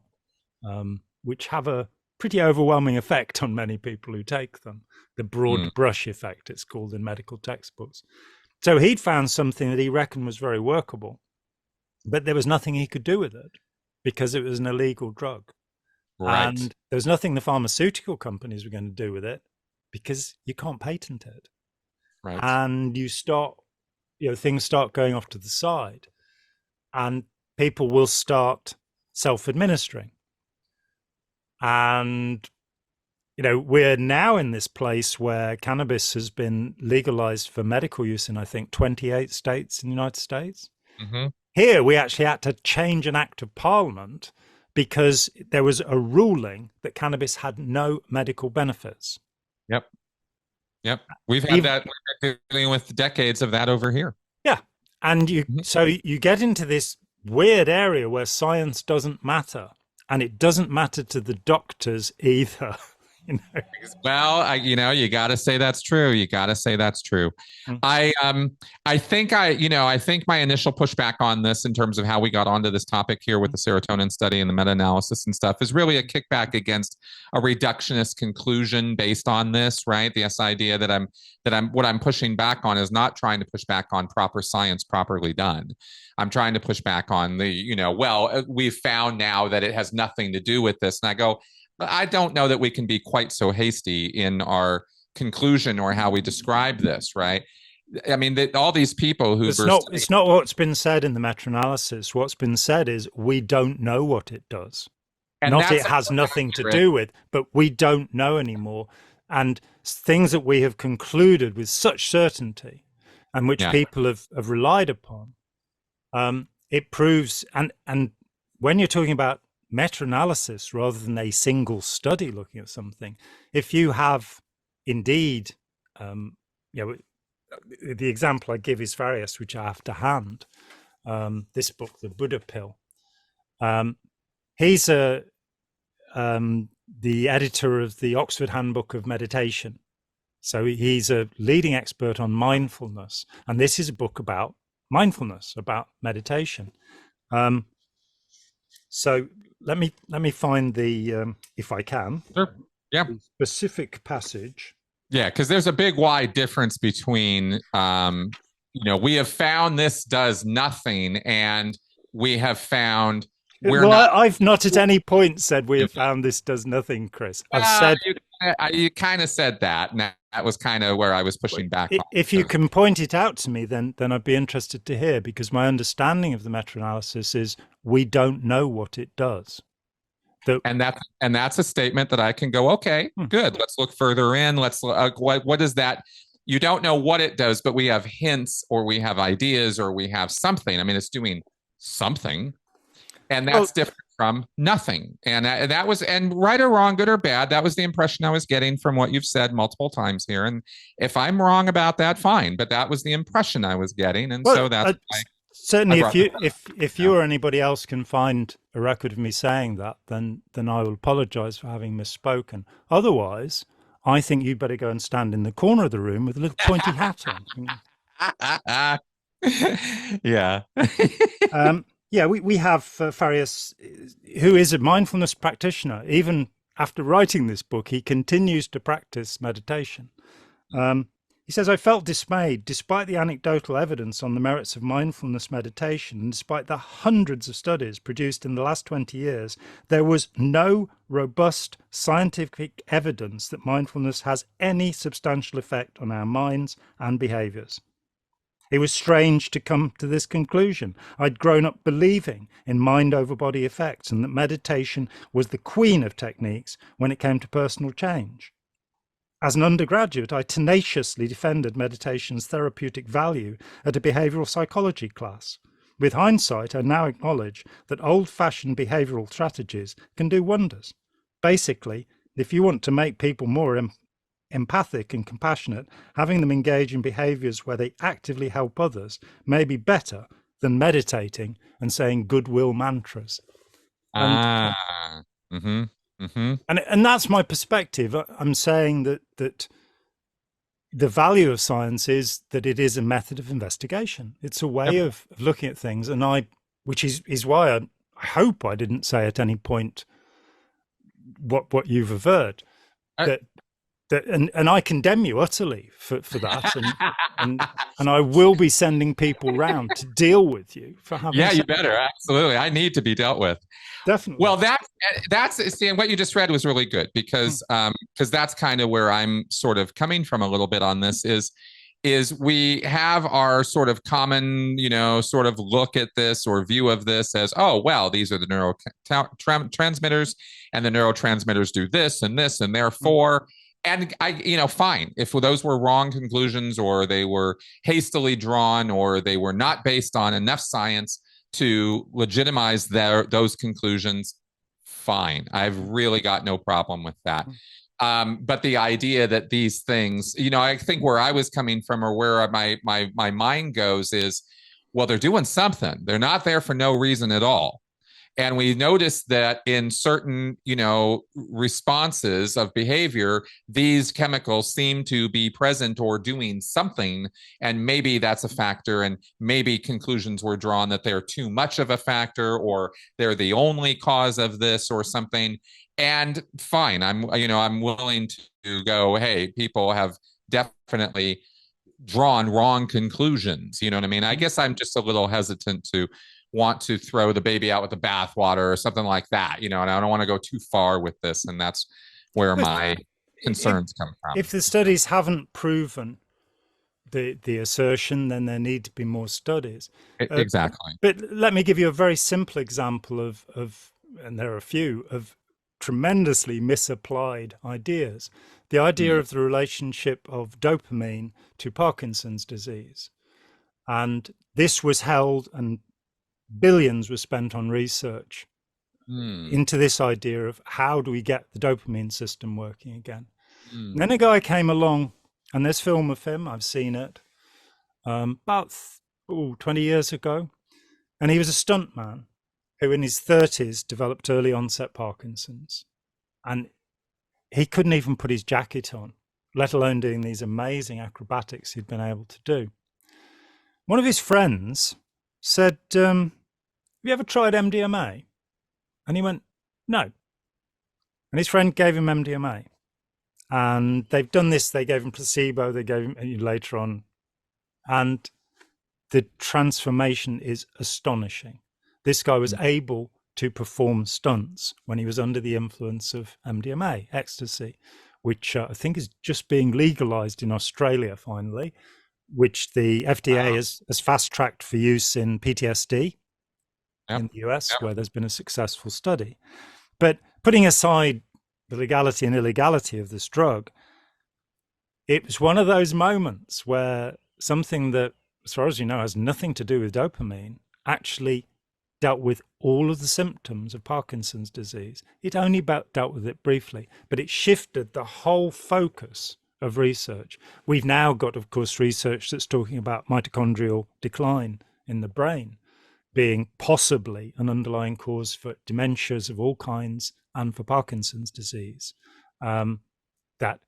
B: which have a pretty overwhelming effect on many people who take them. The broad brush effect, it's called in medical textbooks. So he'd found something that he reckoned was very workable, but there was nothing he could do with it because it was an illegal drug. And there was nothing the pharmaceutical companies were going to do with it because you can't patent it. And you start, things start going off to the side and people will start self-administering. And, we're now in this place where cannabis has been legalized for medical use in, I think, 28 states in the United States. Here, we actually had to change an act of parliament because there was a ruling that cannabis had no medical benefits.
A: Yep. We've had that. We're dealing with decades of that over here.
B: Yeah. And so you get into this weird area where science doesn't matter, and it doesn't matter to the doctors either. you know.
A: Well, you got to say that's true. You got to say that's true.
B: Mm.
A: I think I think my initial pushback on this, in terms of how we got onto this topic here with the serotonin study and the meta-analysis and stuff, is really a kickback against a reductionist conclusion based on this, right? This idea that what I'm pushing back on is not trying to push back on proper science properly done. I'm trying to push back on we've found now that it has nothing to do with this. And I go, I don't know that we can be quite so hasty in our conclusion or how we describe this, right? I mean, all these people who
B: it's not what's been said in the meta-analysis. What's been said is we don't know what it does. And not it has nothing to do with, but we don't know anymore. And things that we have concluded with such certainty and which people have relied upon, it proves, and when you're talking about meta-analysis rather than a single study looking at something, if you have indeed, the example I give is Various, which I have to hand, this book, The Buddha Pill. He's the editor of the Oxford Handbook of Meditation. So he's a leading expert on mindfulness. And this is a book about mindfulness, about meditation. So let me find the if I can,
A: sure. Yeah,
B: the specific passage.
A: Yeah, because there's a big wide difference between we have found this does nothing, and we have found
B: I've not at any point said we have found this does nothing, Chris. I've said
A: you kind of said that, and that was kind of where I was pushing back.
B: If you can point it out to me, then I'd be interested to hear, because my understanding of the meta-analysis is we don't know what it does.
A: And that's a statement that I can go, okay, good. Let's look further in. Let's look, what is that? You don't know what it does, but we have hints, or we have ideas, or we have something. I mean, it's doing something, and that's different from nothing. And that was, and right or wrong, good or bad, that was the impression I was getting from what you've said multiple times here. And if I'm wrong about that, fine. But that was the impression I was getting, and so that's
B: certainly if you or anybody else can find a record of me saying that, then I will apologize for having misspoken. Otherwise, I think you better go and stand in the corner of the room with a little pointy hat on.
A: Yeah.
B: We have Farias, who is a mindfulness practitioner. Even after writing this book, he continues to practice meditation. He says, I felt dismayed, despite the anecdotal evidence on the merits of mindfulness meditation, and despite the hundreds of studies produced in the last 20 years, there was no robust scientific evidence that mindfulness has any substantial effect on our minds and behaviors. It was strange to come to this conclusion. I'd grown up believing in mind over body effects, and that meditation was the queen of techniques when it came to personal change. As an undergraduate, I tenaciously defended meditation's therapeutic value at a behavioral psychology class. With hindsight, I now acknowledge that old-fashioned behavioral strategies can do wonders. Basically, if you want to make people more empathic and compassionate, having them engage in behaviors where they actively help others may be better than meditating and saying goodwill mantras. And that's my perspective. I'm saying that the value of science is that it is a method of investigation. It's a way of looking at things, which is why I hope I didn't say at any point what you've averred. And I condemn you utterly for that, and I will be sending people round to deal with you for having.
A: Yeah, you better, absolutely. I need to be dealt with.
B: Definitely.
A: Well, that's see, and what you just read was really good, because that's kind of where I'm sort of coming from a little bit on this. Is we have our sort of common, sort of look at this or view of this as, oh, well, these are the neurotransmitters, and the neurotransmitters do this, and therefore. And fine, if those were wrong conclusions, or they were hastily drawn, or they were not based on enough science to legitimize those conclusions, fine. I've really got no problem with that. But the idea that these things, I think where I was coming from, or where my mind goes, is, well, they're doing something. They're not there for no reason at all. And we noticed that in certain, responses of behavior, these chemicals seem to be present or doing something. And maybe that's a factor. And maybe conclusions were drawn that they're too much of a factor, or they're the only cause of this or something. And fine, I'm willing to go, hey, people have definitely drawn wrong conclusions. You know what I mean? I guess I'm just a little hesitant to want to throw the baby out with the bathwater or something like that, and I don't want to go too far with this. And that's where my concerns come from.
B: If the studies haven't proven the assertion, then there need to be more studies.
A: Exactly.
B: But let me give you a very simple example of, and there are a few, of tremendously misapplied ideas. The idea of the relationship of dopamine to Parkinson's disease. And this was held, and billions were spent on research into this idea of how do we get the dopamine system working again. And then a guy came along, and this film of him, I've seen it about 20 years ago, and he was a stuntman who in his 30s developed early onset Parkinson's, and he couldn't even put his jacket on, let alone doing these amazing acrobatics he'd been able to do. One of his friends said, have you ever tried MDMA? And he went, no. And his friend gave him MDMA. And they've done this. They gave him placebo. They gave him later on. And the transformation is astonishing. This guy was able to perform stunts when he was under the influence of MDMA, ecstasy, which I think is just being legalized in Australia finally, which the FDA has fast-tracked for use in PTSD in the US, where there's been a successful study. But putting aside the legality and illegality of this drug, it was one of those moments where something that, as far as you know, has nothing to do with dopamine, actually dealt with all of the symptoms of Parkinson's disease. It only dealt with it briefly, but it shifted the whole focus of research. We've now got, of course, research that's talking about mitochondrial decline in the brain being possibly an underlying cause for dementias of all kinds and for Parkinson's disease. That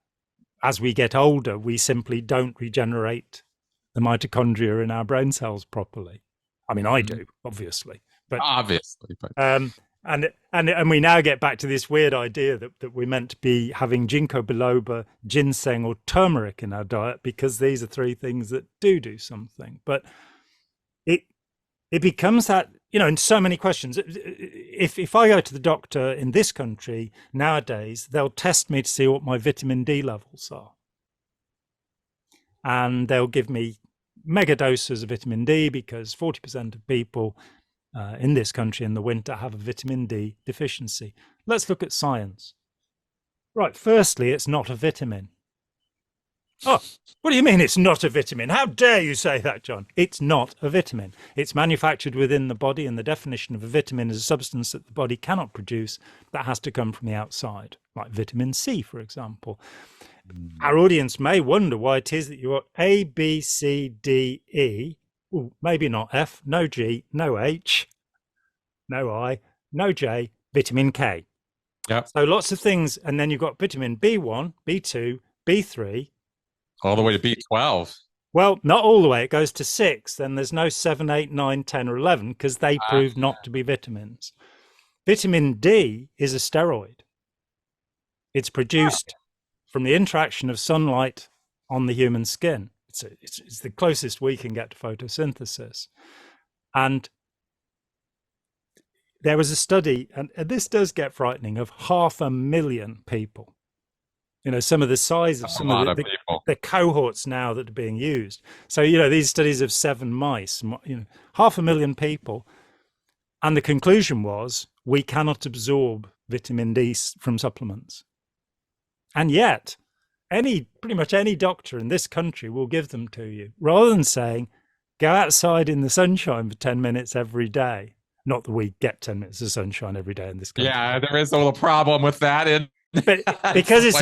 B: as we get older, we simply don't regenerate the mitochondria in our brain cells properly. I mean, I do, obviously. But and we now get back to this weird idea that we're meant to be having ginkgo biloba, ginseng, or turmeric in our diet because these are three things that do something. But it becomes that, in so many questions. If I go to the doctor in this country nowadays, they'll test me to see what my vitamin D levels are, and they'll give me mega doses of vitamin D because 40% of people in this country in the winter have a vitamin D deficiency. Let's look at science. Right, firstly, it's not a vitamin. Oh, what do you mean it's not a vitamin? How dare you say that, John? It's not a vitamin. It's manufactured within the body, and the definition of a vitamin is a substance that the body cannot produce that has to come from the outside, like vitamin C, for example. Our audience may wonder why it is that you are A, B, C, D, E, maybe not F, no G, no H, no I, no J, vitamin K.
A: Yep.
B: So lots of things. And then you've got vitamin B1, B2, B3.
A: All the way to B12.
B: Well, not all the way. It goes to 6. Then there's no 7, 8, 9, 10, or 11 because they prove not to be vitamins. Vitamin D is a steroid. It's produced from the interaction of sunlight on the human skin. It's the closest we can get to photosynthesis. And there was a study, and this does get frightening, of 500,000 people. Some of the size of some of the cohorts now that are being used. So, these studies of 7 mice, 500,000 people. And the conclusion was, we cannot absorb vitamin D from supplements. And yet, pretty much any doctor in this country will give them to you, rather than saying, go outside in the sunshine for 10 minutes every day. Not that we get 10 minutes of sunshine every day in this country.
A: Yeah, there is a little problem with that.
B: But because it's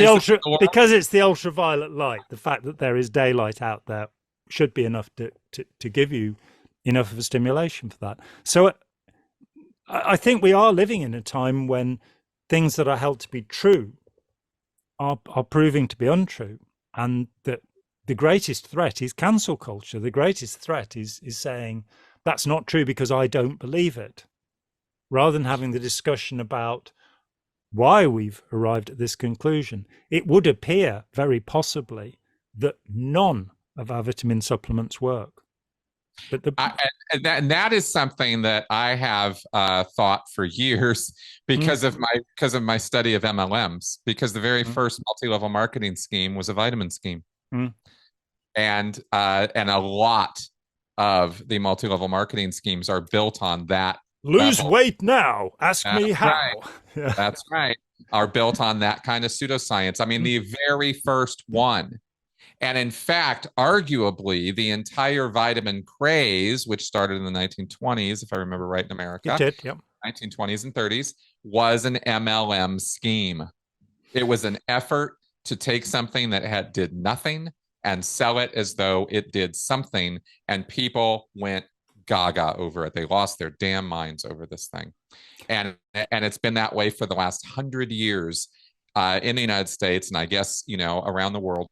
B: the ultraviolet light, the fact that there is daylight out there should be enough to give you enough of a stimulation for that. So I think we are living in a time when things that are held to be true are proving to be untrue, and that the greatest threat is cancel culture. The greatest threat is saying that's not true because I don't believe it, rather than having the discussion about why we've arrived at this conclusion. It would appear very possibly that none of our vitamin supplements work. But
A: and that is something that I have thought for years because of my study of MLMs. Because the very first multi-level marketing scheme was a vitamin scheme, and a lot of the multi-level marketing schemes are built on that.
B: Lose weight now. Ask me how.
A: Right. Yeah. That's right. Are built on that kind of pseudoscience. I mean, the very first one. And in fact, arguably, the entire vitamin craze, which started in the 1920s, if I remember right, in America,
B: it did, yep.
A: 1920s and 30s, was an MLM scheme. It was an effort to take something that did nothing and sell it as though it did something, and people went gaga over it. They lost their damn minds over this thing. And it's been that way for the last 100 years in the United States, and I guess, around the world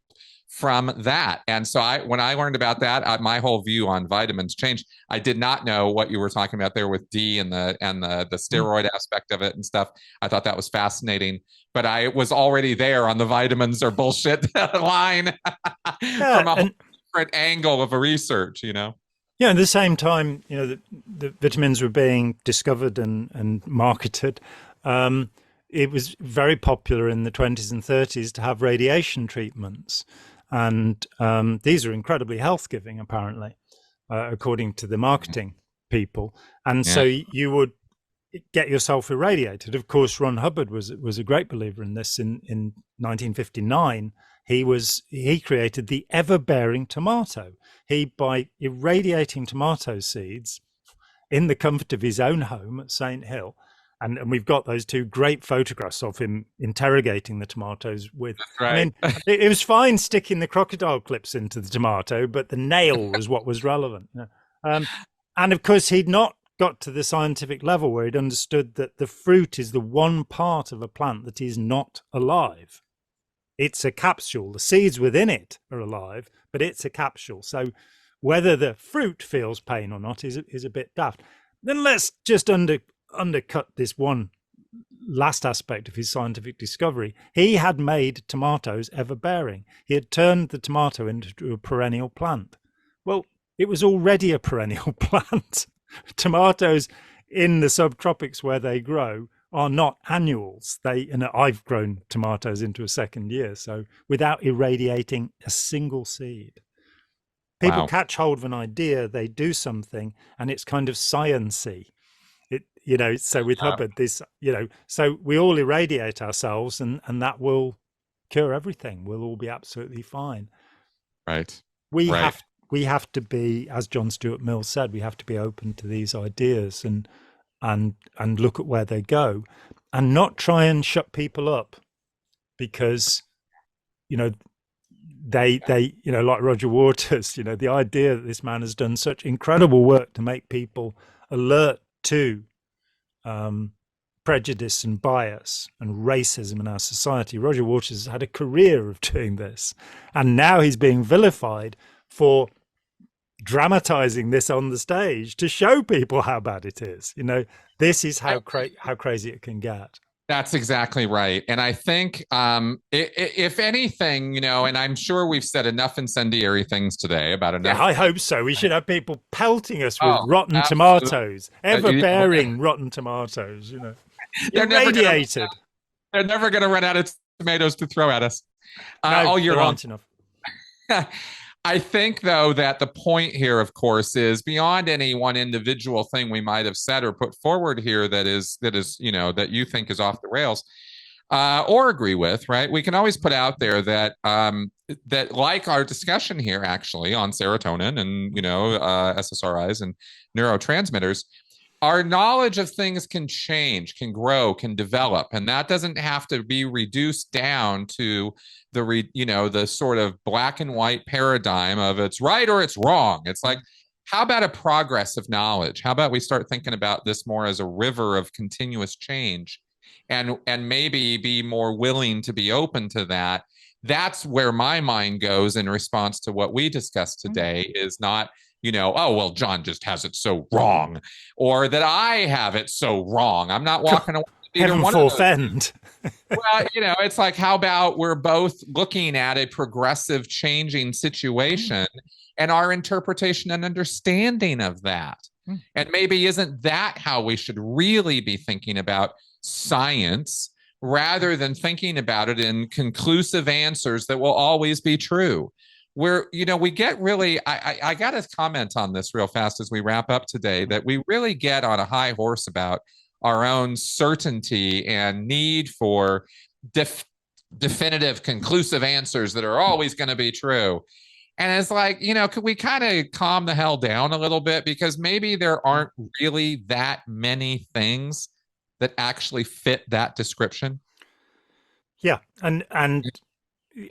A: from that. And so when I learned about that, my whole view on vitamins changed. I did not know what you were talking about there with D and the steroid aspect of it and stuff. I thought that was fascinating, but I was already there on the vitamins are bullshit line from a whole different angle of a research,
B: Yeah, at the same time, the vitamins were being discovered and marketed. It was very popular in the 20s and 30s to have radiation treatments. And these are incredibly health-giving, apparently, according to the marketing people. And so you would get yourself irradiated. Of course, Ron Hubbard was a great believer in this. In 1959, he created the ever-bearing tomato. By irradiating tomato seeds in the comfort of his own home at St. Hill, and we've got those two great photographs of him interrogating the tomatoes with.
A: That's right.
B: I mean, it was fine sticking the crocodile clips into the tomato, but the nail was what was relevant. And of course, he'd not got to the scientific level where he'd understood that the fruit is the one part of a plant that is not alive. It's a capsule. The seeds within it are alive, but it's a capsule. So whether the fruit feels pain or not is a bit daft. Then let's just undercut this one last aspect of his scientific discovery. He had made tomatoes ever-bearing. He had turned the tomato into a perennial plant. Well, it was already a perennial plant. Tomatoes in the subtropics where they grow are not annuals. I've grown tomatoes into a second year, so without irradiating a single seed. People catch hold of an idea, they do something, and it's kind of science-y. So with Hubbard, so we all irradiate ourselves, and that will cure everything. We'll all be absolutely fine.
A: Right.
B: We have to be, as John Stuart Mill said, we have to be open to these ideas and look at where they go, and not try and shut people up, because they like Roger Waters, the idea that this man has done such incredible work to make people alert to prejudice and bias and racism in our society. Roger Waters has had a career of doing this, and now he's being vilified for dramatizing this on the stage to show people how bad it is. This is how crazy it can get.
A: That's exactly right. And I think if anything, and I'm sure we've said enough incendiary things today about enough.
B: Yeah, I hope so. We should have people pelting us with rotten tomatoes, ever-bearing rotten tomatoes, irradiated.
A: They're never going to run out of tomatoes to throw at us all year
B: there
A: long.
B: Aren't enough.
A: I think, though, that the point here, of course, is beyond any one individual thing we might have said or put forward here that you think is off the rails or agree with, right? We can always put out there that that, like our discussion here, actually, on serotonin and SSRIs and neurotransmitters, our knowledge of things can change, can grow, can develop, and that doesn't have to be reduced down to the sort of black and white paradigm of it's right or it's wrong. It's like, how about a progress of knowledge? How about we start thinking about this more as a river of continuous change, and maybe be more willing to be open to that? That's where my mind goes in response to what we discussed today, is not, oh, well, John just has it so wrong, or that I have it so wrong. I'm not walking away with either
B: Heaven
A: one of those.
B: forfend.
A: Well, it's like, how about we're both looking at a progressive, changing situation and our interpretation and understanding of that? And maybe isn't that how we should really be thinking about science, rather than thinking about it in conclusive answers that will always be true? Where, we get really, I got to comment on this real fast as we wrap up today, that we really get on a high horse about our own certainty and need for definitive, conclusive answers that are always going to be true. And it's like, could we kind of calm the hell down a little bit? Because maybe there aren't really that many things that actually fit that description.
B: Yeah, and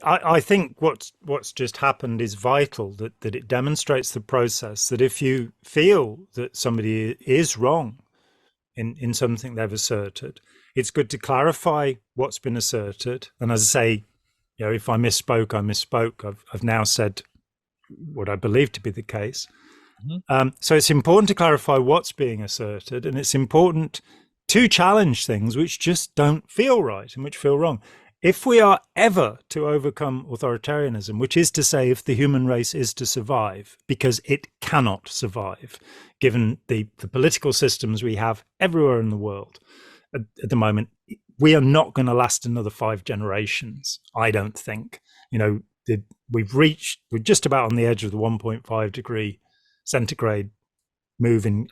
B: I think what's just happened is vital, that it demonstrates the process, that if you feel that somebody is wrong in something they've asserted, it's good to clarify what's been asserted. And as I say, if I misspoke, I misspoke. I've now said what I believe to be the case. So it's important to clarify what's being asserted, and it's important to challenge things which just don't feel right and which feel wrong. If we are ever to overcome authoritarianism, which is to say, if the human race is to survive, because it cannot survive, given the political systems we have everywhere in the world at the moment, we are not going to last another 5 generations, I don't think. We're just about on the edge of the 1.5 degree centigrade move in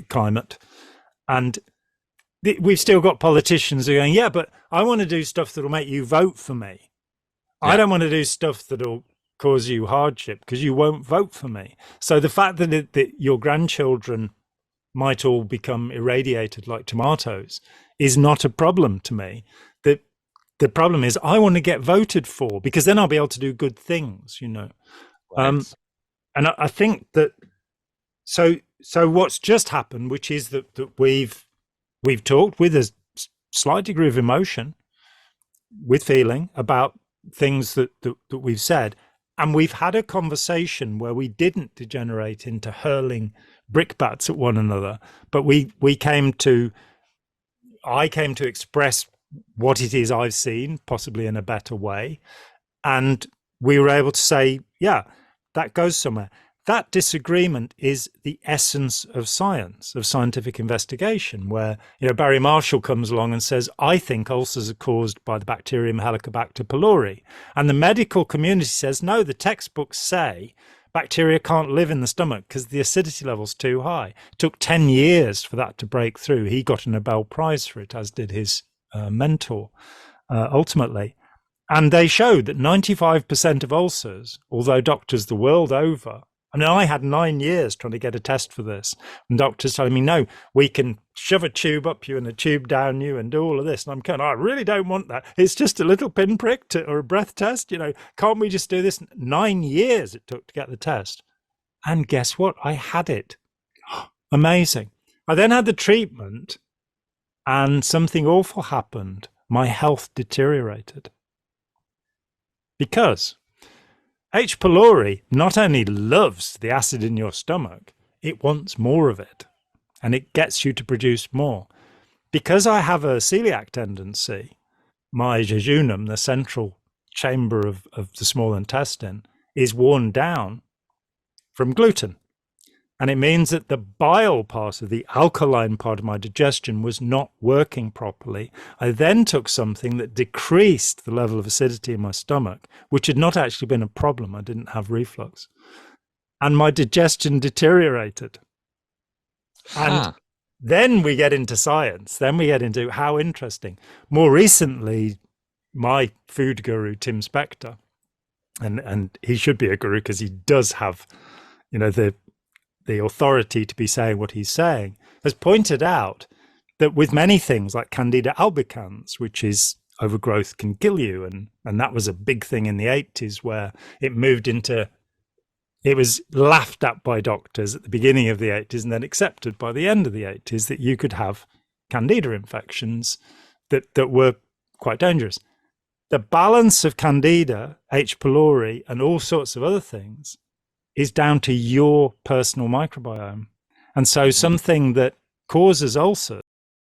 B: climate. And we've still got politicians who are going, yeah, but I want to do stuff that'll make you vote for me. Yeah. I don't want to do stuff that'll cause you hardship because you won't vote for me. So the fact that your grandchildren might all become irradiated like tomatoes is not a problem to me. The problem is I want to get voted for, because then I'll be able to do good things, Right. And I think that so what's just happened, which is that we've talked with a slight degree of emotion, with feeling about things that we've said, and we've had a conversation where we didn't degenerate into hurling brickbats at one another, but I came to express what it is I've seen, possibly in a better way, and we were able to say, yeah, that goes somewhere. That disagreement is the essence of science, of scientific investigation, where Barry Marshall comes along and says, I think ulcers are caused by the bacterium Helicobacter pylori. And the medical community says, no, the textbooks say bacteria can't live in the stomach because the acidity level's too high. It took 10 years for that to break through. He got a Nobel Prize for it, as did his mentor, ultimately. And they showed that 95% of ulcers, although doctors the world over, I had 9 years trying to get a test for this, and doctors telling me, no, we can shove a tube up you and a tube down you and do all of this. And I'm going, I really don't want that. It's just a little pinprick or a breath test. Can't we just do this? 9 years it took to get the test. And guess what? I had it. Amazing. I then had the treatment and something awful happened. My health deteriorated. Because H. pylori not only loves the acid in your stomach, it wants more of it, and it gets you to produce more. Because I have a celiac tendency, my jejunum, the central chamber of the small intestine, is worn down from gluten. And it means that the bile part of the alkaline part of my digestion was not working properly. I then took something that decreased the level of acidity in my stomach, which had not actually been a problem. I didn't have reflux. And my digestion deteriorated. And then we get into science. Then we get into how interesting. More recently, my food guru, Tim Spector, and he should be a guru because he does have, the authority to be saying what he's saying, has pointed out that with many things like Candida albicans, which is overgrowth can kill you, and that was a big thing in the 80s where it moved into it was laughed at by doctors at the beginning of the 80s and then accepted by the end of the 80s that you could have candida infections that were quite dangerous. The balance of candida, H. pylori, and all sorts of other things is down to your personal microbiome. And so something that causes ulcers